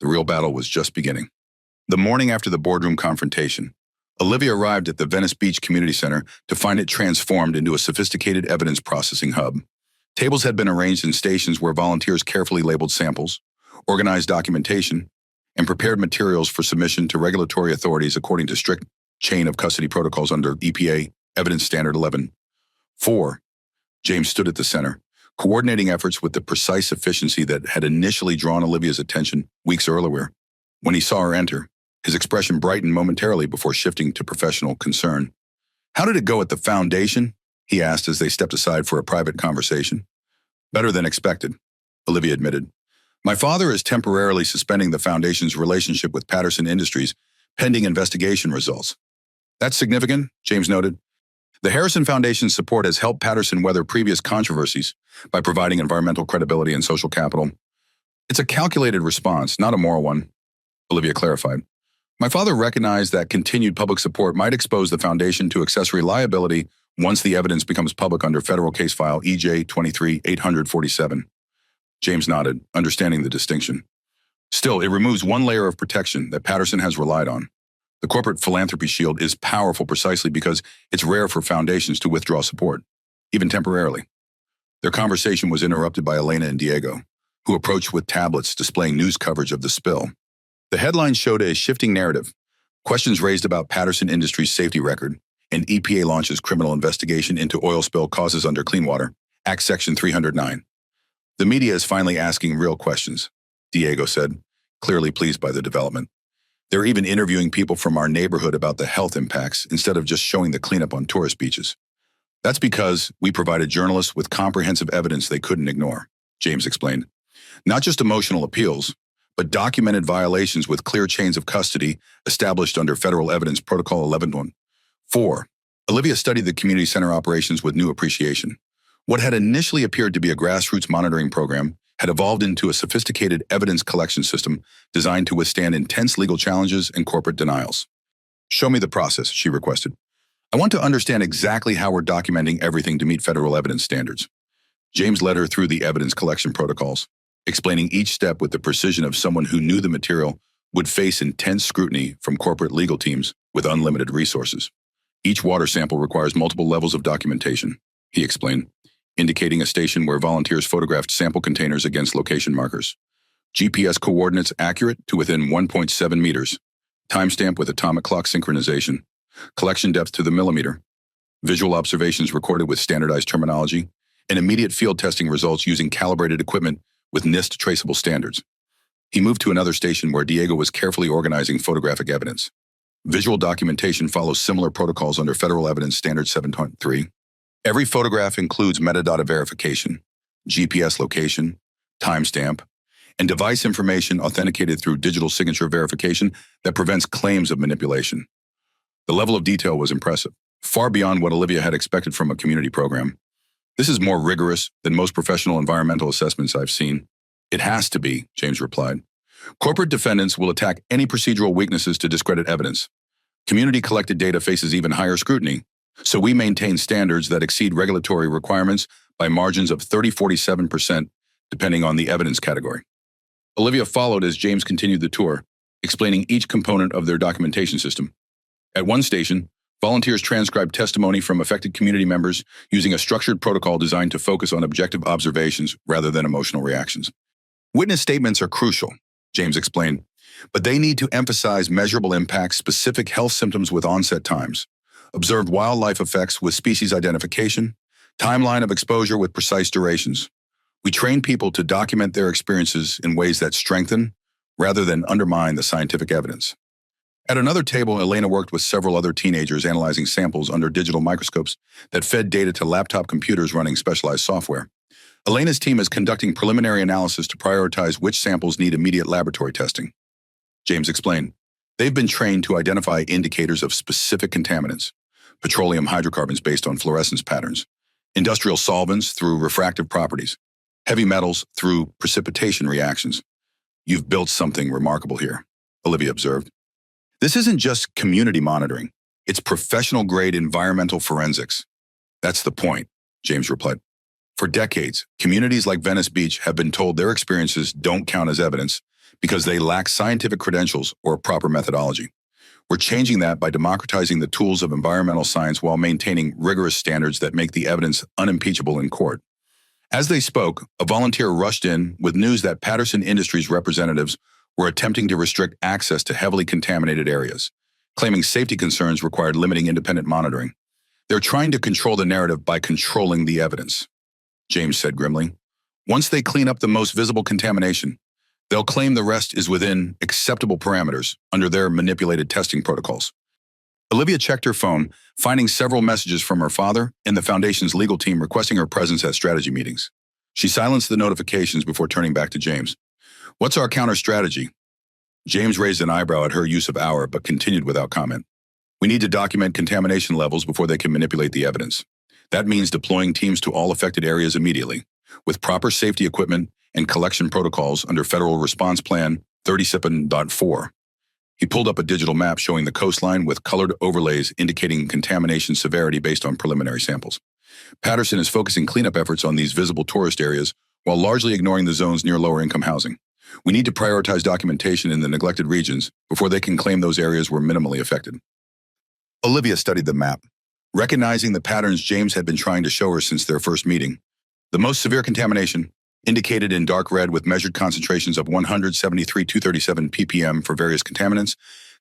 The real battle was just beginning. The morning after the boardroom confrontation, Olivia arrived at the Venice Beach Community Center to find it transformed into a sophisticated evidence processing hub. Tables had been arranged in stations where volunteers carefully labeled samples, organized documentation, and prepared materials for submission to regulatory authorities according to strict chain of custody protocols under EPA Evidence Standard 11.4. James stood at the center, coordinating efforts with the precise efficiency that had initially drawn Olivia's attention weeks earlier. When he saw her enter, his expression brightened momentarily before shifting to professional concern. How did it go at the foundation? He asked as they stepped aside for a private conversation. Better than expected, Olivia admitted. My father is temporarily suspending the foundation's relationship with Patterson Industries pending investigation results. That's significant, James noted. The Harrison Foundation's support has helped Patterson weather previous controversies by providing environmental credibility and social capital. It's a calculated response, not a moral one, Olivia clarified. My father recognized that continued public support might expose the foundation to accessory liability once the evidence becomes public under federal case file EJ 23-847. James nodded, understanding the distinction. Still, it removes one layer of protection that Patterson has relied on. The corporate philanthropy shield is powerful precisely because it's rare for foundations to withdraw support, even temporarily. Their conversation was interrupted by Elena and Diego, who approached with tablets displaying news coverage of the spill. The headline showed a shifting narrative, questions raised about Patterson Industries' safety record, and EPA launches criminal investigation into oil spill causes under Clean Water, Act Section 309. The media is finally asking real questions, Diego said, clearly pleased by the development. They're even interviewing people from our neighborhood about the health impacts instead of just showing the cleanup on tourist beaches. That's because we provided journalists with comprehensive evidence they couldn't ignore, James explained. Not just emotional appeals, but documented violations with clear chains of custody established under Federal Evidence Protocol 11.4. Olivia studied the community center operations with new appreciation. What had initially appeared to be a grassroots monitoring program had evolved into a sophisticated evidence collection system designed to withstand intense legal challenges and corporate denials. Show me the process, she requested. I want to understand exactly how we're documenting everything to meet federal evidence standards. James led her through the evidence collection protocols, explaining each step with the precision of someone who knew the material would face intense scrutiny from corporate legal teams with unlimited resources. Each water sample requires multiple levels of documentation, he explained, indicating a station where volunteers photographed sample containers against location markers. GPS coordinates accurate to within 1.7 meters, timestamp with atomic clock synchronization, collection depth to the millimeter, visual observations recorded with standardized terminology, and immediate field testing results using calibrated equipment with NIST traceable standards. He moved to another station where Diego was carefully organizing photographic evidence. Visual documentation follows similar protocols under Federal Evidence Standard 7.3. Every photograph includes metadata verification, GPS location, timestamp, and device information authenticated through digital signature verification that prevents claims of manipulation. The level of detail was impressive, far beyond what Olivia had expected from a community program. This is more rigorous than most professional environmental assessments I've seen. It has to be, James replied. Corporate defendants will attack any procedural weaknesses to discredit evidence. Community-collected data faces even higher scrutiny, so we maintain standards that exceed regulatory requirements by margins of 30–47%, depending on the evidence category. Olivia followed as James continued the tour, explaining each component of their documentation system. At one station, volunteers transcribed testimony from affected community members using a structured protocol designed to focus on objective observations rather than emotional reactions. Witness statements are crucial, James explained, but they need to emphasize measurable impacts, specific health symptoms with onset times, observed wildlife effects with species identification, timeline of exposure with precise durations. We train people to document their experiences in ways that strengthen rather than undermine the scientific evidence. At another table, Elena worked with several other teenagers analyzing samples under digital microscopes that fed data to laptop computers running specialized software. Elena's team is conducting preliminary analysis to prioritize which samples need immediate laboratory testing. James explained, they've been trained to identify indicators of specific contaminants, petroleum hydrocarbons based on fluorescence patterns, industrial solvents through refractive properties, heavy metals through precipitation reactions. You've built something remarkable here, Olivia observed. This isn't just community monitoring. It's professional-grade environmental forensics. That's the point, James replied. For decades, communities like Venice Beach have been told their experiences don't count as evidence because they lack scientific credentials or proper methodology. We're changing that by democratizing the tools of environmental science while maintaining rigorous standards that make the evidence unimpeachable in court. As they spoke, a volunteer rushed in with news that Patterson Industries representatives were attempting to restrict access to heavily contaminated areas, claiming safety concerns required limiting independent monitoring. They're trying to control the narrative by controlling the evidence, James said grimly. Once they clean up the most visible contamination, they'll claim the rest is within acceptable parameters under their manipulated testing protocols. Olivia checked her phone, finding several messages from her father and the Foundation's legal team requesting her presence at strategy meetings. She silenced the notifications before turning back to James. What's our counter strategy? James raised an eyebrow at her use of "our," but continued without comment. We need to document contamination levels before they can manipulate the evidence. That means deploying teams to all affected areas immediately, with proper safety equipment and collection protocols under Federal Response Plan 37.4. He pulled up a digital map showing the coastline with colored overlays indicating contamination severity based on preliminary samples. Patterson is focusing cleanup efforts on these visible tourist areas while largely ignoring the zones near lower-income housing. We need to prioritize documentation in the neglected regions before they can claim those areas were minimally affected. Olivia studied the map, recognizing the patterns James had been trying to show her since their first meeting. The most severe contamination, indicated in dark red with measured concentrations of 173–237 ppm for various contaminants,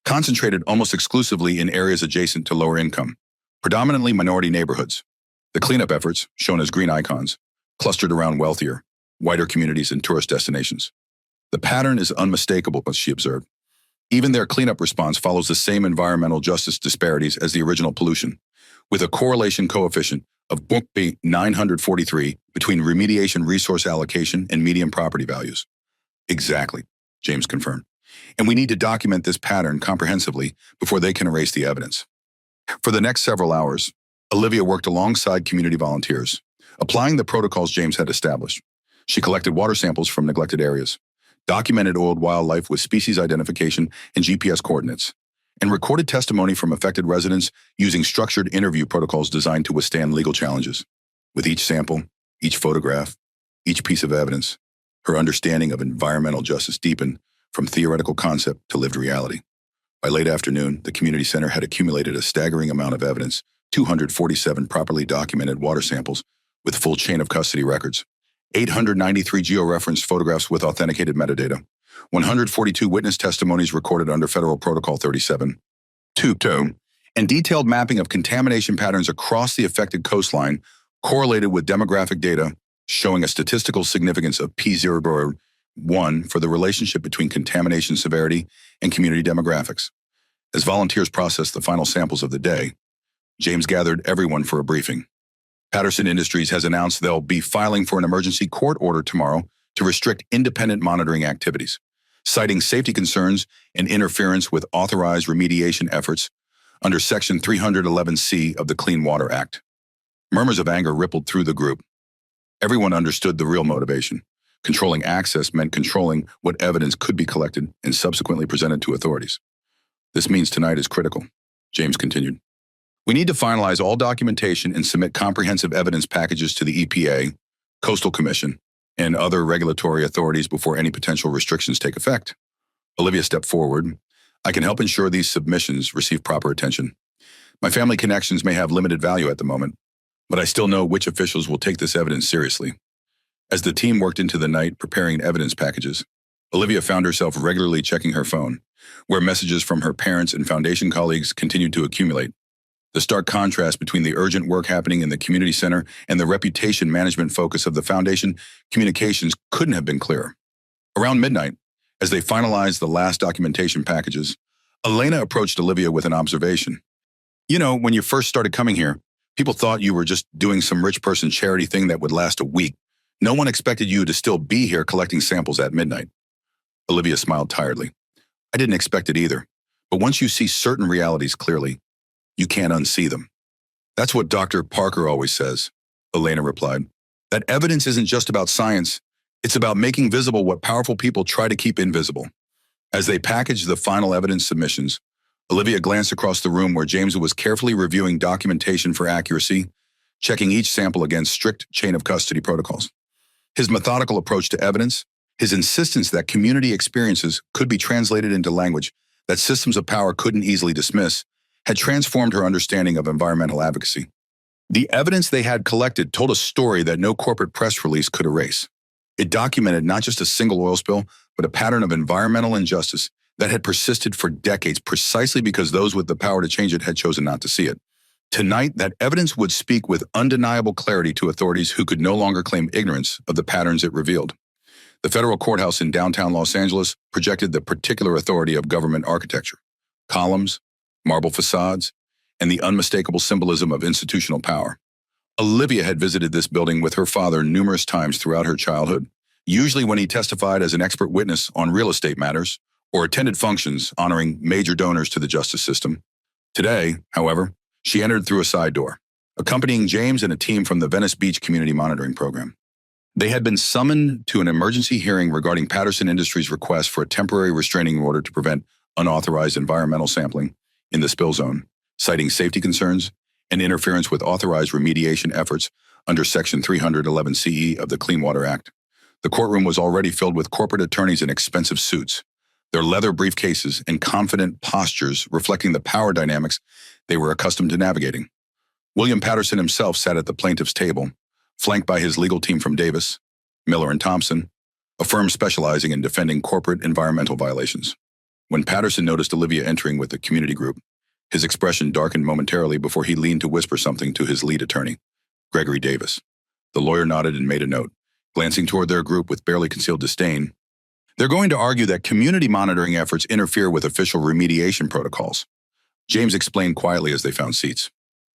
concentrated almost exclusively in areas adjacent to lower income, predominantly minority neighborhoods. The cleanup efforts, shown as green icons, clustered around wealthier, whiter communities and tourist destinations. The pattern is unmistakable, as she observed. Even their cleanup response follows the same environmental justice disparities as the original pollution, with a correlation coefficient of 943 between remediation resource allocation and median property values. Exactly, James confirmed. And we need to document this pattern comprehensively before they can erase the evidence. For the next several hours, Olivia worked alongside community volunteers, applying the protocols James had established. She collected water samples from neglected areas, documented oiled wildlife with species identification and GPS coordinates, and recorded testimony from affected residents using structured interview protocols designed to withstand legal challenges. With each sample, each photograph, each piece of evidence, her understanding of environmental justice deepened, from theoretical concept to lived reality. By late afternoon, the community center had accumulated a staggering amount of evidence, 247 properly documented water samples with full chain of custody records, 893 georeferenced photographs with authenticated metadata, 142 witness testimonies recorded under Federal Protocol 37, 2, and detailed mapping of contamination patterns across the affected coastline correlated with demographic data showing a statistical significance of P0.1 for the relationship between contamination severity and community demographics. As volunteers processed the final samples of the day, James gathered everyone for a briefing. Patterson Industries has announced they'll be filing for an emergency court order tomorrow to restrict independent monitoring activities, citing safety concerns and interference with authorized remediation efforts under Section 311C of the Clean Water Act. Murmurs of anger rippled through the group. Everyone understood the real motivation. Controlling access meant controlling what evidence could be collected and subsequently presented to authorities. This means tonight is critical, James continued. We need to finalize all documentation and submit comprehensive evidence packages to the EPA, Coastal Commission, and other regulatory authorities before any potential restrictions take effect. Olivia stepped forward. I can help ensure these submissions receive proper attention. My family connections may have limited value at the moment, but I still know which officials will take this evidence seriously. As the team worked into the night preparing evidence packages, Olivia found herself regularly checking her phone, where messages from her parents and foundation colleagues continued to accumulate. The stark contrast between the urgent work happening in the community center and the reputation management focus of the foundation communications couldn't have been clearer. Around midnight, as they finalized the last documentation packages, Elena approached Olivia with an observation. You know, when you first started coming here, people thought you were just doing some rich person charity thing that would last a week. No one expected you to still be here collecting samples at midnight. Olivia smiled tiredly. I didn't expect it either, but once you see certain realities clearly, you can't unsee them. That's what Dr. Parker always says, Elena replied. That evidence isn't just about science, it's about making visible what powerful people try to keep invisible. As they packaged the final evidence submissions, Olivia glanced across the room where James was carefully reviewing documentation for accuracy, checking each sample against strict chain of custody protocols. His methodical approach to evidence, his insistence that community experiences could be translated into language that systems of power couldn't easily dismiss, had transformed her understanding of environmental advocacy. The evidence they had collected told a story that no corporate press release could erase. It documented not just a single oil spill, but a pattern of environmental injustice that had persisted for decades precisely because those with the power to change it had chosen not to see it. Tonight, that evidence would speak with undeniable clarity to authorities who could no longer claim ignorance of the patterns it revealed. The federal courthouse in downtown Los Angeles projected the particular authority of government architecture, columns, marble facades, and the unmistakable symbolism of institutional power. Olivia had visited this building with her father numerous times throughout her childhood, usually when he testified as an expert witness on real estate matters or attended functions honoring major donors to the justice system. Today, however, she entered through a side door, accompanying James and a team from the Venice Beach Community Monitoring Program. They had been summoned to an emergency hearing regarding Patterson Industries' request for a temporary restraining order to prevent unauthorized environmental sampling in the spill zone, citing safety concerns and interference with authorized remediation efforts under Section 311CE of the Clean Water Act. The courtroom was already filled with corporate attorneys in expensive suits, their leather briefcases and confident postures reflecting the power dynamics they were accustomed to navigating. William Patterson himself sat at the plaintiff's table, flanked by his legal team from Davis, Miller and Thompson, a firm specializing in defending corporate environmental violations. When Patterson noticed Olivia entering with the community group, his expression darkened momentarily before he leaned to whisper something to his lead attorney, Gregory Davis. The lawyer nodded and made a note, glancing toward their group with barely concealed disdain. They're going to argue that community monitoring efforts interfere with official remediation protocols. James explained quietly as they found seats.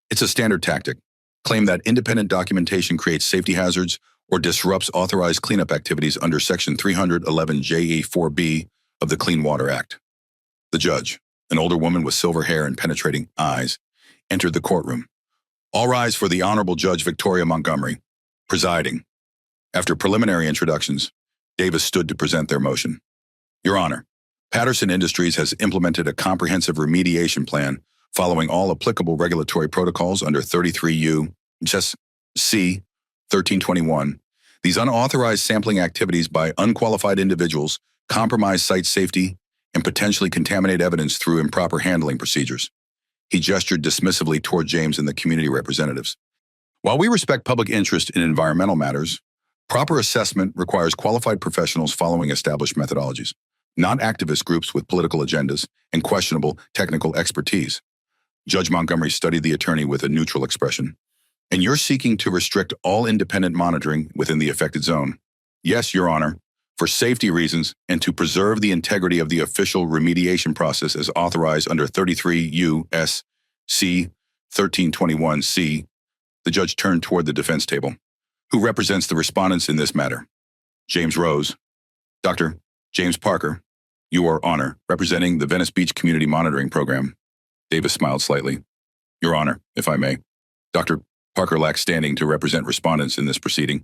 It's a standard tactic. Claim that independent documentation creates safety hazards or disrupts authorized cleanup activities under Section 311JE4B of the Clean Water Act. The judge, an older woman with silver hair and penetrating eyes, entered the courtroom. All rise for the Honorable Judge Victoria Montgomery, presiding. After preliminary introductions, Davis stood to present their motion. Your Honor, Patterson Industries has implemented a comprehensive remediation plan following all applicable regulatory protocols under 33 U.C. 1321. These unauthorized sampling activities by unqualified individuals compromise site safety, and potentially contaminate evidence through improper handling procedures. He gestured dismissively toward James and the community representatives. While we respect public interest in environmental matters, proper assessment requires qualified professionals following established methodologies, not activist groups with political agendas and questionable technical expertise. Judge Montgomery studied the attorney with a neutral expression. And you're seeking to restrict all independent monitoring within the affected zone. Yes, Your Honor, for safety reasons and to preserve the integrity of the official remediation process as authorized under 33 U.S.C. 1321C, the judge turned toward the defense table. Who represents the respondents in this matter? James rose. Dr. James Parker, Your Honor, representing the Venice Beach Community Monitoring Program. Davis smiled slightly. Your Honor, if I may. Dr. Parker lacks standing to represent respondents in this proceeding.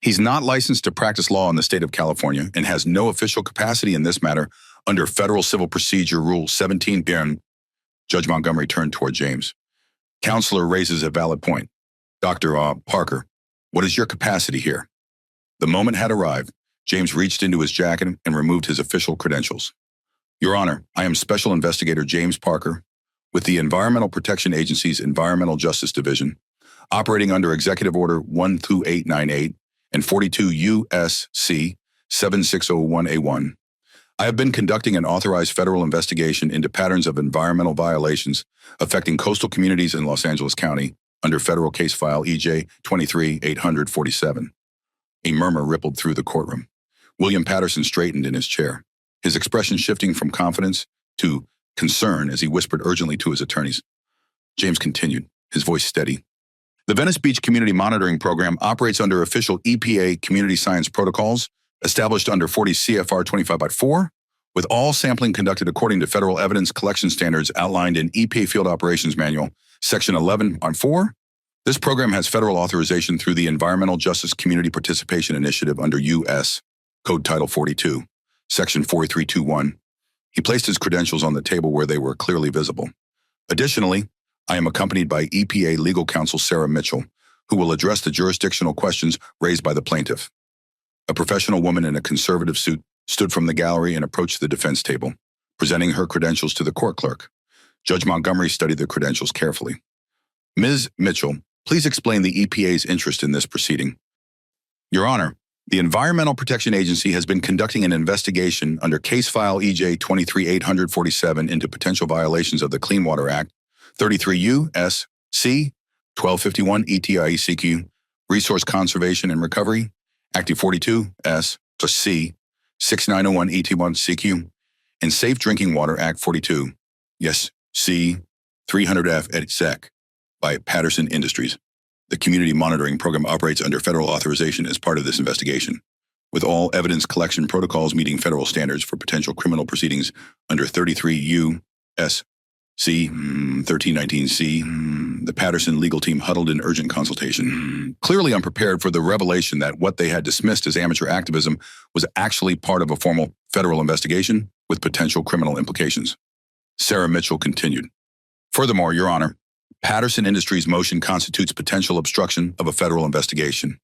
He's not licensed to practice law in the state of California and has no official capacity in this matter under Federal Civil Procedure Rule 17. Judge Montgomery turned toward James. Counselor raises a valid point. Dr. Parker, what is your capacity here? The moment had arrived. James reached into his jacket and removed his official credentials. Your Honor, I am Special Investigator James Parker with the Environmental Protection Agency's Environmental Justice Division, operating under Executive Order 12898 and 42 U.S.C. 7601A1. I have been conducting an authorized federal investigation into patterns of environmental violations affecting coastal communities in Los Angeles County under federal case file EJ 23-847. A murmur rippled through the courtroom. William Patterson straightened in his chair, his expression shifting from confidence to concern as he whispered urgently to his attorneys. James continued, his voice steady. The Venice Beach Community Monitoring Program operates under official EPA community science protocols established under 40 CFR 25.4, with all sampling conducted according to federal evidence collection standards outlined in EPA Field Operations Manual, Section 11.4. This program has federal authorization through the Environmental Justice Community Participation Initiative under U.S. Code Title 42, Section 4321. He placed his credentials on the table where they were clearly visible. Additionally, I am accompanied by EPA legal counsel Sarah Mitchell, who will address the jurisdictional questions raised by the plaintiff. A professional woman in a conservative suit stood from the gallery and approached the defense table, presenting her credentials to the court clerk. Judge Montgomery studied the credentials carefully. Ms. Mitchell, please explain the EPA's interest in this proceeding. Your Honor, the Environmental Protection Agency has been conducting an investigation under case file EJ 23-847 into potential violations of the Clean Water Act, 33 U.S.C. 1251 ETIECQ, Resource Conservation and Recovery, Active 42 S.C. 6901 ET1CQ, and Safe Drinking Water Act 42, yes, C. 300F et sec, by Patterson Industries. The Community Monitoring Program operates under federal authorization as part of this investigation, with all evidence collection protocols meeting federal standards for potential criminal proceedings under 33 U.S.C. 1319C. The Patterson legal team huddled in urgent consultation, clearly unprepared for the revelation that what they had dismissed as amateur activism was actually part of a formal federal investigation with potential criminal implications. Sarah Mitchell continued. Furthermore, Your Honor, Patterson Industries' motion constitutes potential obstruction of a federal investigation.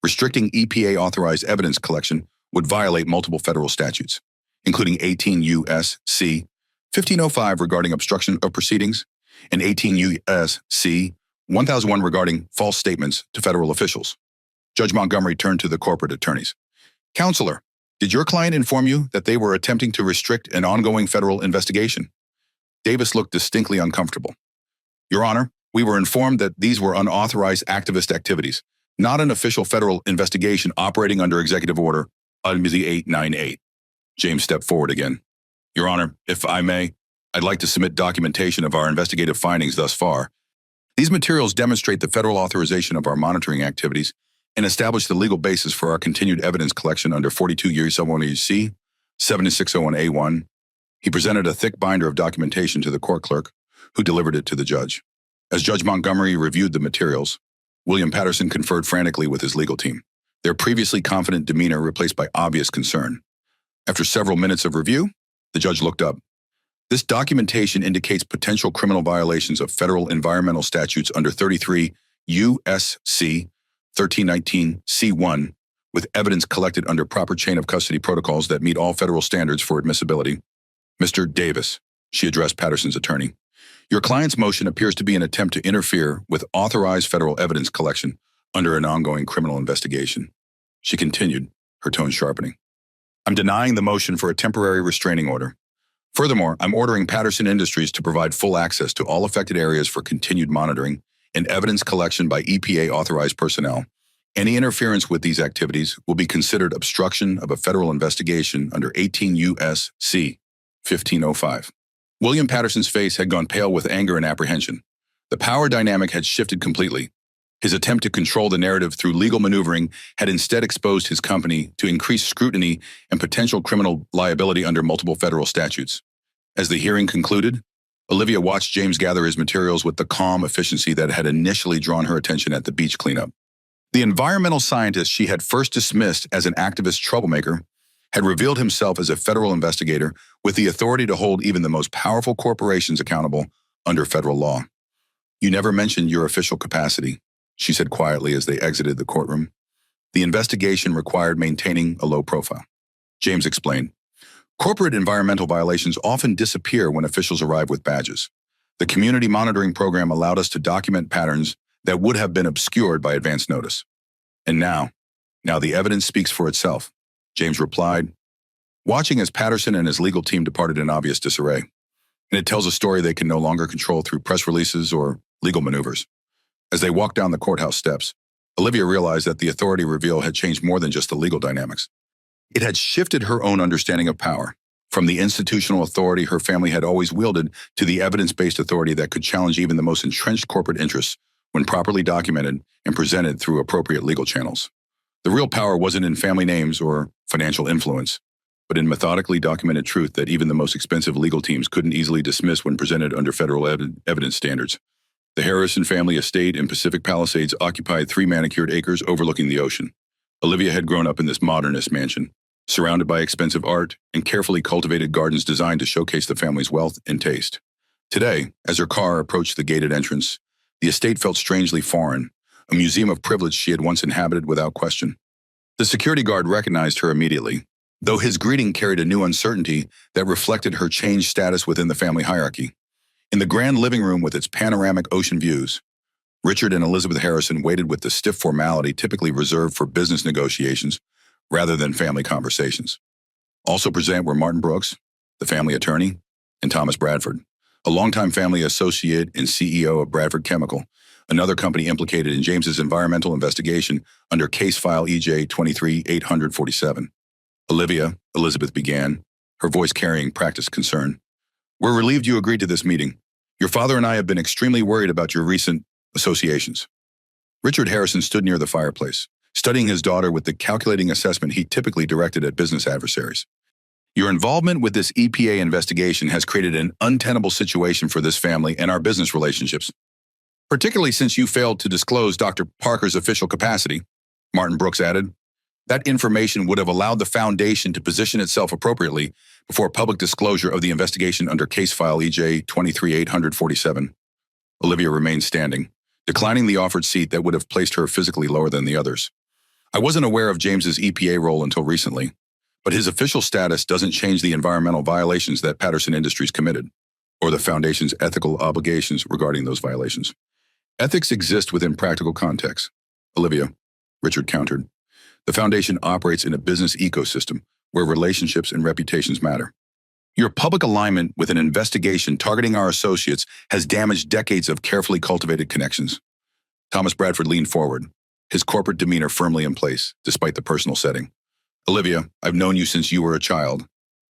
Restricting EPA-authorized evidence collection would violate multiple federal statutes, including 18 U.S.C. 1505 regarding obstruction of proceedings and 18 U.S.C. 1001 regarding false statements to federal officials. Judge Montgomery turned to the corporate attorneys. Counselor, did your client inform you that they were attempting to restrict an ongoing federal investigation? Davis looked distinctly uncomfortable. Your Honor, we were informed that these were unauthorized activist activities, not an official federal investigation operating under Executive Order 898. James stepped forward again. Your Honor, if I may, I'd like to submit documentation of our investigative findings thus far. These materials demonstrate the federal authorization of our monitoring activities and establish the legal basis for our continued evidence collection under 42 U.S.C. 7601A1. He presented a thick binder of documentation to the court clerk, who delivered it to the judge. As Judge Montgomery reviewed the materials, William Patterson conferred frantically with his legal team, their previously confident demeanor replaced by obvious concern. After several minutes of review, the judge looked up. This documentation indicates potential criminal violations of federal environmental statutes under 33 U.S.C. 1319 C1, with evidence collected under proper chain of custody protocols that meet all federal standards for admissibility. Mr. Davis, she addressed Patterson's attorney, your client's motion appears to be an attempt to interfere with authorized federal evidence collection under an ongoing criminal investigation. She continued, her tone sharpening. I'm denying the motion for a temporary restraining order. Furthermore, I'm ordering Patterson Industries to provide full access to all affected areas for continued monitoring and evidence collection by EPA-authorized personnel. Any interference with these activities will be considered obstruction of a federal investigation under 18 U.S.C. 1505. William Patterson's face had gone pale with anger and apprehension. The power dynamic had shifted completely. His attempt to control the narrative through legal maneuvering had instead exposed his company to increased scrutiny and potential criminal liability under multiple federal statutes. As the hearing concluded, Olivia watched James gather his materials with the calm efficiency that had initially drawn her attention at the beach cleanup. The environmental scientist she had first dismissed as an activist troublemaker had revealed himself as a federal investigator with the authority to hold even the most powerful corporations accountable under federal law. You never mentioned your official capacity, she said quietly as they exited the courtroom. The investigation required maintaining a low profile. James explained. Corporate environmental violations often disappear when officials arrive with badges. The community monitoring program allowed us to document patterns that would have been obscured by advance notice. And now the evidence speaks for itself, James replied, watching as Patterson and his legal team departed in obvious disarray. And it tells a story they can no longer control through press releases or legal maneuvers. As they walked down the courthouse steps, Olivia realized that the authority reveal had changed more than just the legal dynamics. It had shifted her own understanding of power, from the institutional authority her family had always wielded to the evidence-based authority that could challenge even the most entrenched corporate interests when properly documented and presented through appropriate legal channels. The real power wasn't in family names or financial influence, but in methodically documented truth that even the most expensive legal teams couldn't easily dismiss when presented under federal evidence standards. The Harrison family estate in Pacific Palisades occupied 3 manicured acres overlooking the ocean. Olivia had grown up in this modernist mansion, surrounded by expensive art and carefully cultivated gardens designed to showcase the family's wealth and taste. Today, as her car approached the gated entrance, the estate felt strangely foreign, a museum of privilege she had once inhabited without question. The security guard recognized her immediately, though his greeting carried a new uncertainty that reflected her changed status within the family hierarchy. In the grand living room with its panoramic ocean views, Richard and Elizabeth Harrison waited with the stiff formality typically reserved for business negotiations rather than family conversations. Also present were Martin Brooks, the family attorney, and Thomas Bradford, a longtime family associate and CEO of Bradford Chemical, another company implicated in James's environmental investigation under case file EJ 23-847. Elizabeth began, her voice carrying practiced concern. We're relieved you agreed to this meeting. Your father and I have been extremely worried about your recent associations. Richard Harrison stood near the fireplace, studying his daughter with the calculating assessment he typically directed at business adversaries. Your involvement with this EPA investigation has created an untenable situation for this family and our business relationships, particularly since you failed to disclose Dr. Parker's official capacity, Martin Brooks added. That information would have allowed the foundation to position itself appropriately before public disclosure of the investigation under case file EJ 23-847. Olivia remained standing, declining the offered seat that would have placed her physically lower than the others. I wasn't aware of James's EPA role until recently, but his official status doesn't change the environmental violations that Patterson Industries committed, or the Foundation's ethical obligations regarding those violations. Ethics exist within practical contexts. Olivia, Richard countered. The Foundation operates in a business ecosystem where relationships and reputations matter. Your public alignment with an investigation targeting our associates has damaged decades of carefully cultivated connections. Thomas Bradford leaned forward, his corporate demeanor firmly in place, despite the personal setting. Olivia, I've known you since you were a child.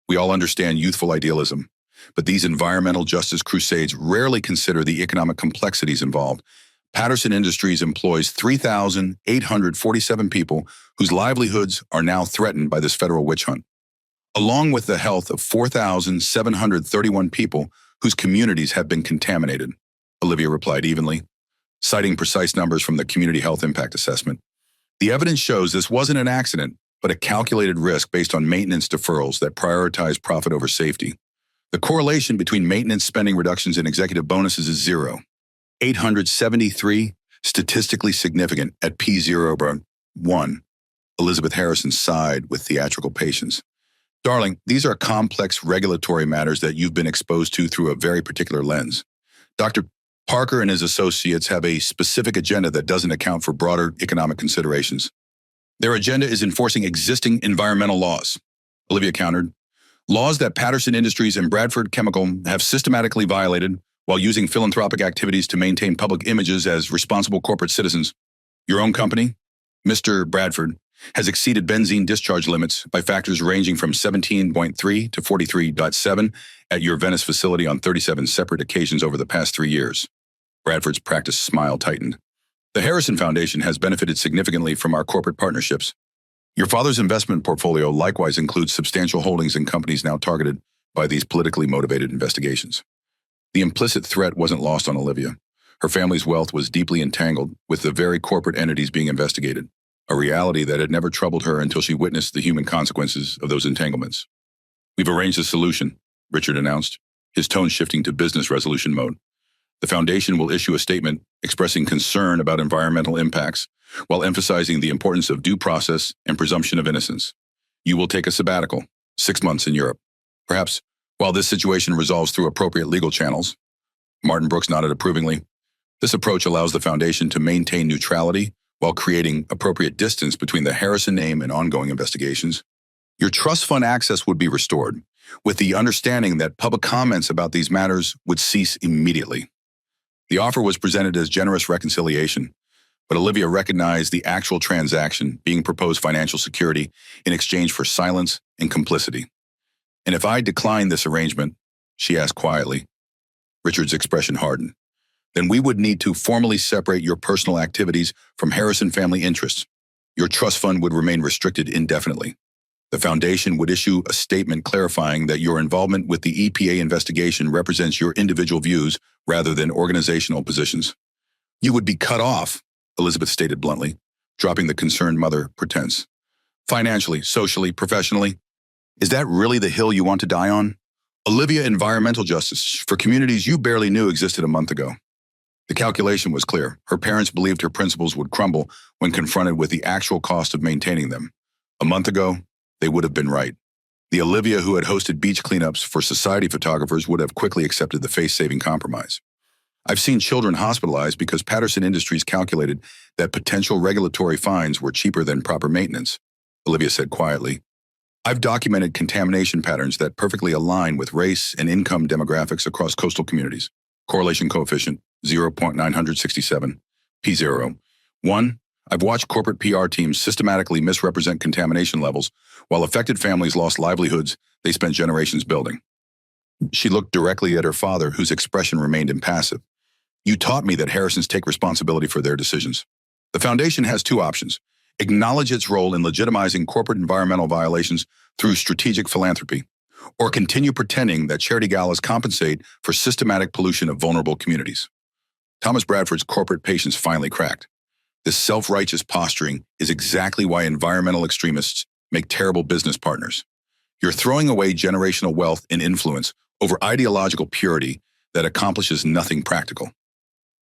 We all understand youthful idealism, but these environmental justice crusades rarely consider the economic complexities involved. Patterson Industries employs 3,847 people whose livelihoods are now threatened by this federal witch hunt, along with the health of 4,731 people whose communities have been contaminated, Olivia replied evenly, citing precise numbers from the Community Health Impact Assessment. The evidence shows this wasn't an accident, but a calculated risk based on maintenance deferrals that prioritize profit over safety. The correlation between maintenance spending reductions and executive bonuses is 0. 873, statistically significant at P0/1. Elizabeth Harrison sighed with theatrical patience. Darling, these are complex regulatory matters that you've been exposed to through a very particular lens. Dr. Parker and his associates have a specific agenda that doesn't account for broader economic considerations. Their agenda is enforcing existing environmental laws. Olivia countered, laws that Patterson Industries and Bradford Chemical have systematically violated while using philanthropic activities to maintain public images as responsible corporate citizens. Your own company, Mr. Bradford, has exceeded benzene discharge limits by factors ranging from 17.3 to 43.7 at your Venice facility on 37 separate occasions over the past 3 years. Bradford's practiced smile tightened. The Harrison Foundation has benefited significantly from our corporate partnerships. Your father's investment portfolio likewise includes substantial holdings in companies now targeted by these politically motivated investigations. The implicit threat wasn't lost on Olivia. Her family's wealth was deeply entangled with the very corporate entities being investigated, a reality that had never troubled her until she witnessed the human consequences of those entanglements. We've arranged a solution, Richard announced, his tone shifting to business resolution mode. The Foundation will issue a statement expressing concern about environmental impacts while emphasizing the importance of due process and presumption of innocence. You will take a sabbatical, 6 months in Europe. Perhaps, while this situation resolves through appropriate legal channels. Martin Brooks nodded approvingly. This approach allows the Foundation to maintain neutrality while creating appropriate distance between the Harrison name and ongoing investigations. Your trust fund access would be restored, with the understanding that public comments about these matters would cease immediately. The offer was presented as generous reconciliation, but Olivia recognized the actual transaction being proposed financial security in exchange for silence and complicity. And if I decline this arrangement, she asked quietly, Richard's expression hardened, then we would need to formally separate your personal activities from Harrison family interests. Your trust fund would remain restricted indefinitely. The Foundation would issue a statement clarifying that your involvement with the EPA investigation represents your individual views rather than organizational positions. You would be cut off, Elizabeth stated bluntly, dropping the concerned mother pretense. Financially, socially, professionally. Is that really the hill you want to die on? Olivia, environmental justice for communities you barely knew existed a month ago. The calculation was clear. Her parents believed her principles would crumble when confronted with the actual cost of maintaining them. A month ago, they would have been right. The Olivia who had hosted beach cleanups for society photographers would have quickly accepted the face-saving compromise. I've seen children hospitalized because Patterson Industries calculated that potential regulatory fines were cheaper than proper maintenance, Olivia said quietly. I've documented contamination patterns that perfectly align with race and income demographics across coastal communities. Correlation coefficient, 0.967, P0. 1. I've watched corporate PR teams systematically misrepresent contamination levels while affected families lost livelihoods they spent generations building. She looked directly at her father, whose expression remained impassive. You taught me that Harrisons take responsibility for their decisions. The Foundation has 2 options. Acknowledge its role in legitimizing corporate environmental violations through strategic philanthropy, or continue pretending that charity galas compensate for systematic pollution of vulnerable communities. Thomas Bradford's corporate patience finally cracked. This self-righteous posturing is exactly why environmental extremists make terrible business partners. You're throwing away generational wealth and influence over ideological purity that accomplishes nothing practical.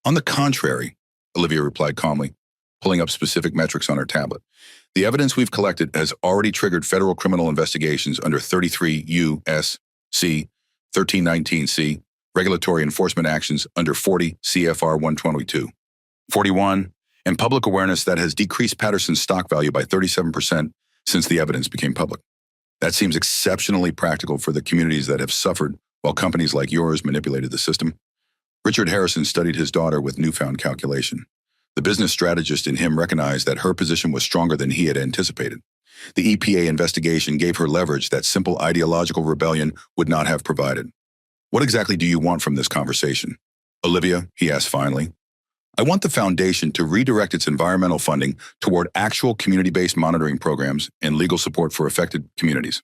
On the contrary, Olivia replied calmly, pulling up specific metrics on her tablet. The evidence we've collected has already triggered federal criminal investigations under 33 U.S.C. 1319C, regulatory enforcement actions under 40 CFR 122. 41, and public awareness that has decreased Patterson's stock value by 37% since the evidence became public. That seems exceptionally practical for the communities that have suffered while companies like yours manipulated the system. Richard Harrison studied his daughter with newfound calculation. The business strategist in him recognized that her position was stronger than he had anticipated. The EPA investigation gave her leverage that simple ideological rebellion would not have provided. What exactly do you want from this conversation? Olivia, he asked finally. I want the Foundation to redirect its environmental funding toward actual community-based monitoring programs and legal support for affected communities.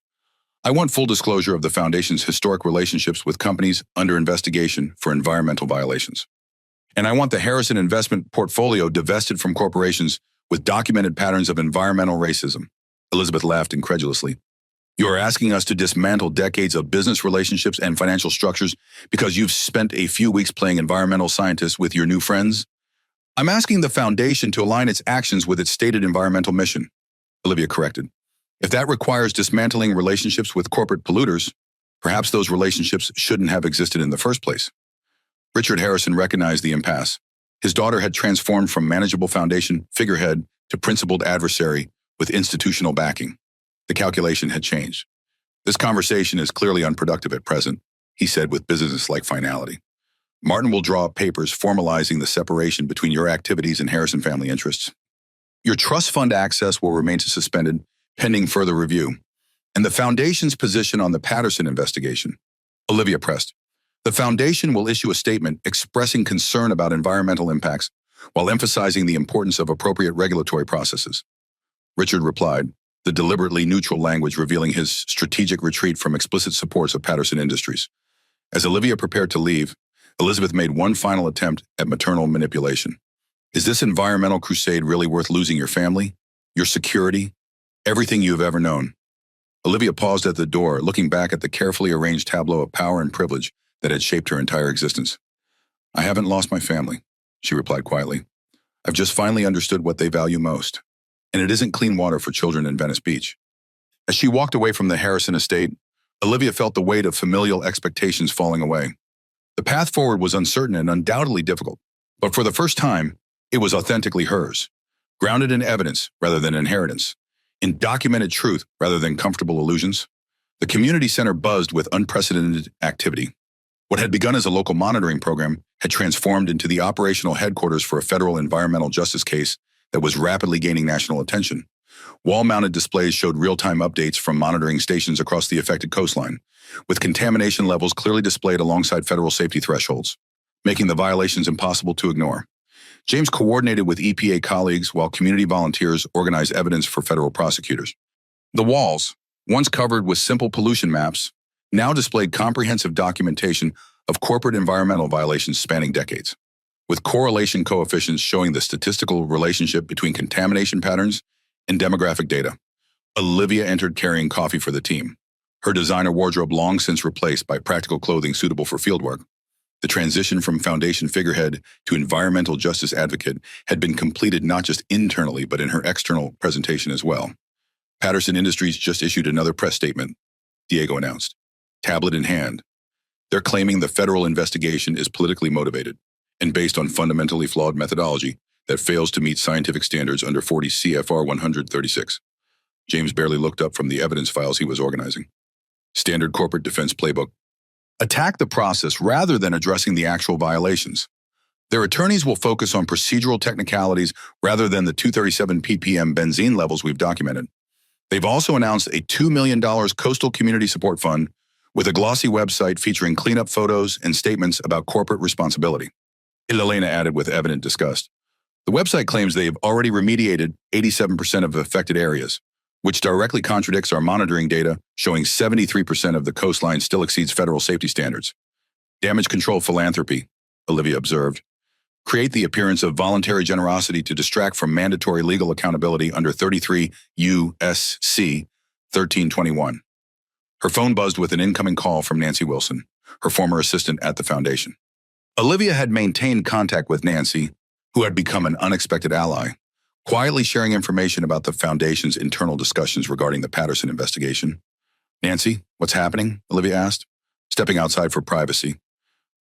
I want full disclosure of the Foundation's historic relationships with companies under investigation for environmental violations. And I want the Harrison investment portfolio divested from corporations with documented patterns of environmental racism. Elizabeth laughed incredulously. You are asking us to dismantle decades of business relationships and financial structures because you've spent a few weeks playing environmental scientist with your new friends? I'm asking the Foundation to align its actions with its stated environmental mission. Olivia corrected. If that requires dismantling relationships with corporate polluters, perhaps those relationships shouldn't have existed in the first place. Richard Harrison recognized the impasse. His daughter had transformed from manageable foundation figurehead to principled adversary with institutional backing. The calculation had changed. This conversation is clearly unproductive at present, he said with business-like finality. Martin will draw up papers formalizing the separation between your activities and Harrison family interests. Your trust fund access will remain suspended pending further review. And the Foundation's position on the Patterson investigation. Olivia pressed. The Foundation will issue a statement expressing concern about environmental impacts while emphasizing the importance of appropriate regulatory processes. Richard replied, the deliberately neutral language revealing his strategic retreat from explicit supports of Patterson Industries. As Olivia prepared to leave, Elizabeth made one final attempt at maternal manipulation. Is this environmental crusade really worth losing your family, your security, everything you have ever known? Olivia paused at the door, looking back at the carefully arranged tableau of power and privilege that had shaped her entire existence. I haven't lost my family, she replied quietly. I've just finally understood what they value most. And it isn't clean water for children in Venice Beach. As she walked away from the Harrison estate, Olivia felt the weight of familial expectations falling away. The path forward was uncertain and undoubtedly difficult, but for the first time, it was authentically hers, grounded in evidence rather than inheritance, in documented truth rather than comfortable illusions. The community center buzzed with unprecedented activity. What had begun as a local monitoring program had transformed into the operational headquarters for a federal environmental justice case that was rapidly gaining national attention. Wall-mounted displays showed real-time updates from monitoring stations across the affected coastline, with contamination levels clearly displayed alongside federal safety thresholds, making the violations impossible to ignore. James coordinated with EPA colleagues while community volunteers organized evidence for federal prosecutors. The walls, once covered with simple pollution maps, now displayed comprehensive documentation of corporate environmental violations spanning decades, with correlation coefficients showing the statistical relationship between contamination patterns and demographic data. Olivia entered carrying coffee for the team, her designer wardrobe long since replaced by practical clothing suitable for fieldwork. The transition from foundation figurehead to environmental justice advocate had been completed not just internally, but in her external presentation as well. Patterson Industries just issued another press statement, Diego announced, tablet in hand. They're claiming the federal investigation is politically motivated and based on fundamentally flawed methodology that fails to meet scientific standards under 40 CFR 136. James barely looked up from the evidence files he was organizing. Standard corporate defense playbook. Attack the process rather than addressing the actual violations. Their attorneys will focus on procedural technicalities rather than the 237 ppm benzene levels we've documented. They've also announced a $2 million coastal community support fund with a glossy website featuring cleanup photos and statements about corporate responsibility. Elena added with evident disgust. The website claims they have already remediated 87% of affected areas, which directly contradicts our monitoring data showing 73% of the coastline still exceeds federal safety standards. Damage control philanthropy, Olivia observed. Create the appearance of voluntary generosity to distract from mandatory legal accountability under 33 U.S.C. 1321. Her phone buzzed with an incoming call from Nancy Wilson, her former assistant at the foundation. Olivia had maintained contact with Nancy, who had become an unexpected ally, quietly sharing information about the foundation's internal discussions regarding the Patterson investigation. Nancy, what's happening? Olivia asked, stepping outside for privacy.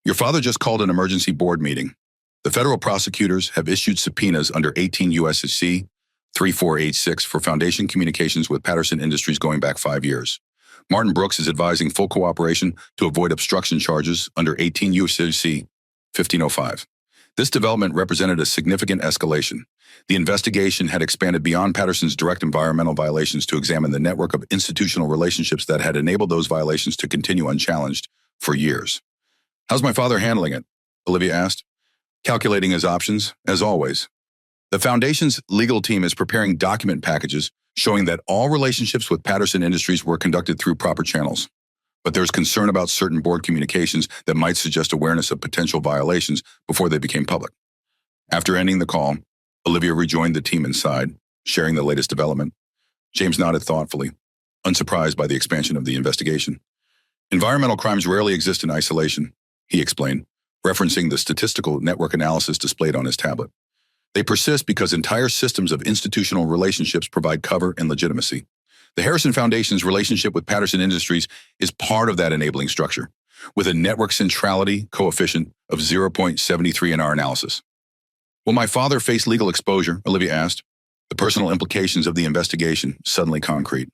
Your father just called an emergency board meeting. The federal prosecutors have issued subpoenas under 18 U.S.C. 3486 for foundation communications with Patterson Industries going back 5 years. Martin Brooks is advising full cooperation to avoid obstruction charges under 18 U.S.C. 1505. This development represented a significant escalation. The investigation had expanded beyond Patterson's direct environmental violations to examine the network of institutional relationships that had enabled those violations to continue unchallenged for years. How's my father handling it? Olivia asked, calculating his options, as always. The Foundation's legal team is preparing document packages showing that all relationships with Patterson Industries were conducted through proper channels. But there's concern about certain board communications that might suggest awareness of potential violations before they became public. After ending the call, Olivia rejoined the team inside, sharing the latest development. James nodded thoughtfully, unsurprised by the expansion of the investigation. Environmental crimes rarely exist in isolation, he explained, referencing the statistical network analysis displayed on his tablet. They persist because entire systems of institutional relationships provide cover and legitimacy. The Harrison Foundation's relationship with Patterson Industries is part of that enabling structure, with a network centrality coefficient of 0.73 in our analysis. Will my father face legal exposure? Olivia asked. The personal implications of the investigation suddenly concrete.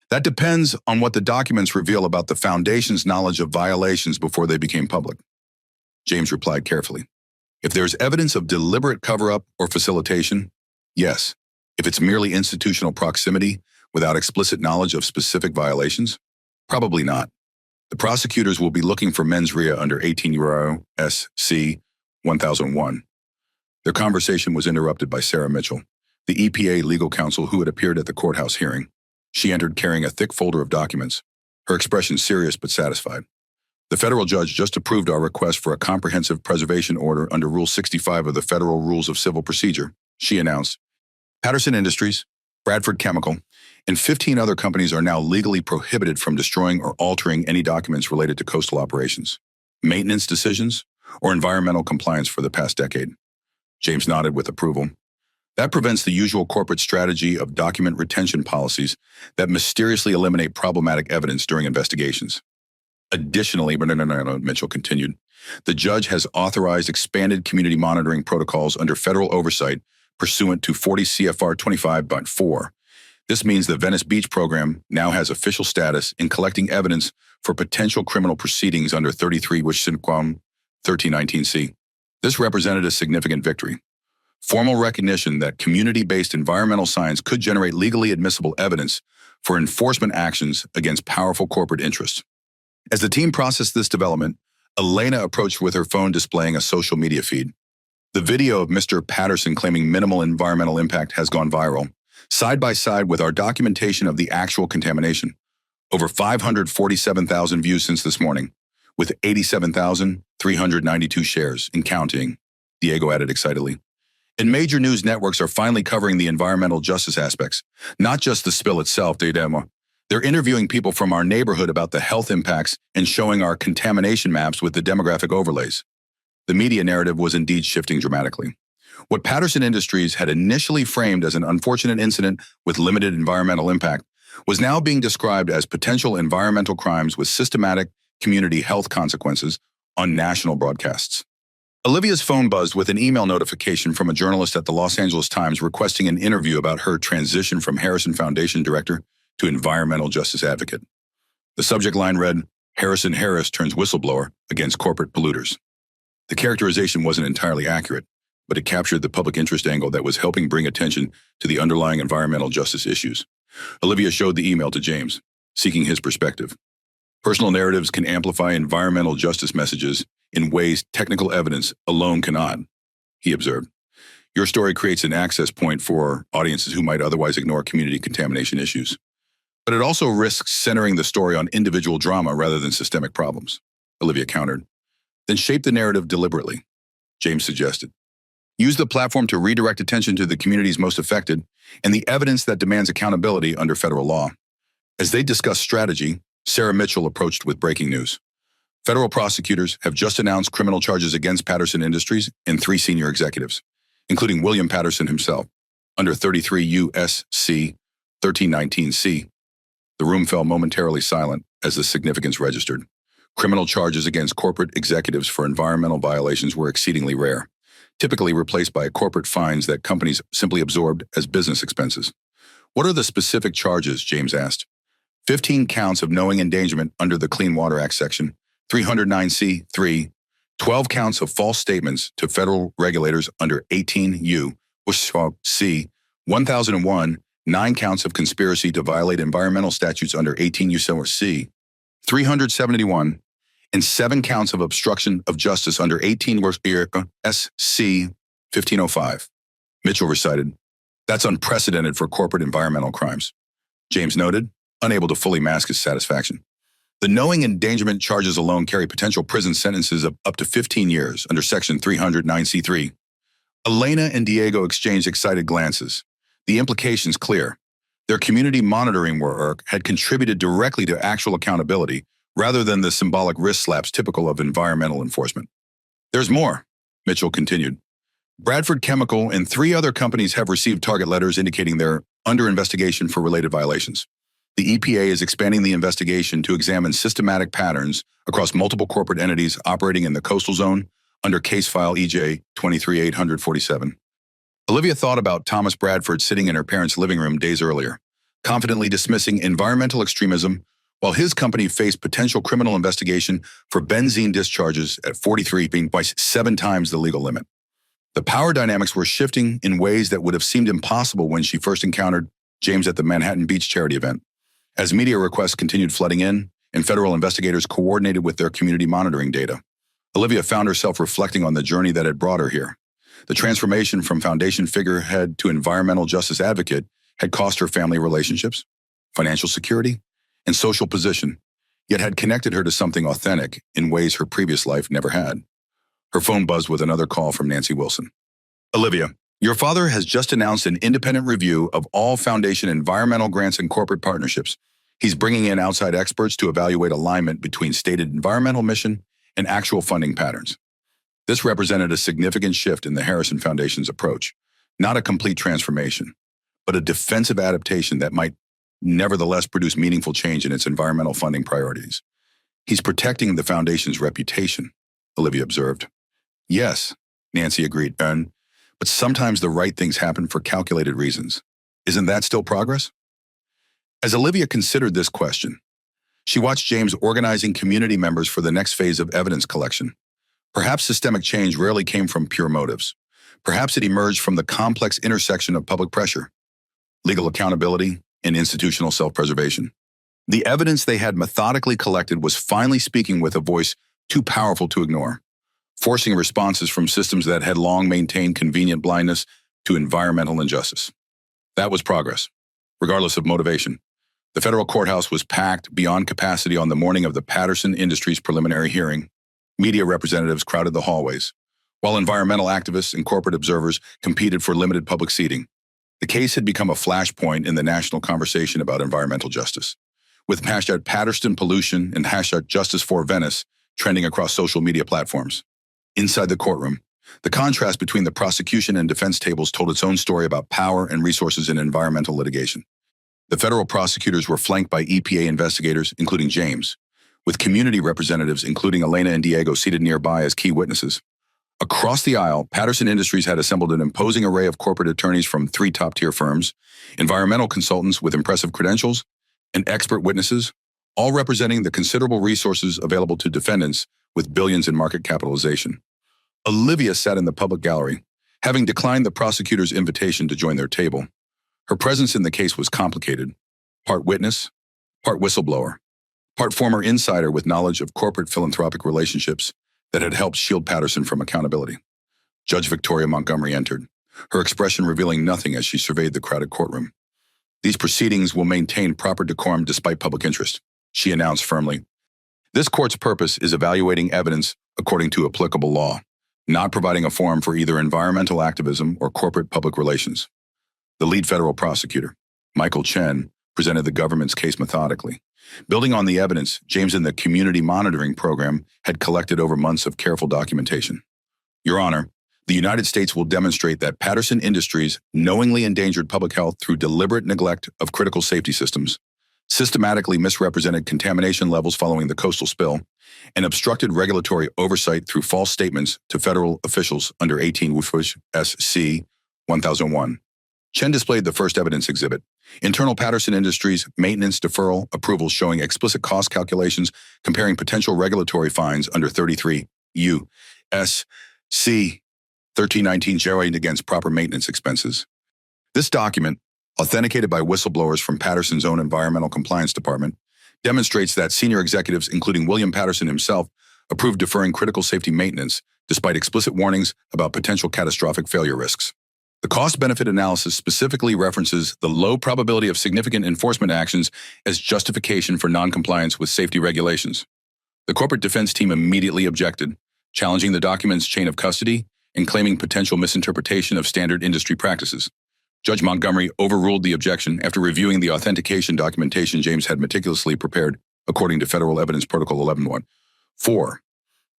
That depends on what the documents reveal about the Foundation's knowledge of violations before they became public. James replied carefully. If there's evidence of deliberate cover-up or facilitation, yes. If it's merely institutional proximity without explicit knowledge of specific violations, probably not. The prosecutors will be looking for mens rea under 18 U.S.C. 1001. Their conversation was interrupted by Sarah Mitchell, the EPA legal counsel who had appeared at the courthouse hearing. She entered carrying a thick folder of documents, her expression serious but satisfied. The federal judge just approved our request for a comprehensive preservation order under Rule 65 of the Federal Rules of Civil Procedure, she announced. Patterson Industries, Bradford Chemical, and 15 other companies are now legally prohibited from destroying or altering any documents related to coastal operations, maintenance decisions, or environmental compliance for the past decade. James nodded with approval. That prevents the usual corporate strategy of document retention policies that mysteriously eliminate problematic evidence during investigations. Additionally, Mitchell continued, the judge has authorized expanded community monitoring protocols under federal oversight pursuant to 40 CFR 25.4. This means the Venice Beach program now has official status in collecting evidence for potential criminal proceedings under 33 Whistleblower 1319C. This represented a significant victory. Formal recognition that community-based environmental science could generate legally admissible evidence for enforcement actions against powerful corporate interests. As the team processed this development, Elena approached with her phone displaying a social media feed. The video of Mr. Patterson claiming minimal environmental impact has gone viral, side by side with our documentation of the actual contamination. Over 547,000 views since this morning, with 87,392 shares and counting, Diego added excitedly. And major news networks are finally covering the environmental justice aspects, not just the spill itself, They're interviewing people from our neighborhood about the health impacts and showing our contamination maps with the demographic overlays. The media narrative was indeed shifting dramatically. What Patterson Industries had initially framed as an unfortunate incident with limited environmental impact was now being described as potential environmental crimes with systematic community health consequences on national broadcasts. Olivia's phone buzzed with an email notification from a journalist at the Los Angeles Times requesting an interview about her transition from Harrison Foundation director to environmental justice advocate. The subject line read, Harrison Harris turns whistleblower against corporate polluters. The characterization wasn't entirely accurate, but it captured the public interest angle that was helping bring attention to the underlying environmental justice issues. Olivia showed the email to James, seeking his perspective. Personal narratives can amplify environmental justice messages in ways technical evidence alone cannot, he observed. Your story creates an access point for audiences who might otherwise ignore community contamination issues. But it also risks centering the story on individual drama rather than systemic problems, Olivia countered. Then shape the narrative deliberately, James suggested. Use the platform to redirect attention to the communities most affected and the evidence that demands accountability under federal law. As they discussed strategy, Sarah Mitchell approached with breaking news. Federal prosecutors have just announced criminal charges against Patterson Industries and 3 senior executives, including William Patterson himself, under 33 U.S.C. 1319C. The room fell momentarily silent as the significance registered. Criminal charges against corporate executives for environmental violations were exceedingly rare, typically replaced by corporate fines that companies simply absorbed as business expenses. What are the specific charges, James asked. 15 counts of knowing endangerment under the Clean Water Act section, 309C3, 12 counts of false statements to federal regulators under 18 U.S.C. 1001, 9 counts of conspiracy to violate environmental statutes under 18 U.S.C. 371, and 7 counts of obstruction of justice under 18 U.S.C. 1505. Mitchell recited, that's unprecedented for corporate environmental crimes. James noted, unable to fully mask his satisfaction. The knowing endangerment charges alone carry potential prison sentences of up to 15 years under Section 309C3. Elena and Diego exchanged excited glances. The implications clear. Their community monitoring work had contributed directly to actual accountability rather than the symbolic wrist slaps typical of environmental enforcement. There's more, Mitchell continued. Bradford Chemical and 3 other companies have received target letters indicating they're under investigation for related violations. The EPA is expanding the investigation to examine systematic patterns across multiple corporate entities operating in the coastal zone under case file EJ 23847. Olivia thought about Thomas Bradford sitting in her parents' living room days earlier, confidently dismissing environmental extremism while his company faced potential criminal investigation for benzene discharges at 43 being twice 7 times the legal limit. The power dynamics were shifting in ways that would have seemed impossible when she first encountered James at the Manhattan Beach charity event. As media requests continued flooding in and federal investigators coordinated with their community monitoring data, Olivia found herself reflecting on the journey that had brought her here. The transformation from foundation figurehead to environmental justice advocate had cost her family relationships, financial security, and social position, yet had connected her to something authentic in ways her previous life never had. Her phone buzzed with another call from Nancy Wilson. Olivia, your father has just announced an independent review of all foundation environmental grants and corporate partnerships. He's bringing in outside experts to evaluate alignment between stated environmental mission and actual funding patterns. This represented a significant shift in the Harrison Foundation's approach, not a complete transformation, but a defensive adaptation that might nevertheless produce meaningful change in its environmental funding priorities. He's protecting the foundation's reputation, Olivia observed. Yes, Nancy agreed, but sometimes the right things happen for calculated reasons. Isn't that still progress? As Olivia considered this question, she watched James organizing community members for the next phase of evidence collection. Perhaps systemic change rarely came from pure motives. Perhaps it emerged from the complex intersection of public pressure, legal accountability, and institutional self-preservation. The evidence they had methodically collected was finally speaking with a voice too powerful to ignore, forcing responses from systems that had long maintained convenient blindness to environmental injustice. That was progress, regardless of motivation. The federal courthouse was packed beyond capacity on the morning of the Patterson Industries preliminary hearing. Media representatives crowded the hallways, while environmental activists and corporate observers competed for limited public seating. The case had become a flashpoint in the national conversation about environmental justice, with hashtag Patterson pollution and hashtag Justice for Venice trending across social media platforms. Inside the courtroom, the contrast between the prosecution and defense tables told its own story about power and resources in environmental litigation. The federal prosecutors were flanked by EPA investigators, including James, with community representatives, including Elena and Diego, seated nearby as key witnesses. Across the aisle, Patterson Industries had assembled an imposing array of corporate attorneys from 3 top-tier firms, environmental consultants with impressive credentials, and expert witnesses, all representing the considerable resources available to defendants with billions in market capitalization. Olivia sat in the public gallery, having declined the prosecutor's invitation to join their table. Her presence in the case was complicated, part witness, part whistleblower, part former insider with knowledge of corporate philanthropic relationships that had helped shield Patterson from accountability. Judge Victoria Montgomery entered, her expression revealing nothing as she surveyed the crowded courtroom. These proceedings will maintain proper decorum despite public interest, she announced firmly. This court's purpose is evaluating evidence according to applicable law, not providing a forum for either environmental activism or corporate public relations. The lead federal prosecutor, Michael Chen, presented the government's case methodically. Building on the evidence, James and the community monitoring program had collected over months of careful documentation. Your Honor, the United States will demonstrate that Patterson Industries knowingly endangered public health through deliberate neglect of critical safety systems, systematically misrepresented contamination levels following the coastal spill, and obstructed regulatory oversight through false statements to federal officials under 18 SC 1001. Chen displayed the first evidence exhibit, internal Patterson Industries maintenance deferral approvals showing explicit cost calculations comparing potential regulatory fines under 33 U.S.C. 1319 generated against proper maintenance expenses. This document, authenticated by whistleblowers from Patterson's own environmental compliance department, demonstrates that senior executives, including William Patterson himself, approved deferring critical safety maintenance despite explicit warnings about potential catastrophic failure risks. The cost-benefit analysis specifically references the low probability of significant enforcement actions as justification for noncompliance with safety regulations. The corporate defense team immediately objected, challenging the document's chain of custody and claiming potential misinterpretation of standard industry practices. Judge Montgomery overruled the objection after reviewing the authentication documentation James had meticulously prepared, according to Federal Evidence Protocol 11.1. 4.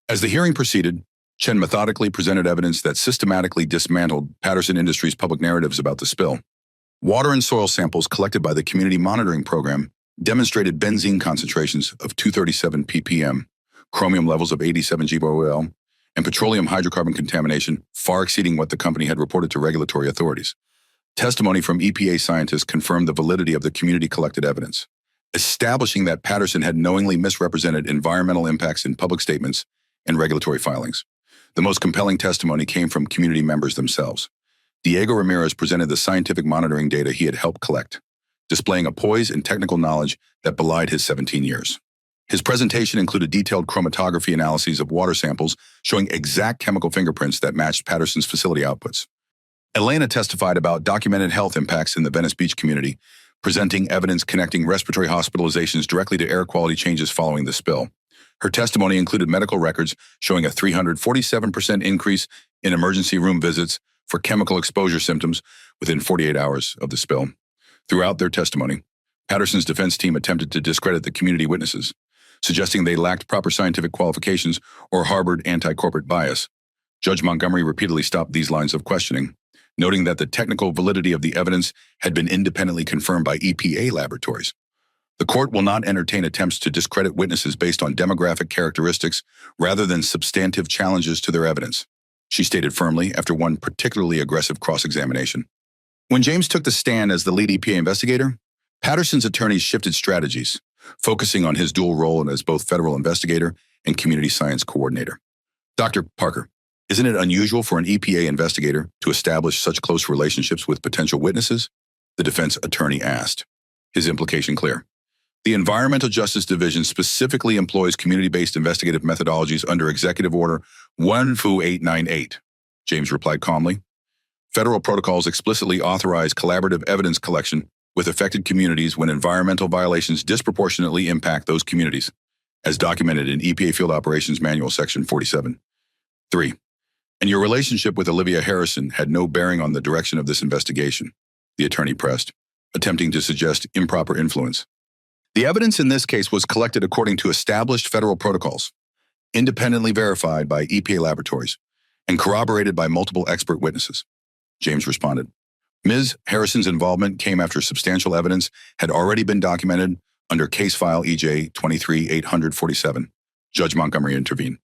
As the hearing proceeded, Chen methodically presented evidence that systematically dismantled Patterson Industries' public narratives about the spill. Water and soil samples collected by the Community Monitoring Program demonstrated benzene concentrations of 237 ppm, chromium levels of 87 GBOL, and petroleum hydrocarbon contamination far exceeding what the company had reported to regulatory authorities. Testimony from EPA scientists confirmed the validity of the community-collected evidence, establishing that Patterson had knowingly misrepresented environmental impacts in public statements and regulatory filings. The most compelling testimony came from community members themselves. Diego Ramirez presented the scientific monitoring data he had helped collect, displaying a poise and technical knowledge that belied his 17 years. His presentation included detailed chromatography analyses of water samples showing exact chemical fingerprints that matched Patterson's facility outputs. Elena testified about documented health impacts in the Venice Beach community, presenting evidence connecting respiratory hospitalizations directly to air quality changes following the spill. Her testimony included medical records showing a 347% increase in emergency room visits for chemical exposure symptoms within 48 hours of the spill. Throughout their testimony, Patterson's defense team attempted to discredit the community witnesses, suggesting they lacked proper scientific qualifications or harbored anti-corporate bias. Judge Montgomery repeatedly stopped these lines of questioning, noting that the technical validity of the evidence had been independently confirmed by EPA laboratories. The court will not entertain attempts to discredit witnesses based on demographic characteristics rather than substantive challenges to their evidence, she stated firmly after one particularly aggressive cross-examination. When James took the stand as the lead EPA investigator, Patterson's attorneys shifted strategies, focusing on his dual role as both federal investigator and community science coordinator. Dr. Parker, isn't it unusual for an EPA investigator to establish such close relationships with potential witnesses? The defense attorney asked, his implication clear. The Environmental Justice Division specifically employs community-based investigative methodologies under Executive Order 14898, James replied calmly. Federal protocols explicitly authorize collaborative evidence collection with affected communities when environmental violations disproportionately impact those communities, as documented in EPA Field Operations Manual Section 47. 3. And your relationship with Olivia Harrison had no bearing on the direction of this investigation, the attorney pressed, attempting to suggest improper influence. The evidence in this case was collected according to established federal protocols, independently verified by EPA laboratories, and corroborated by multiple expert witnesses, James responded. Ms. Harrison's involvement came after substantial evidence had already been documented under case file EJ 23847. Judge Montgomery intervened.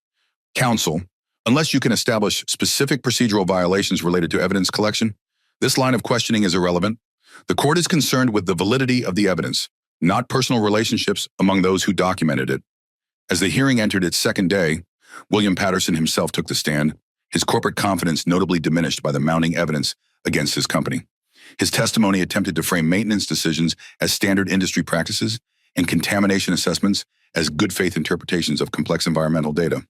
Counsel, unless you can establish specific procedural violations related to evidence collection, this line of questioning is irrelevant. The court is concerned with the validity of the evidence, not personal relationships among those who documented it. As the hearing entered its second day, William Patterson himself took the stand, his corporate confidence notably diminished by the mounting evidence against his company. His testimony attempted to frame maintenance decisions as standard industry practices and contamination assessments as good faith interpretations of complex environmental data.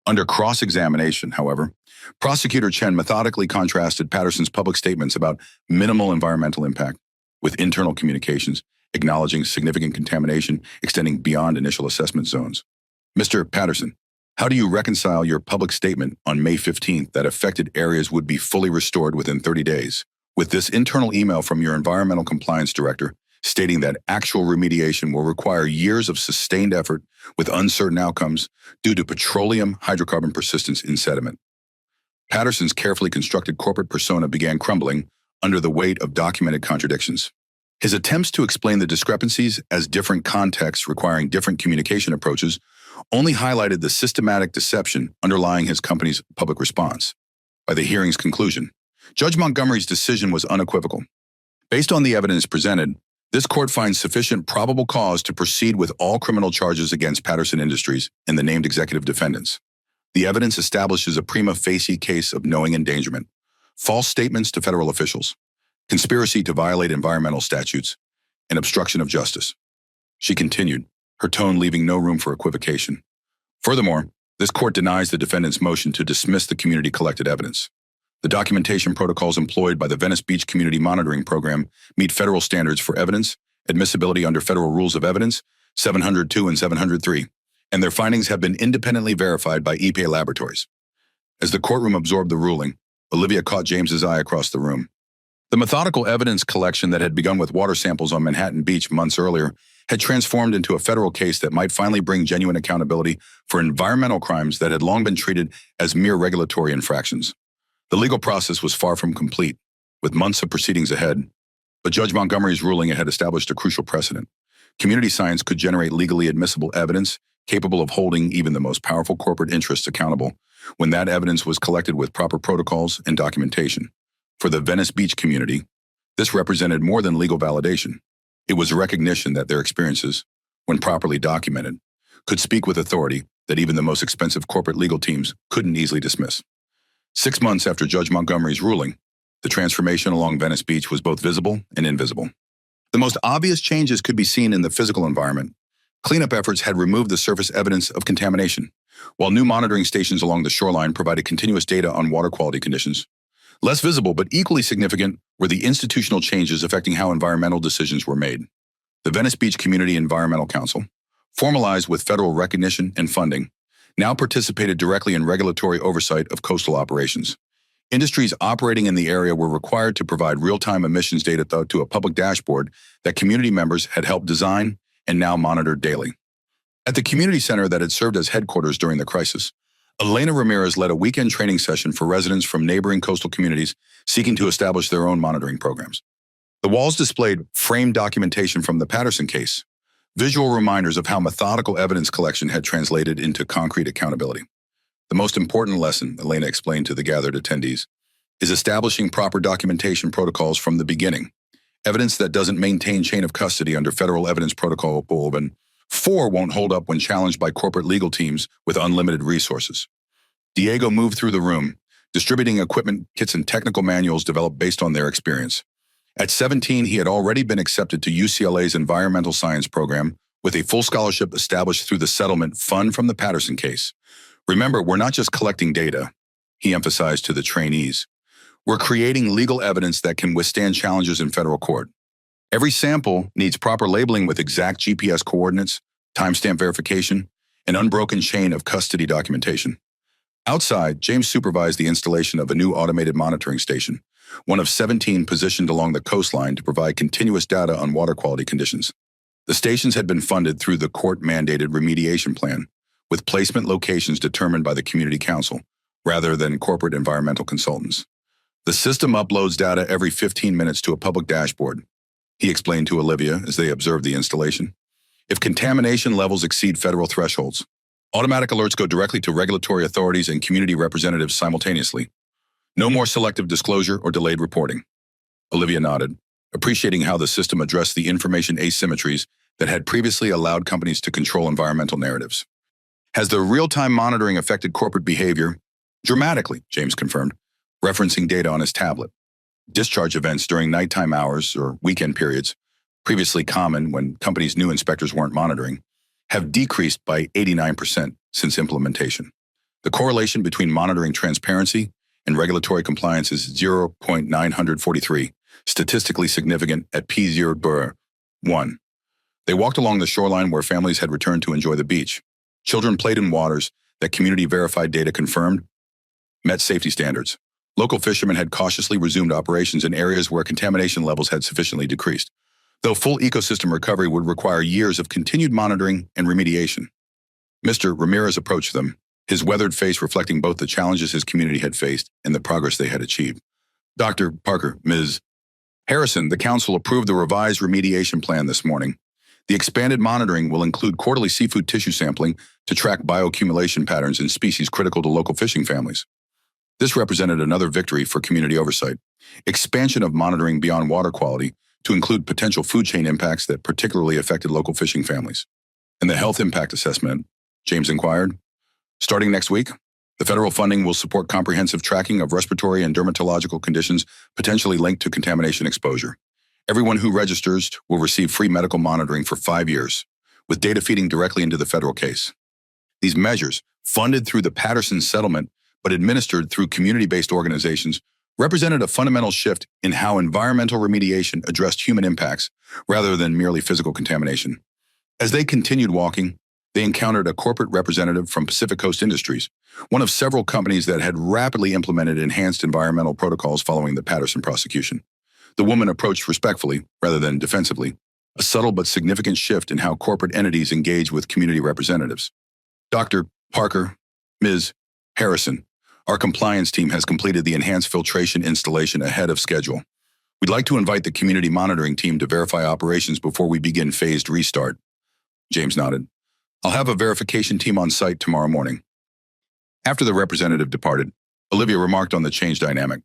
Under cross-examination, however, Prosecutor Chen methodically contrasted Patterson's public statements about minimal environmental impact with internal communications, acknowledging significant contamination extending beyond initial assessment zones. Mr. Patterson, how do you reconcile your public statement on May 15th that affected areas would be fully restored within 30 days with this internal email from your environmental compliance director stating that actual remediation will require years of sustained effort with uncertain outcomes due to petroleum hydrocarbon persistence in sediment? Patterson's carefully constructed corporate persona began crumbling under the weight of documented contradictions. His attempts to explain the discrepancies as different contexts requiring different communication approaches only highlighted the systematic deception underlying his company's public response. By the hearing's conclusion, Judge Montgomery's decision was unequivocal. Based on the evidence presented, this court finds sufficient probable cause to proceed with all criminal charges against Patterson Industries and the named executive defendants. The evidence establishes a prima facie case of knowing endangerment, false statements to federal officials, conspiracy to violate environmental statutes, and obstruction of justice. She continued, her tone leaving no room for equivocation. Furthermore, this court denies the defendant's motion to dismiss the community-collected evidence. The documentation protocols employed by the Venice Beach Community Monitoring Program meet federal standards for evidence, admissibility under Federal Rules of Evidence 702 and 703, and their findings have been independently verified by EPA laboratories. As the courtroom absorbed the ruling, Olivia caught James's eye across the room. The methodical evidence collection that had begun with water samples on Manhattan Beach months earlier had transformed into a federal case that might finally bring genuine accountability for environmental crimes that had long been treated as mere regulatory infractions. The legal process was far from complete, with months of proceedings ahead, but Judge Montgomery's ruling had established a crucial precedent. Community science could generate legally admissible evidence capable of holding even the most powerful corporate interests accountable when that evidence was collected with proper protocols and documentation. For the Venice Beach community, this represented more than legal validation. It was a recognition that their experiences, when properly documented, could speak with authority that even the most expensive corporate legal teams couldn't easily dismiss. 6 months after Judge Montgomery's ruling, the transformation along Venice Beach was both visible and invisible. The most obvious changes could be seen in the physical environment. Cleanup efforts had removed the surface evidence of contamination, while new monitoring stations along the shoreline provided continuous data on water quality conditions. Less visible but equally significant were the institutional changes affecting how environmental decisions were made. The Venice Beach Community Environmental Council, formalized with federal recognition and funding, now participated directly in regulatory oversight of coastal operations. Industries operating in the area were required to provide real-time emissions data to a public dashboard that community members had helped design and now monitored daily. At the community center that had served as headquarters during the crisis, Elena Ramirez led a weekend training session for residents from neighboring coastal communities seeking to establish their own monitoring programs. The walls displayed framed documentation from the Patterson case, visual reminders of how methodical evidence collection had translated into concrete accountability. The most important lesson, Elena explained to the gathered attendees, is establishing proper documentation protocols from the beginning. Evidence that doesn't maintain chain of custody under Federal Evidence Protocol 4 won't hold up when challenged by corporate legal teams with unlimited resources. Diego moved through the room, distributing equipment kits and technical manuals developed based on their experience. At 17, he had already been accepted to UCLA's environmental science program with a full scholarship established through the settlement fund from the Patterson case. Remember, we're not just collecting data, he emphasized to the trainees. We're creating legal evidence that can withstand challenges in federal court. Every sample needs proper labeling with exact GPS coordinates, timestamp verification, and unbroken chain of custody documentation. Outside, James supervised the installation of a new automated monitoring station, one of 17 positioned along the coastline to provide continuous data on water quality conditions. The stations had been funded through the court-mandated remediation plan, with placement locations determined by the community council, rather than corporate environmental consultants. The system uploads data every 15 minutes to a public dashboard, he explained to Olivia as they observed the installation. If contamination levels exceed federal thresholds, automatic alerts go directly to regulatory authorities and community representatives simultaneously. No more selective disclosure or delayed reporting. Olivia nodded, appreciating how the system addressed the information asymmetries that had previously allowed companies to control environmental narratives. Has the real-time monitoring affected corporate behavior? Dramatically, James confirmed, referencing data on his tablet. Discharge events during nighttime hours or weekend periods, previously common when companies knew inspectors weren't monitoring, have decreased by 89% since implementation. The correlation between monitoring transparency and regulatory compliance is 0.943, statistically significant at P0.1. They walked along the shoreline where families had returned to enjoy the beach. Children played in waters that community-verified data confirmed met safety standards. Local fishermen had cautiously resumed operations in areas where contamination levels had sufficiently decreased, though full ecosystem recovery would require years of continued monitoring and remediation. Mr. Ramirez approached them, his weathered face reflecting both the challenges his community had faced and the progress they had achieved. Dr. Parker, Ms. Harrison, the council approved the revised remediation plan this morning. The expanded monitoring will include quarterly seafood tissue sampling to track bioaccumulation patterns in species critical to local fishing families. This represented another victory for community oversight. Expansion of monitoring beyond water quality to include potential food chain impacts that particularly affected local fishing families. And the health impact assessment, James inquired. Starting next week, the federal funding will support comprehensive tracking of respiratory and dermatological conditions potentially linked to contamination exposure. Everyone who registers will receive free medical monitoring for 5 years, with data feeding directly into the federal case. These measures, funded through the Patterson settlement but administered through community-based organizations, represented a fundamental shift in how environmental remediation addressed human impacts rather than merely physical contamination. As they continued walking, they encountered a corporate representative from Pacific Coast Industries, one of several companies that had rapidly implemented enhanced environmental protocols following the Patterson prosecution. The woman approached respectfully, rather than defensively, a subtle but significant shift in how corporate entities engage with community representatives. Dr. Parker, Ms. Harrison, our compliance team has completed the enhanced filtration installation ahead of schedule. We'd like to invite the community monitoring team to verify operations before we begin phased restart. James nodded. I'll have a verification team on site tomorrow morning. After the representative departed, Olivia remarked on the change dynamic.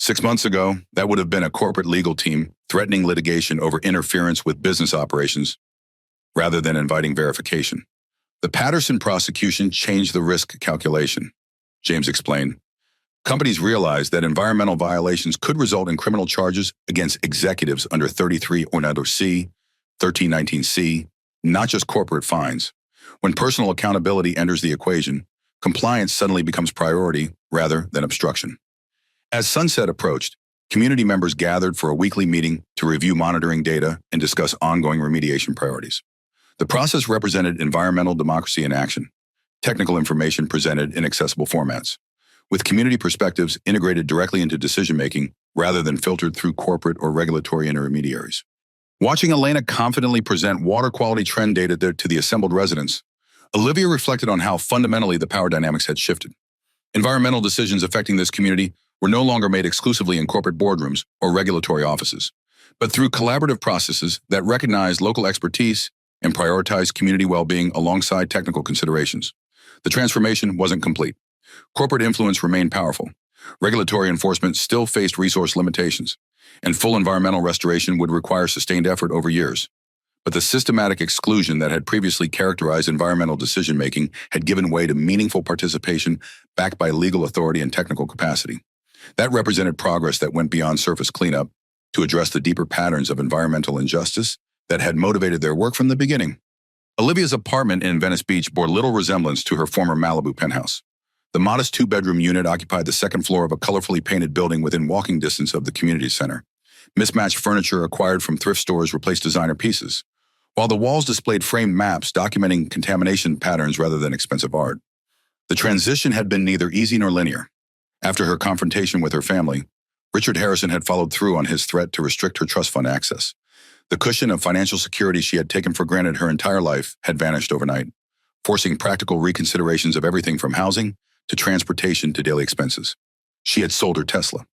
6 months ago, that would have been a corporate legal team threatening litigation over interference with business operations, rather than inviting verification. The Patterson prosecution changed the risk calculation, James explained. Companies realized that environmental violations could result in criminal charges against executives under 3309C, 1319C, not just corporate fines. When personal accountability enters the equation, compliance suddenly becomes priority rather than obstruction. As sunset approached, community members gathered for a weekly meeting to review monitoring data and discuss ongoing remediation priorities. The process represented environmental democracy in action, technical information presented in accessible formats, with community perspectives integrated directly into decision-making rather than filtered through corporate or regulatory intermediaries. Watching Elena confidently present water quality trend data to the assembled residents, Olivia reflected on how fundamentally the power dynamics had shifted. Environmental decisions affecting this community were no longer made exclusively in corporate boardrooms or regulatory offices, but through collaborative processes that recognized local expertise and prioritized community well-being alongside technical considerations. The transformation wasn't complete. Corporate influence remained powerful. Regulatory enforcement still faced resource limitations, and full environmental restoration would require sustained effort over years. But the systematic exclusion that had previously characterized environmental decision-making had given way to meaningful participation backed by legal authority and technical capacity. That represented progress that went beyond surface cleanup to address the deeper patterns of environmental injustice that had motivated their work from the beginning. Olivia's apartment in Venice Beach bore little resemblance to her former Malibu penthouse. The modest two-bedroom unit occupied the second floor of a colorfully painted building within walking distance of the community center. Mismatched furniture acquired from thrift stores replaced designer pieces, while the walls displayed framed maps documenting contamination patterns rather than expensive art. The transition had been neither easy nor linear. After her confrontation with her family, Richard Harrison had followed through on his threat to restrict her trust fund access. The cushion of financial security she had taken for granted her entire life had vanished overnight, forcing practical reconsiderations of everything from housing to transportation to daily expenses. She had sold her Tesla,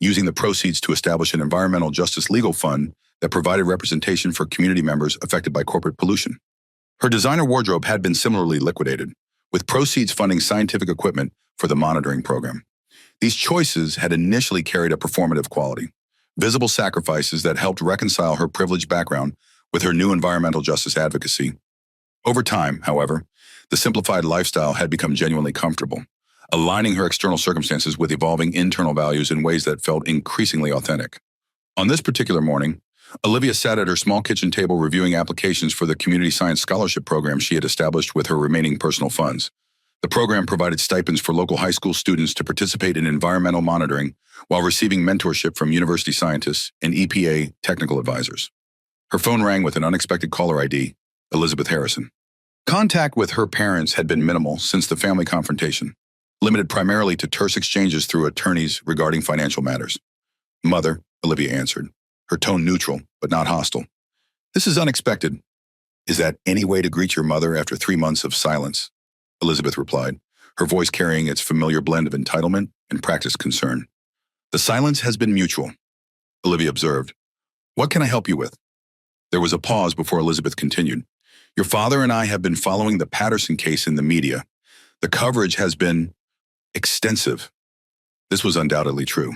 using the proceeds to establish an environmental justice legal fund that provided representation for community members affected by corporate pollution. Her designer wardrobe had been similarly liquidated, with proceeds funding scientific equipment for the monitoring program. These choices had initially carried a performative quality, visible sacrifices that helped reconcile her privileged background with her new environmental justice advocacy. Over time, however, the simplified lifestyle had become genuinely comfortable, aligning her external circumstances with evolving internal values in ways that felt increasingly authentic. On this particular morning, Olivia sat at her small kitchen table reviewing applications for the community science scholarship program she had established with her remaining personal funds. The program provided stipends for local high school students to participate in environmental monitoring while receiving mentorship from university scientists and EPA technical advisors. Her phone rang with an unexpected caller ID, Elizabeth Harrison. Contact with her parents had been minimal since the family confrontation, limited primarily to terse exchanges through attorneys regarding financial matters. Mother, Olivia answered, her tone neutral but not hostile. This is unexpected. Is that any way to greet your mother after 3 months of silence? Elizabeth replied, her voice carrying its familiar blend of entitlement and practiced concern. The silence has been mutual, Olivia observed. What can I help you with? There was a pause before Elizabeth continued. Your father and I have been following the Patterson case in the media. The coverage has been extensive. This was undoubtedly true.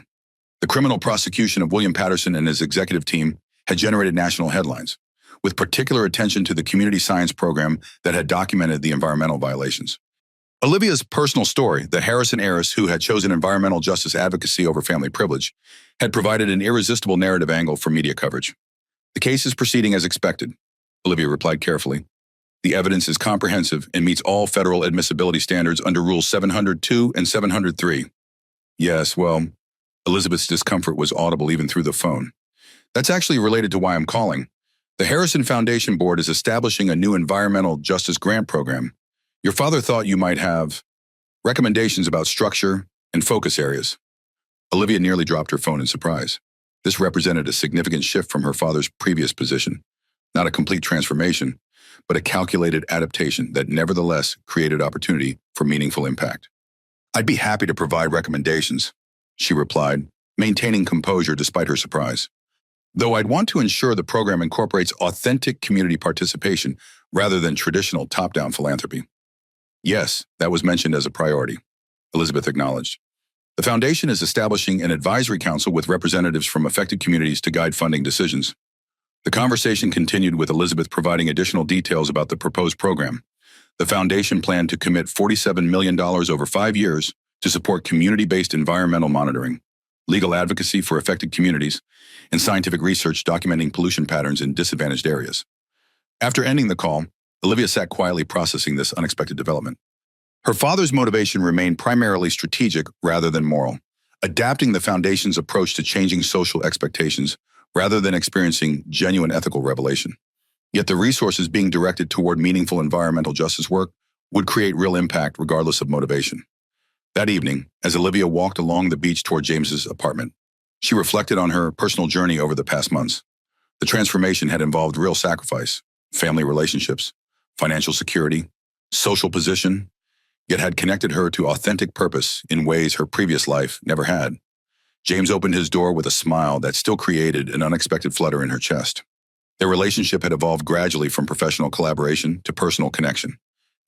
The criminal prosecution of William Patterson and his executive team had generated national headlines, with particular attention to the community science program that had documented the environmental violations. Olivia's personal story, the Harrison heiress who had chosen environmental justice advocacy over family privilege, had provided an irresistible narrative angle for media coverage. The case is proceeding as expected, Olivia replied carefully. The evidence is comprehensive and meets all federal admissibility standards under Rules 702 and 703. Yes, well, Elizabeth's discomfort was audible even through the phone. That's actually related to why I'm calling. The Harrison Foundation Board is establishing a new environmental justice grant program. Your father thought you might have recommendations about structure and focus areas. Olivia nearly dropped her phone in surprise. This represented a significant shift from her father's previous position, not a complete transformation, but a calculated adaptation that nevertheless created opportunity for meaningful impact. "I'd be happy to provide recommendations," she replied, maintaining composure despite her surprise. "Though I'd want to ensure the program incorporates authentic community participation rather than traditional top-down philanthropy." "Yes, that was mentioned as a priority," Elizabeth acknowledged. "The foundation is establishing an advisory council with representatives from affected communities to guide funding decisions." The conversation continued with Elizabeth providing additional details about the proposed program. The foundation planned to commit $47 million over 5 years to support community-based environmental monitoring, legal advocacy for affected communities, and scientific research documenting pollution patterns in disadvantaged areas. After ending the call, Olivia sat quietly processing this unexpected development. Her father's motivation remained primarily strategic rather than moral, adapting the foundation's approach to changing social expectations rather than experiencing genuine ethical revelation. Yet the resources being directed toward meaningful environmental justice work would create real impact regardless of motivation. That evening, as Olivia walked along the beach toward James's apartment, she reflected on her personal journey over the past months. The transformation had involved real sacrifice, family relationships, financial security, social position, yet had connected her to authentic purpose in ways her previous life never had. James opened his door with a smile that still created an unexpected flutter in her chest. Their relationship had evolved gradually from professional collaboration to personal connection,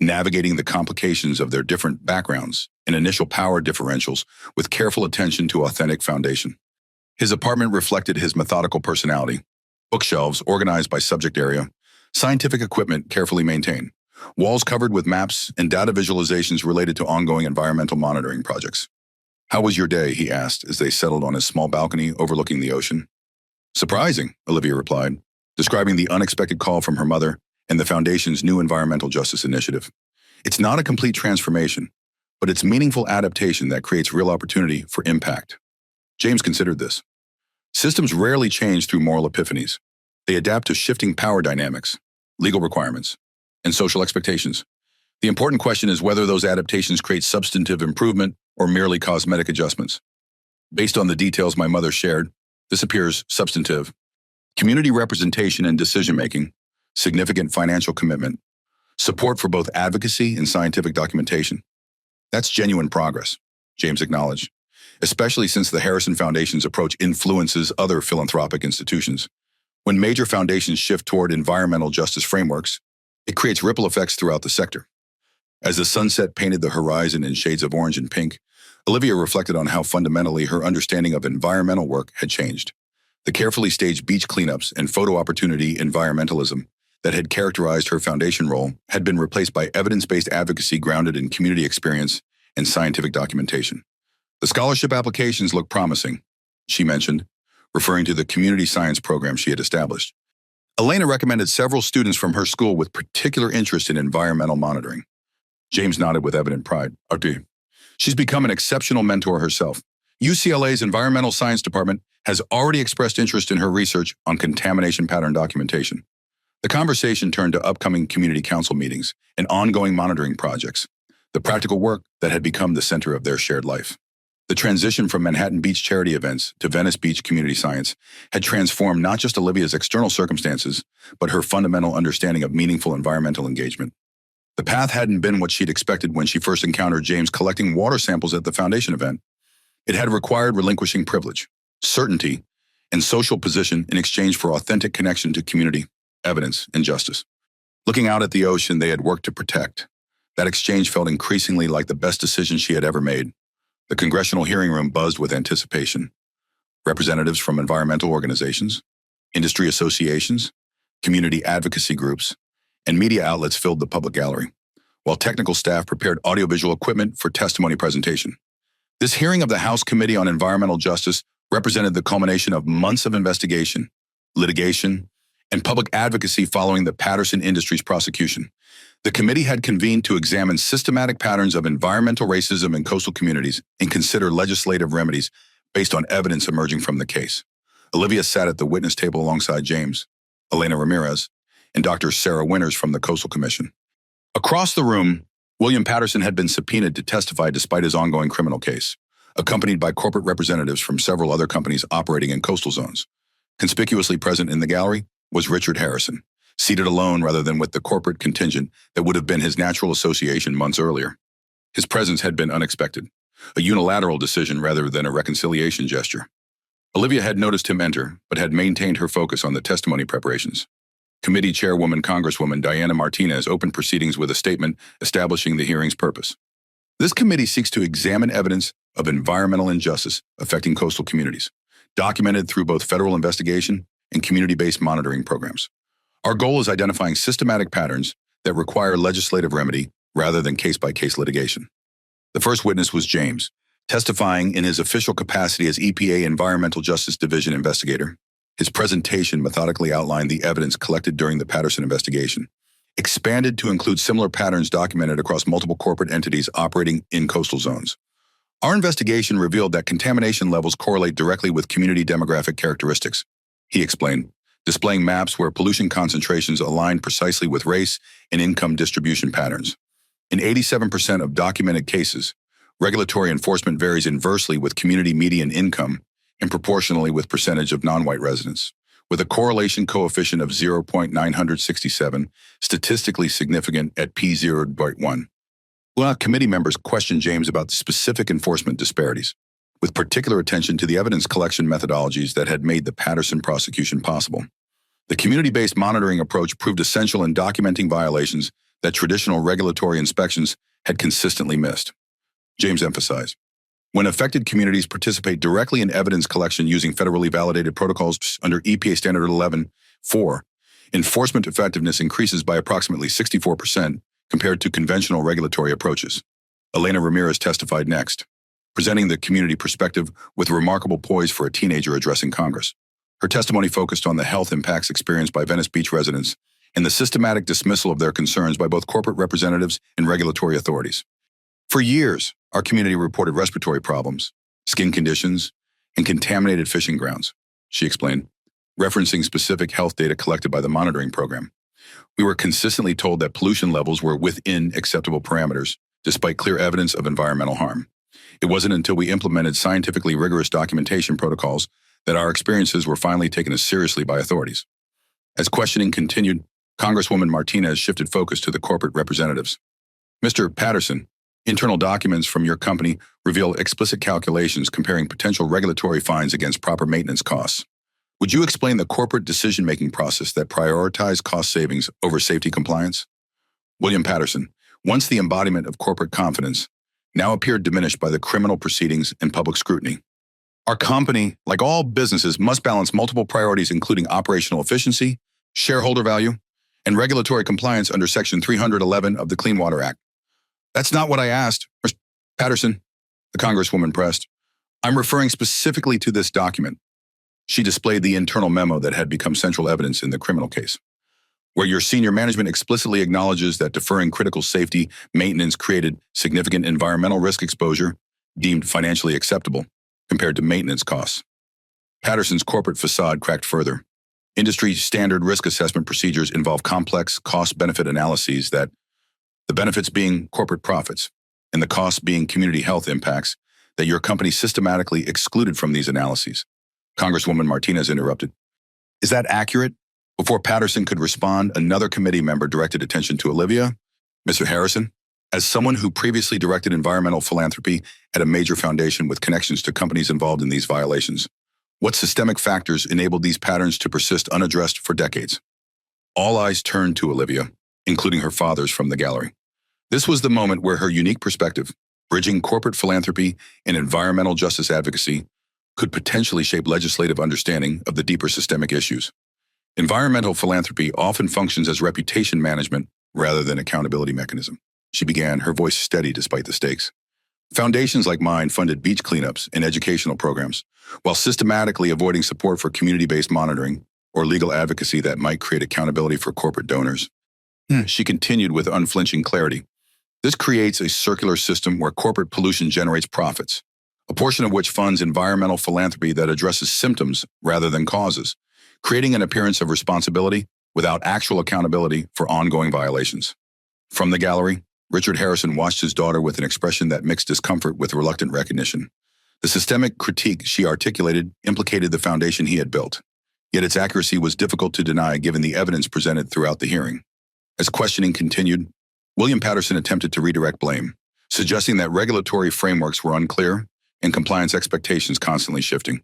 navigating the complications of their different backgrounds and initial power differentials with careful attention to authentic foundation. His apartment reflected his methodical personality, bookshelves organized by subject area, scientific equipment carefully maintained, walls covered with maps and data visualizations related to ongoing environmental monitoring projects. "How was your day?" he asked as they settled on his small balcony overlooking the ocean. "Surprising," Olivia replied, describing the unexpected call from her mother and the foundation's new environmental justice initiative. "It's not a complete transformation, but it's meaningful adaptation that creates real opportunity for impact." James considered this. Systems rarely change through moral epiphanies. They adapt to shifting power dynamics, legal requirements, and social expectations. The important question is whether those adaptations create substantive improvement or merely cosmetic adjustments. Based on the details my mother shared, this appears substantive. Community representation and decision-making, significant financial commitment, support for both advocacy and scientific documentation. That's genuine progress, James acknowledged, especially since the Harrison Foundation's approach influences other philanthropic institutions. When major foundations shift toward environmental justice frameworks, it creates ripple effects throughout the sector. As the sunset painted the horizon in shades of orange and pink, Olivia reflected on how fundamentally her understanding of environmental work had changed. The carefully staged beach cleanups and photo opportunity environmentalism that had characterized her foundation role had been replaced by evidence-based advocacy grounded in community experience and scientific documentation. The scholarship applications look promising, she mentioned, referring to the community science program she had established. Elena recommended several students from her school with particular interest in environmental monitoring. James nodded with evident pride. "Artie, she's become an exceptional mentor herself. UCLA's Environmental Science Department has already expressed interest in her research on contamination pattern documentation." The conversation turned to upcoming community council meetings and ongoing monitoring projects, the practical work that had become the center of their shared life. The transition from Manhattan Beach charity events to Venice Beach community science had transformed not just Olivia's external circumstances, but her fundamental understanding of meaningful environmental engagement. The path hadn't been what she'd expected when she first encountered James collecting water samples at the foundation event. It had required relinquishing privilege, certainty, and social position in exchange for authentic connection to community, evidence, and justice. Looking out at the ocean they had worked to protect, that exchange felt increasingly like the best decision she had ever made. The congressional hearing room buzzed with anticipation. Representatives from environmental organizations, industry associations, community advocacy groups, and media outlets filled the public gallery, while technical staff prepared audiovisual equipment for testimony presentation. This hearing of the House Committee on Environmental Justice represented the culmination of months of investigation, litigation, and public advocacy following the Patterson Industries prosecution. The committee had convened to examine systematic patterns of environmental racism in coastal communities and consider legislative remedies based on evidence emerging from the case. Olivia sat at the witness table alongside James, Elena Ramirez, and Dr. Sarah Winters from the Coastal Commission. Across the room, William Patterson had been subpoenaed to testify despite his ongoing criminal case, accompanied by corporate representatives from several other companies operating in coastal zones. Conspicuously present in the gallery was Richard Harrison, seated alone rather than with the corporate contingent that would have been his natural association months earlier. His presence had been unexpected, a unilateral decision rather than a reconciliation gesture. Olivia had noticed him enter, but had maintained her focus on the testimony preparations. Committee Chairwoman Congresswoman Diana Martinez opened proceedings with a statement establishing the hearing's purpose. This committee seeks to examine evidence of environmental injustice affecting coastal communities, documented through both federal investigation and community-based monitoring programs. Our goal is identifying systematic patterns that require legislative remedy rather than case-by-case litigation. The first witness was James, testifying in his official capacity as EPA Environmental Justice Division investigator. His presentation methodically outlined the evidence collected during the Patterson investigation, expanded to include similar patterns documented across multiple corporate entities operating in coastal zones. Our investigation revealed that contamination levels correlate directly with community demographic characteristics, he explained, displaying maps where pollution concentrations align precisely with race and income distribution patterns. In 87% of documented cases, regulatory enforcement varies inversely with community median income and proportionally with percentage of non-white residents, with a correlation coefficient of 0.967, statistically significant at p0.1. Committee members questioned James about the specific enforcement disparities, with particular attention to the evidence collection methodologies that had made the Patterson prosecution possible. The community-based monitoring approach proved essential in documenting violations that traditional regulatory inspections had consistently missed. James emphasized, when affected communities participate directly in evidence collection using federally validated protocols under EPA Standard 11.4, enforcement effectiveness increases by approximately 64% compared to conventional regulatory approaches. Elena Ramirez testified next, presenting the community perspective with remarkable poise for a teenager addressing Congress. Her testimony focused on the health impacts experienced by Venice Beach residents and the systematic dismissal of their concerns by both corporate representatives and regulatory authorities. For years, our community reported respiratory problems, skin conditions, and contaminated fishing grounds, she explained, referencing specific health data collected by the monitoring program. We were consistently told that pollution levels were within acceptable parameters, despite clear evidence of environmental harm. It wasn't until we implemented scientifically rigorous documentation protocols that our experiences were finally taken as seriously by authorities. As questioning continued, Congresswoman Martinez shifted focus to the corporate representatives. Mr. Patterson, internal documents from your company reveal explicit calculations comparing potential regulatory fines against proper maintenance costs. Would you explain the corporate decision-making process that prioritized cost savings over safety compliance? William Patterson, once the embodiment of corporate confidence, now appeared diminished by the criminal proceedings and public scrutiny. Our company, like all businesses, must balance multiple priorities including operational efficiency, shareholder value, and regulatory compliance under Section 311 of the Clean Water Act. That's not what I asked, Mr. Patterson, the Congresswoman pressed. I'm referring specifically to this document. She displayed the internal memo that had become central evidence in the criminal case, where your senior management explicitly acknowledges that deferring critical safety maintenance created significant environmental risk exposure deemed financially acceptable compared to maintenance costs. Patterson's corporate facade cracked further. Industry standard risk assessment procedures involve complex cost-benefit analyses that, the benefits being corporate profits and the costs being community health impacts, that your company systematically excluded from these analyses. Congresswoman Martinez interrupted. Is that accurate? Before Patterson could respond, another committee member directed attention to Olivia. Mr. Harrison, as someone who previously directed environmental philanthropy at a major foundation with connections to companies involved in these violations, what systemic factors enabled these patterns to persist unaddressed for decades? All eyes turned to Olivia, including her father's from the gallery. This was the moment where her unique perspective, bridging corporate philanthropy and environmental justice advocacy, could potentially shape legislative understanding of the deeper systemic issues. Environmental philanthropy often functions as reputation management rather than accountability mechanism. She began, her voice steady despite the stakes. Foundations like mine funded beach cleanups and educational programs, while systematically avoiding support for community-based monitoring or legal advocacy that might create accountability for corporate donors. She continued with unflinching clarity. This creates a circular system where corporate pollution generates profits, a portion of which funds environmental philanthropy that addresses symptoms rather than causes, creating an appearance of responsibility without actual accountability for ongoing violations. From the gallery, Richard Harrison watched his daughter with an expression that mixed discomfort with reluctant recognition. The systemic critique she articulated implicated the foundation he had built, yet its accuracy was difficult to deny given the evidence presented throughout the hearing. As questioning continued, William Patterson attempted to redirect blame, suggesting that regulatory frameworks were unclear and compliance expectations constantly shifting.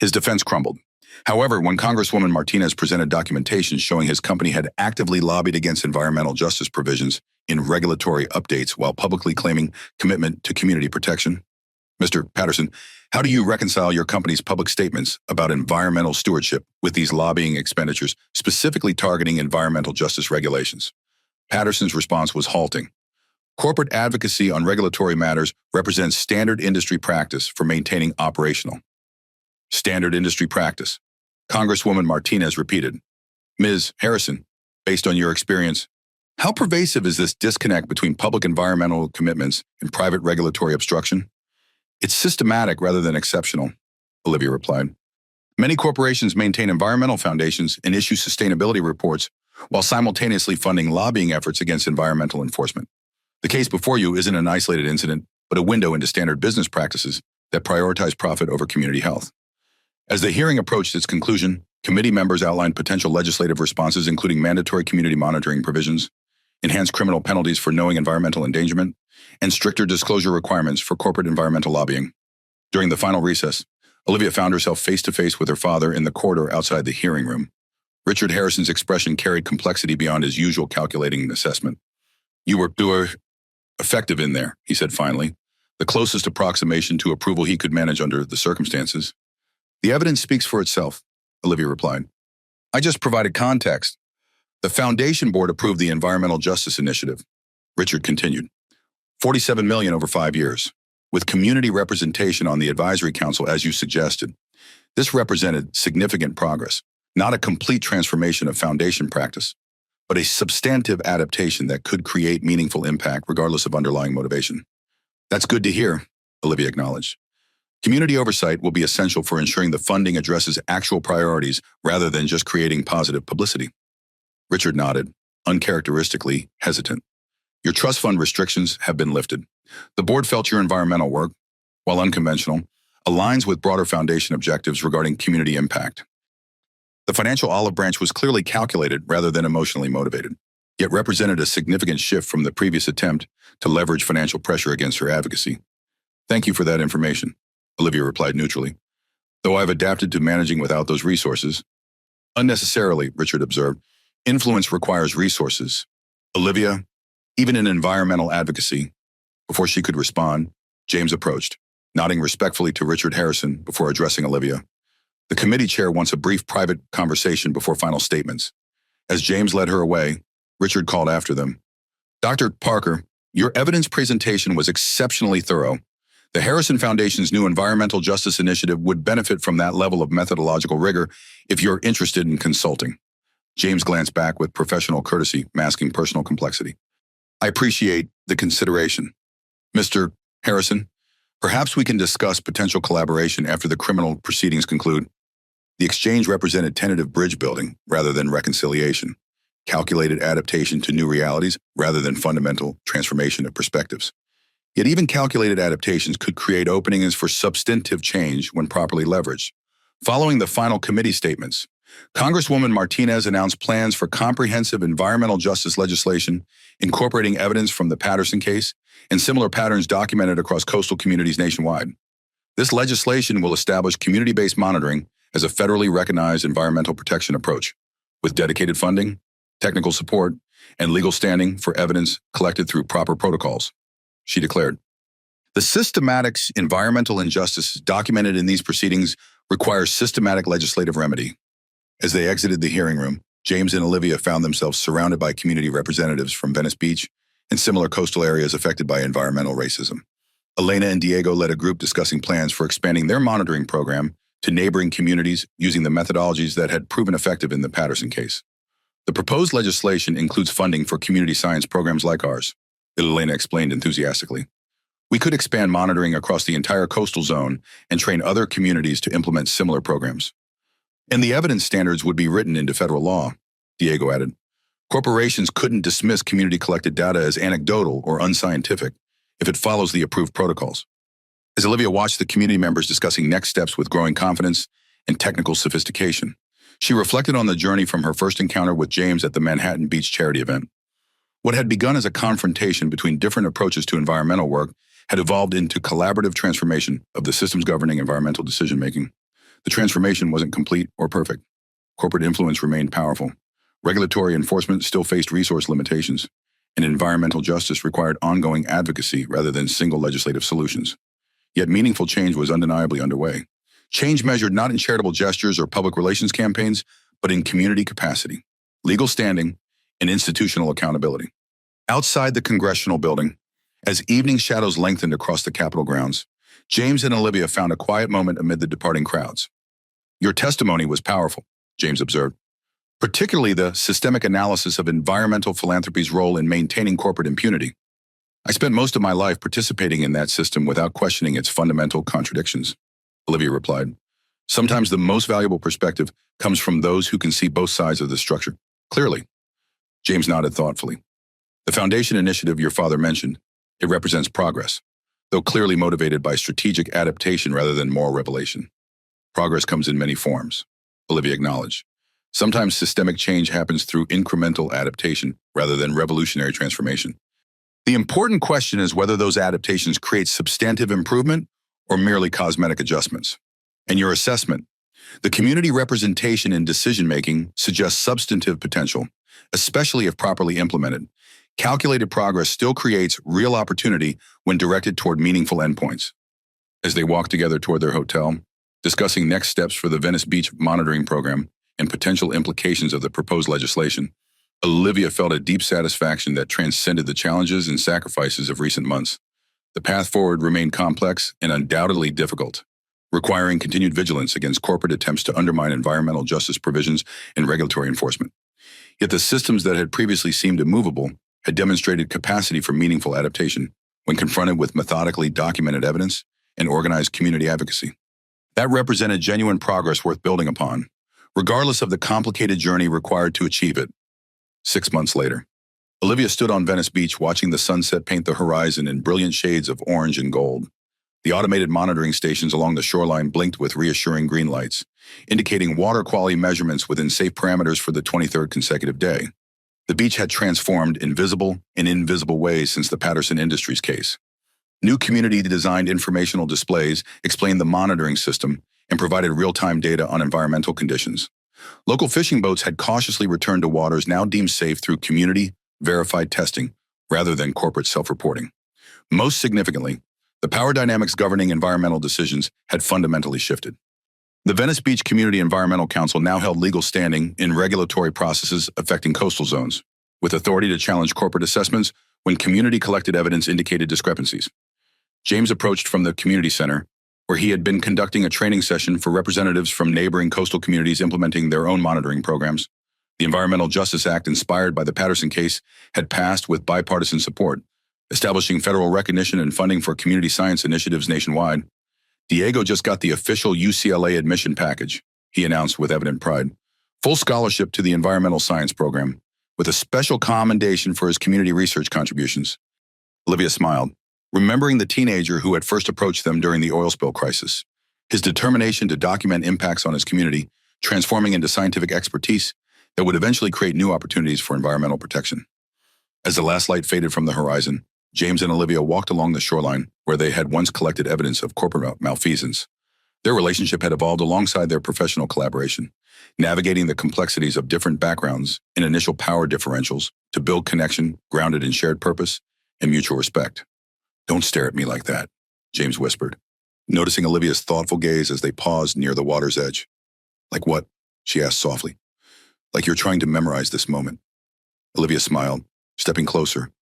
His defense crumbled. However, when Congresswoman Martinez presented documentation showing his company had actively lobbied against environmental justice provisions in regulatory updates while publicly claiming commitment to community protection, Mr. Patterson, how do you reconcile your company's public statements about environmental stewardship with these lobbying expenditures specifically targeting environmental justice regulations? Patterson's response was halting. Corporate advocacy on regulatory matters represents standard industry practice for maintaining operational. Standard industry practice. Congresswoman Martinez repeated. Ms. Harrison, based on your experience, how pervasive is this disconnect between public environmental commitments and private regulatory obstruction? It's systematic rather than exceptional, Olivia replied. Many corporations maintain environmental foundations and issue sustainability reports while simultaneously funding lobbying efforts against environmental enforcement. The case before you isn't an isolated incident, but a window into standard business practices that prioritize profit over community health. As the hearing approached its conclusion, committee members outlined potential legislative responses including mandatory community monitoring provisions, enhanced criminal penalties for knowing environmental endangerment, and stricter disclosure requirements for corporate environmental lobbying. During the final recess, Olivia found herself face-to-face with her father in the corridor outside the hearing room. Richard Harrison's expression carried complexity beyond his usual calculating assessment. You were effective in there, he said finally, the closest approximation to approval he could manage under the circumstances. The evidence speaks for itself, Olivia replied. I just provided context. The Foundation Board approved the Environmental Justice Initiative, Richard continued. $47 million over 5 years, with community representation on the advisory council as you suggested. This represented significant progress, not a complete transformation of foundation practice, but a substantive adaptation that could create meaningful impact regardless of underlying motivation. That's good to hear, Olivia acknowledged. Community oversight will be essential for ensuring the funding addresses actual priorities rather than just creating positive publicity. Richard nodded, uncharacteristically hesitant. Your trust fund restrictions have been lifted. The board felt your environmental work, while unconventional, aligns with broader foundation objectives regarding community impact. The financial olive branch was clearly calculated rather than emotionally motivated, yet represented a significant shift from the previous attempt to leverage financial pressure against her advocacy. Thank you for that information, Olivia replied neutrally. Though I've adapted to managing without those resources. Unnecessarily, Richard observed, influence requires resources. Olivia, even in environmental advocacy. Before she could respond, James approached, nodding respectfully to Richard Harrison before addressing Olivia. The committee chair wants a brief private conversation before final statements. As James led her away, Richard called after them. Dr. Parker, your evidence presentation was exceptionally thorough. The Harrison Foundation's new Environmental Justice Initiative would benefit from that level of methodological rigor if you're interested in consulting. James glanced back with professional courtesy, masking personal complexity. I appreciate the consideration. Mr. Harrison, perhaps we can discuss potential collaboration after the criminal proceedings conclude. The exchange represented tentative bridge building rather than reconciliation, calculated adaptation to new realities rather than fundamental transformation of perspectives. Yet even calculated adaptations could create openings for substantive change when properly leveraged. Following the final committee statements, Congresswoman Martinez announced plans for comprehensive environmental justice legislation incorporating evidence from the Patterson case and similar patterns documented across coastal communities nationwide. This legislation will establish community-based monitoring as a federally recognized environmental protection approach, with dedicated funding, technical support, and legal standing for evidence collected through proper protocols, she declared. The systematic environmental injustices documented in these proceedings require systematic legislative remedy. As they exited the hearing room, James and Olivia found themselves surrounded by community representatives from Venice Beach and similar coastal areas affected by environmental racism. Elena and Diego led a group discussing plans for expanding their monitoring program to neighboring communities using the methodologies that had proven effective in the Patterson case. The proposed legislation includes funding for community science programs like ours, Elena explained enthusiastically. We could expand monitoring across the entire coastal zone and train other communities to implement similar programs. And the evidence standards would be written into federal law, Diego added. Corporations couldn't dismiss community-collected data as anecdotal or unscientific if it follows the approved protocols. As Olivia watched the community members discussing next steps with growing confidence and technical sophistication, she reflected on the journey from her first encounter with James at the Manhattan Beach charity event. What had begun as a confrontation between different approaches to environmental work had evolved into collaborative transformation of the systems governing environmental decision-making. The transformation wasn't complete or perfect. Corporate influence remained powerful. Regulatory enforcement still faced resource limitations, and environmental justice required ongoing advocacy rather than single legislative solutions. Yet meaningful change was undeniably underway. Change measured not in charitable gestures or public relations campaigns, but in community capacity, legal standing, and institutional accountability. Outside the Congressional building, as evening shadows lengthened across the Capitol grounds, James and Olivia found a quiet moment amid the departing crowds. "Your testimony was powerful," James observed, "particularly the systemic analysis of environmental philanthropy's role in maintaining corporate impunity. I spent most of my life participating in that system without questioning its fundamental contradictions," Olivia replied. "Sometimes the most valuable perspective comes from those who can see both sides of the structure clearly." James nodded thoughtfully. "The foundation initiative your father mentioned, it represents progress, though clearly motivated by strategic adaptation rather than moral revelation. Progress comes in many forms," Olivia acknowledged. "Sometimes systemic change happens through incremental adaptation rather than revolutionary transformation. The important question is whether those adaptations create substantive improvement or merely cosmetic adjustments. And your assessment, the community representation in decision-making suggests substantive potential, especially if properly implemented. Calculated progress still creates real opportunity when directed toward meaningful endpoints." As they walked together toward their hotel, discussing next steps for the Venice Beach monitoring program and potential implications of the proposed legislation, Olivia felt a deep satisfaction that transcended the challenges and sacrifices of recent months. The path forward remained complex and undoubtedly difficult, requiring continued vigilance against corporate attempts to undermine environmental justice provisions and regulatory enforcement. Yet the systems that had previously seemed immovable had demonstrated capacity for meaningful adaptation when confronted with methodically documented evidence and organized community advocacy. That represented genuine progress worth building upon, regardless of the complicated journey required to achieve it. 6 months later, Olivia stood on Venice Beach watching the sunset paint the horizon in brilliant shades of orange and gold. The automated monitoring stations along the shoreline blinked with reassuring green lights, indicating water quality measurements within safe parameters for the 23rd consecutive day. The beach had transformed in visible and invisible ways since the Patterson Industries case. New community-designed informational displays explained the monitoring system and provided real-time data on environmental conditions. Local fishing boats had cautiously returned to waters now deemed safe through community-verified testing rather than corporate self-reporting. Most significantly, the power dynamics governing environmental decisions had fundamentally shifted. The Venice Beach Community Environmental Council now held legal standing in regulatory processes affecting coastal zones, with authority to challenge corporate assessments when community-collected evidence indicated discrepancies. James approached from the community center, where he had been conducting a training session for representatives from neighboring coastal communities implementing their own monitoring programs. The Environmental Justice Act, inspired by the Patterson case, had passed with bipartisan support, establishing federal recognition and funding for community science initiatives nationwide. "Diego just got the official UCLA admission package," he announced with evident pride. "Full scholarship to the environmental science program, with a special commendation for his community research contributions." Olivia smiled, remembering the teenager who had first approached them during the oil spill crisis. His determination to document impacts on his community, transforming into scientific expertise that would eventually create new opportunities for environmental protection. As the last light faded from the horizon, James and Olivia walked along the shoreline where they had once collected evidence of corporate malfeasance. Their relationship had evolved alongside their professional collaboration, navigating the complexities of different backgrounds and initial power differentials to build connection grounded in shared purpose and mutual respect. "Don't stare at me like that," James whispered, noticing Olivia's thoughtful gaze as they paused near the water's edge. "Like what?" she asked softly. "Like you're trying to memorize this moment." Olivia smiled, stepping closer.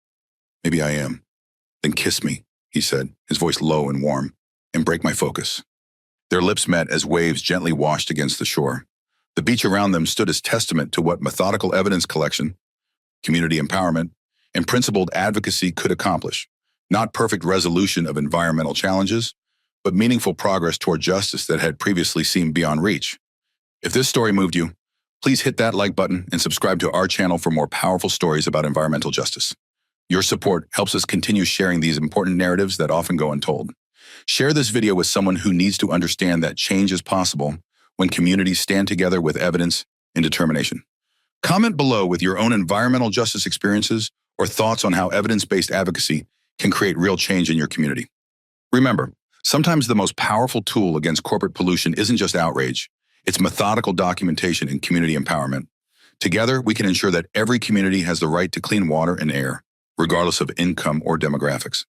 "Maybe I am." "Then kiss me," he said, his voice low and warm, "and break my focus." Their lips met as waves gently washed against the shore. The beach around them stood as testament to what methodical evidence collection, community empowerment, and principled advocacy could accomplish. Not perfect resolution of environmental challenges, but meaningful progress toward justice that had previously seemed beyond reach. If this story moved you, please hit that like button and subscribe to our channel for more powerful stories about environmental justice. Your support helps us continue sharing these important narratives that often go untold. Share this video with someone who needs to understand that change is possible when communities stand together with evidence and determination. Comment below with your own environmental justice experiences or thoughts on how evidence-based advocacy can create real change in your community. Remember, sometimes the most powerful tool against corporate pollution isn't just outrage, it's methodical documentation and community empowerment. Together, we can ensure that every community has the right to clean water and air, regardless of income or demographics.